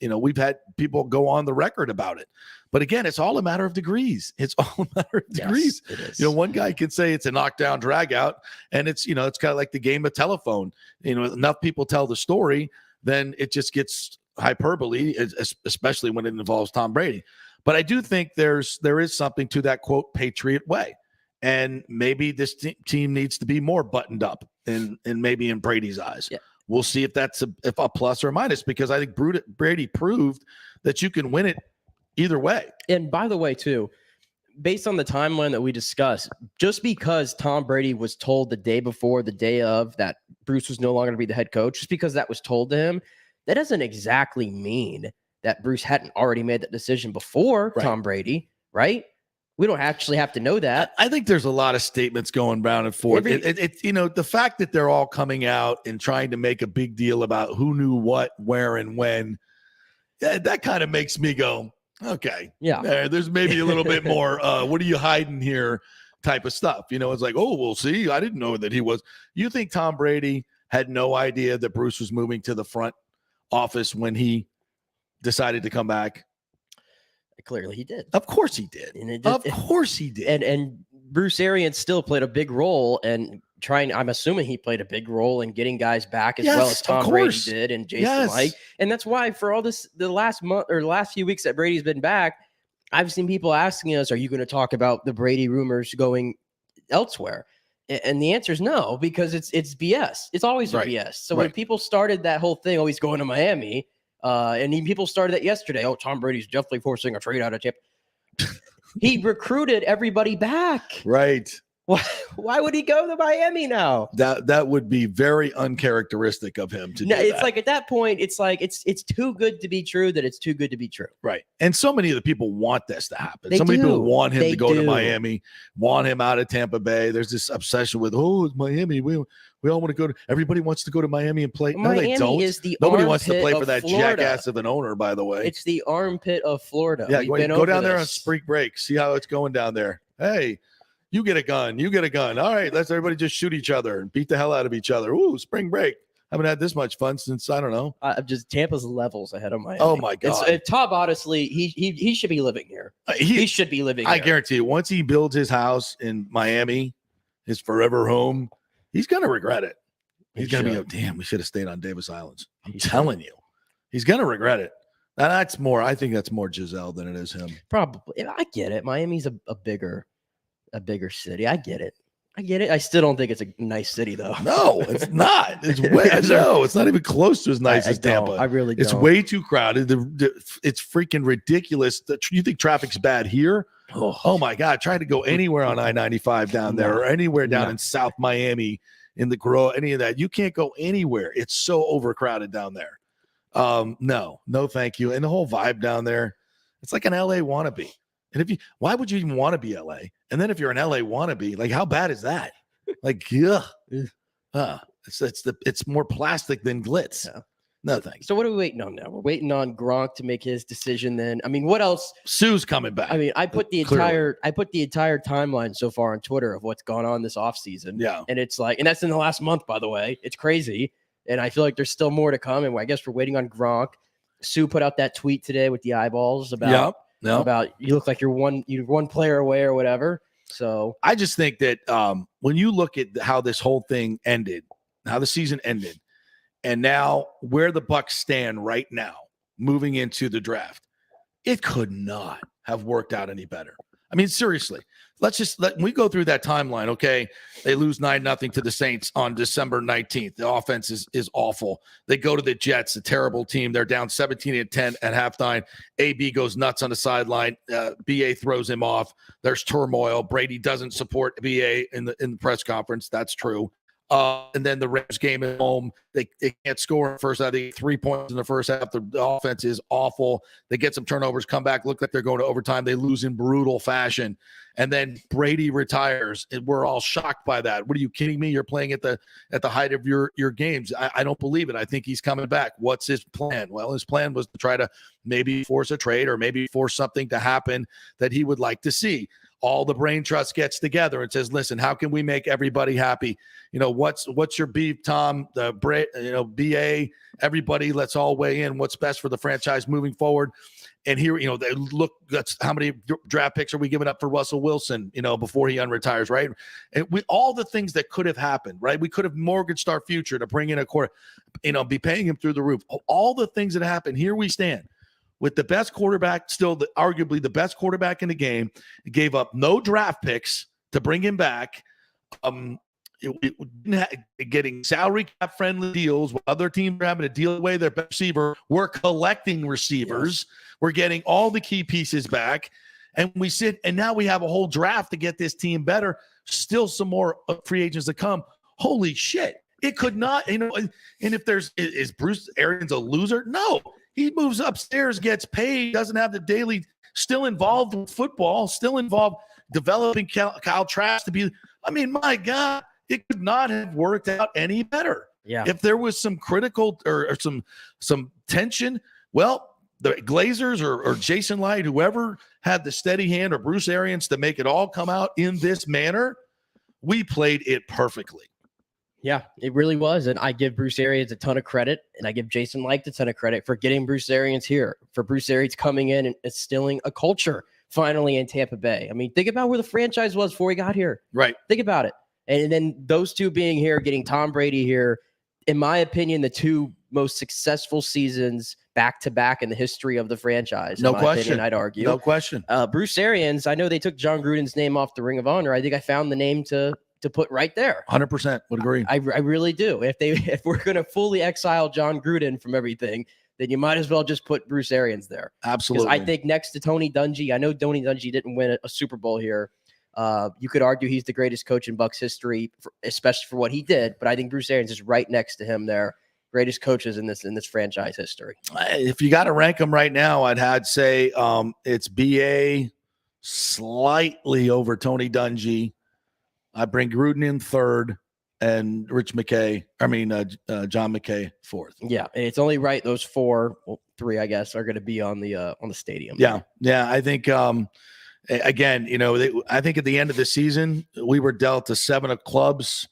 You know, we've had people go on the record about it. But again, it's all a matter of degrees. It's all a matter of degrees. Yes, it is. You know, one guy can say it's a knockdown drag out, and it's, you know, it's kind of like the game of telephone. You know, enough people tell the story, then it just gets hyperbole, especially when it involves Tom Brady. But I do think there is something to that, quote, Patriot way. And maybe this team needs to be more buttoned up and maybe in Brady's eyes. Yeah. We'll see if that's a plus or a minus, because I think Brady proved that you can win it either way. And by the way, too, based on the timeline that we discussed, just because Tom Brady was told the day before, the day of, that Bruce was no longer going to be the head coach, just because that was told to him, that doesn't exactly mean that Bruce hadn't already made that decision before Tom Brady, right? We don't actually have to know that. I think there's a lot of statements going back and forth. It's you know, the fact that they're all coming out and trying to make a big deal about who knew what, where, and when, that kind of makes me go, okay, yeah, there's maybe a little bit more, what are you hiding here type of stuff. You know, it's like, oh, we'll see. I didn't know that he was. You think Tom Brady had no idea that Bruce was moving to the front office when he decided to come back? Clearly he did. Of course he did. Of course he did. And Bruce Arians still played a big role and I'm assuming he played a big role in getting guys back as well as Tom Brady did and Jason Light. And that's why for all this, the last month or the last few weeks that Brady's been back, I've seen people asking us, are you going to talk about the Brady rumors going elsewhere? And the answer is no, because it's BS. It's always BS. So when people started that whole thing, always going to Miami, and even people started that yesterday. Oh, Tom Brady's definitely forcing a trade out of Tampa. He recruited everybody back. Right. Why would he go to Miami now? That would be very uncharacteristic of him to do it's that. Like at that point, it's like it's too good to be true that it's too good to be true. Right. And so many of the people want this to happen. So many people want him to go to Miami, want him out of Tampa Bay. There's this obsession with, oh, it's Miami. We all want to go to. Everybody wants to go to Miami and play. Miami no, they don't. Is the Nobody wants to play for that Florida. Jackass of an owner, by the way. It's the armpit of Florida. Yeah, go down there on spring break. See how it's going down there. Hey, you get a gun. You get a gun. All right, let's everybody just shoot each other and beat the hell out of each other. Ooh, spring break. Haven't had this much fun since, I don't know. Just Tampa's levels ahead of Miami. Oh, my God. Todd, honestly, he should be living here. He should be living here. I guarantee you, once he builds his house in Miami, his forever home, he's going to regret it. He's going to be, damn, we should have stayed on Davis Islands. I'm telling you. He's going to regret it. And I think that's more Giselle than it is him. Probably. I get it. Miami's a bigger city. I get it. I still don't think it's a nice city, though. No, it's not. It's it's not even close to as nice as Tampa. I really don't. It's way too crowded. It's freaking ridiculous. You think traffic's bad here? Oh my God. Trying to go anywhere on I-95 down there or anywhere down in South Miami in the Grove, any of that. You can't go anywhere. It's so overcrowded down there. No, thank you. And the whole vibe down there, it's like an LA wannabe. And why would you even want to be LA? And then if you're an LA wannabe, like how bad is that? Like, it's more plastic than glitz. Yeah. No thanks. So what are we waiting on now? We're waiting on Gronk to make his decision. Then I mean, what else? Sue's coming back. I mean, I put the entire timeline so far on Twitter of what's gone on this offseason. Yeah, and it's like, and that's in the last month, by the way. It's crazy, and I feel like there's still more to come. And I guess we're waiting on Gronk. Sue put out that tweet today with the eyeballs about. About you look like you're one player away or whatever. So I just think that when you look at how this whole thing ended, how the season ended, and now where the Bucs stand right now, moving into the draft, it could not have worked out any better. I mean, seriously, let we go through that timeline. Okay, they lose 9-0 to the Saints on December 19th. The offense is awful. They go to the Jets, a terrible team. They're down 17-10 at halftime. AB goes nuts on the sideline. BA throws him off. There's turmoil. Brady doesn't support BA in the press conference. That's true. And then the Rams game at home, they can't score in the first half. They get 3 points in the first half. The offense is awful. They get some turnovers, come back, look like they're going to overtime. They lose in brutal fashion. And then Brady retires, and we're all shocked by that. What are you kidding me? You're playing at the height of your games. I don't believe it. I think he's coming back. What's his plan? Well, his plan was to try to maybe force a trade or maybe force something to happen that he would like to see. All the brain trust gets together and says, listen, how can we make everybody happy? What's your beef, Tom? BA, everybody, let's all weigh in. What's best for the franchise moving forward? And here, they look, that's how many draft picks are we giving up for Russell Wilson, before he unretires, right? And with all the things that could have happened, right? We could have mortgaged our future to bring in a quarter, be paying him through the roof. All the things that happened, here we stand. With the best quarterback, still arguably the best quarterback in the game, gave up no draft picks to bring him back. Getting salary cap friendly deals while other teams are having to deal away their best receiver. We're collecting receivers. Yes. We're getting all the key pieces back. And we sit, and now we have a whole draft to get this team better. Still some more free agents to come. Holy shit. It could not, and if is Bruce Arians a loser? No. He moves upstairs, gets paid, doesn't have the daily, still involved with football, still involved developing Kyle Trask to be. My God, it could not have worked out any better. Yeah. If there was some critical or some tension, well, the Glazers or Jason Light, whoever had the steady hand, or Bruce Arians to make it all come out in this manner, we played it perfectly. Yeah, it really was. And I give Bruce Arians a ton of credit, and I give Jason Licht a ton of credit for getting Bruce Arians here, for Bruce Arians coming in and instilling a culture finally in Tampa Bay. Think about where the franchise was before he got here. Right. Think about it. And then those two being here, getting Tom Brady here, in my opinion, the two most successful seasons back-to-back in the history of the franchise. No question. Opinion, I'd argue. No question. Bruce Arians, I know they took John Gruden's name off the Ring of Honor. I think I found the name to put right there. 100% would agree. I really do. If we're going to fully exile John Gruden from everything, then you might as well just put Bruce Arians there. Absolutely. Because I think next to Tony Dungy, I know Tony Dungy didn't win a Super Bowl here. You could argue he's the greatest coach in Bucs history, especially for what he did. But I think Bruce Arians is right next to him there. Greatest coaches in this franchise history. If you got to rank them right now, I'd say it's BA slightly over Tony Dungy. I bring Gruden in third and John McKay fourth. Yeah, and it's only right those three, I guess, are going to be on the stadium. Yeah, I think again, I think at the end of the season we were dealt a 7 of clubs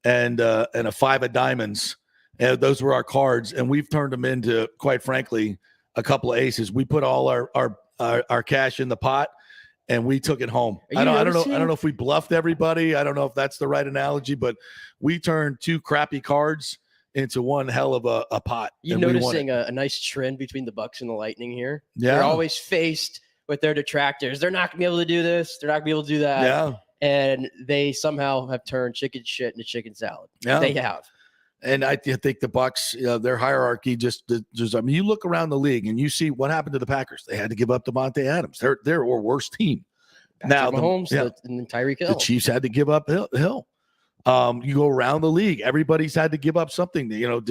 and a 5 of diamonds. And those were our cards, and we've turned them into, quite frankly, a couple of aces. We put all our cash in the pot. And we took it home. I don't know if we bluffed everybody. I don't know if that's the right analogy, but we turned 2 crappy cards into one hell of a pot. You're noticing a nice trend between the Bucs and the Lightning here. Yeah. They're always faced with their detractors. They're not going to be able to do this. They're not going to be able to do that. Yeah. And they somehow have turned chicken shit into chicken salad. Yeah. They have. And I think the Bucs, their hierarchy you look around the league and you see what happened to the Packers. They had to give up Devontae Adams. They're a worse team. Patrick Mahomes and Tyreek Hill. The Chiefs had to give up Hill. You go around the league, everybody's had to give up something. The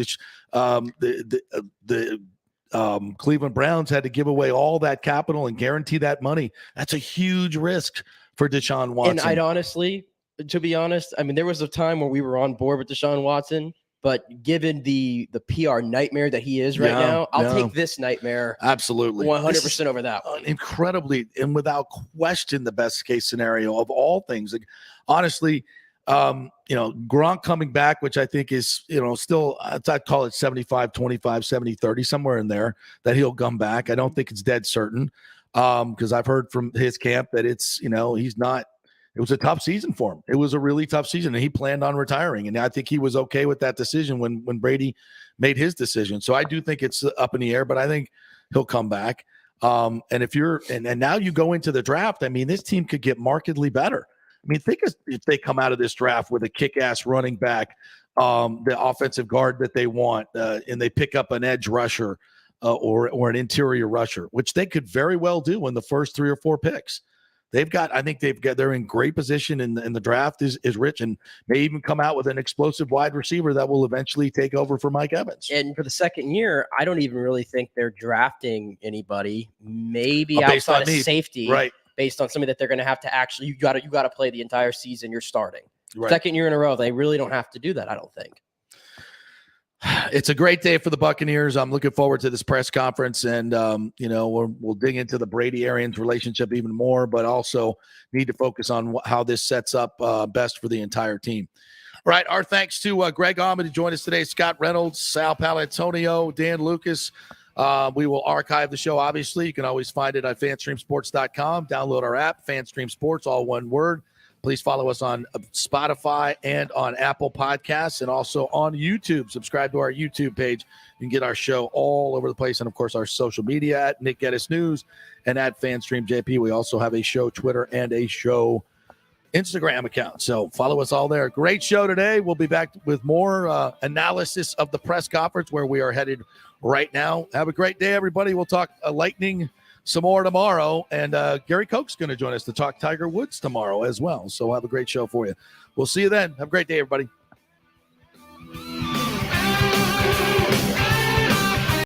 Cleveland Browns had to give away all that capital and guarantee that money. That's a huge risk for Deshaun Watson. And I'd honestly, to be honest, there was a time where we were on board with Deshaun Watson. But given the PR nightmare that he is right now, I'll take this nightmare absolutely 100% over that one. Incredibly and without question the best case scenario of all things. Honestly, Gronk coming back, which I think is, still, I'd call it 75, 25, 70, 30, somewhere in there, that he'll come back. I don't think it's dead certain because I've heard from his camp that it's, he's not. It was a tough season for him. It was a really tough season, and he planned on retiring. And I think he was okay with that decision when Brady made his decision. So I do think it's up in the air, but I think he'll come back. And if you're and now you go into the draft, this team could get markedly better. Think if they come out of this draft with a kick-ass running back, the offensive guard that they want, and they pick up an edge rusher or an interior rusher, which they could very well do in the first 3 or 4 picks. they're in great position in the draft is rich, and may even come out with an explosive wide receiver that will eventually take over for Mike Evans. And for the second year, I don't even really think they're drafting anybody. Maybe based outside on of need. safety, Right. Based on somebody that they're going to have to actually, you got to play the entire season. You're starting. Right. Second year in a row, they really don't have to do that, I don't think. It's a great day for the Buccaneers. I'm looking forward to this press conference, and we'll dig into the Brady Arians relationship even more, but also need to focus on how this sets up best for the entire team. All right, our thanks to Greg Auman to join us today, Scott Reynolds, Sal Paolantonio, Dan Lucas. We will archive the show, obviously. You can always find it at fanstreamsports.com. Download our app, FanStream Sports, all one word. Please follow us on Spotify and on Apple Podcasts, and also on YouTube. Subscribe to our YouTube page. You can get our show all over the place, and, of course, our social media at Nick Geddes News and at FanStream JP. We also have a show Twitter and a show Instagram account. So follow us all there. Great show today. We'll be back with more analysis of the press conference, where we are headed right now. Have a great day, everybody. We'll talk Lightning some more tomorrow, and Gary Koch's going to join us to talk Tiger Woods tomorrow as well. So have a great show for you. We'll see you then. Have a great day, everybody.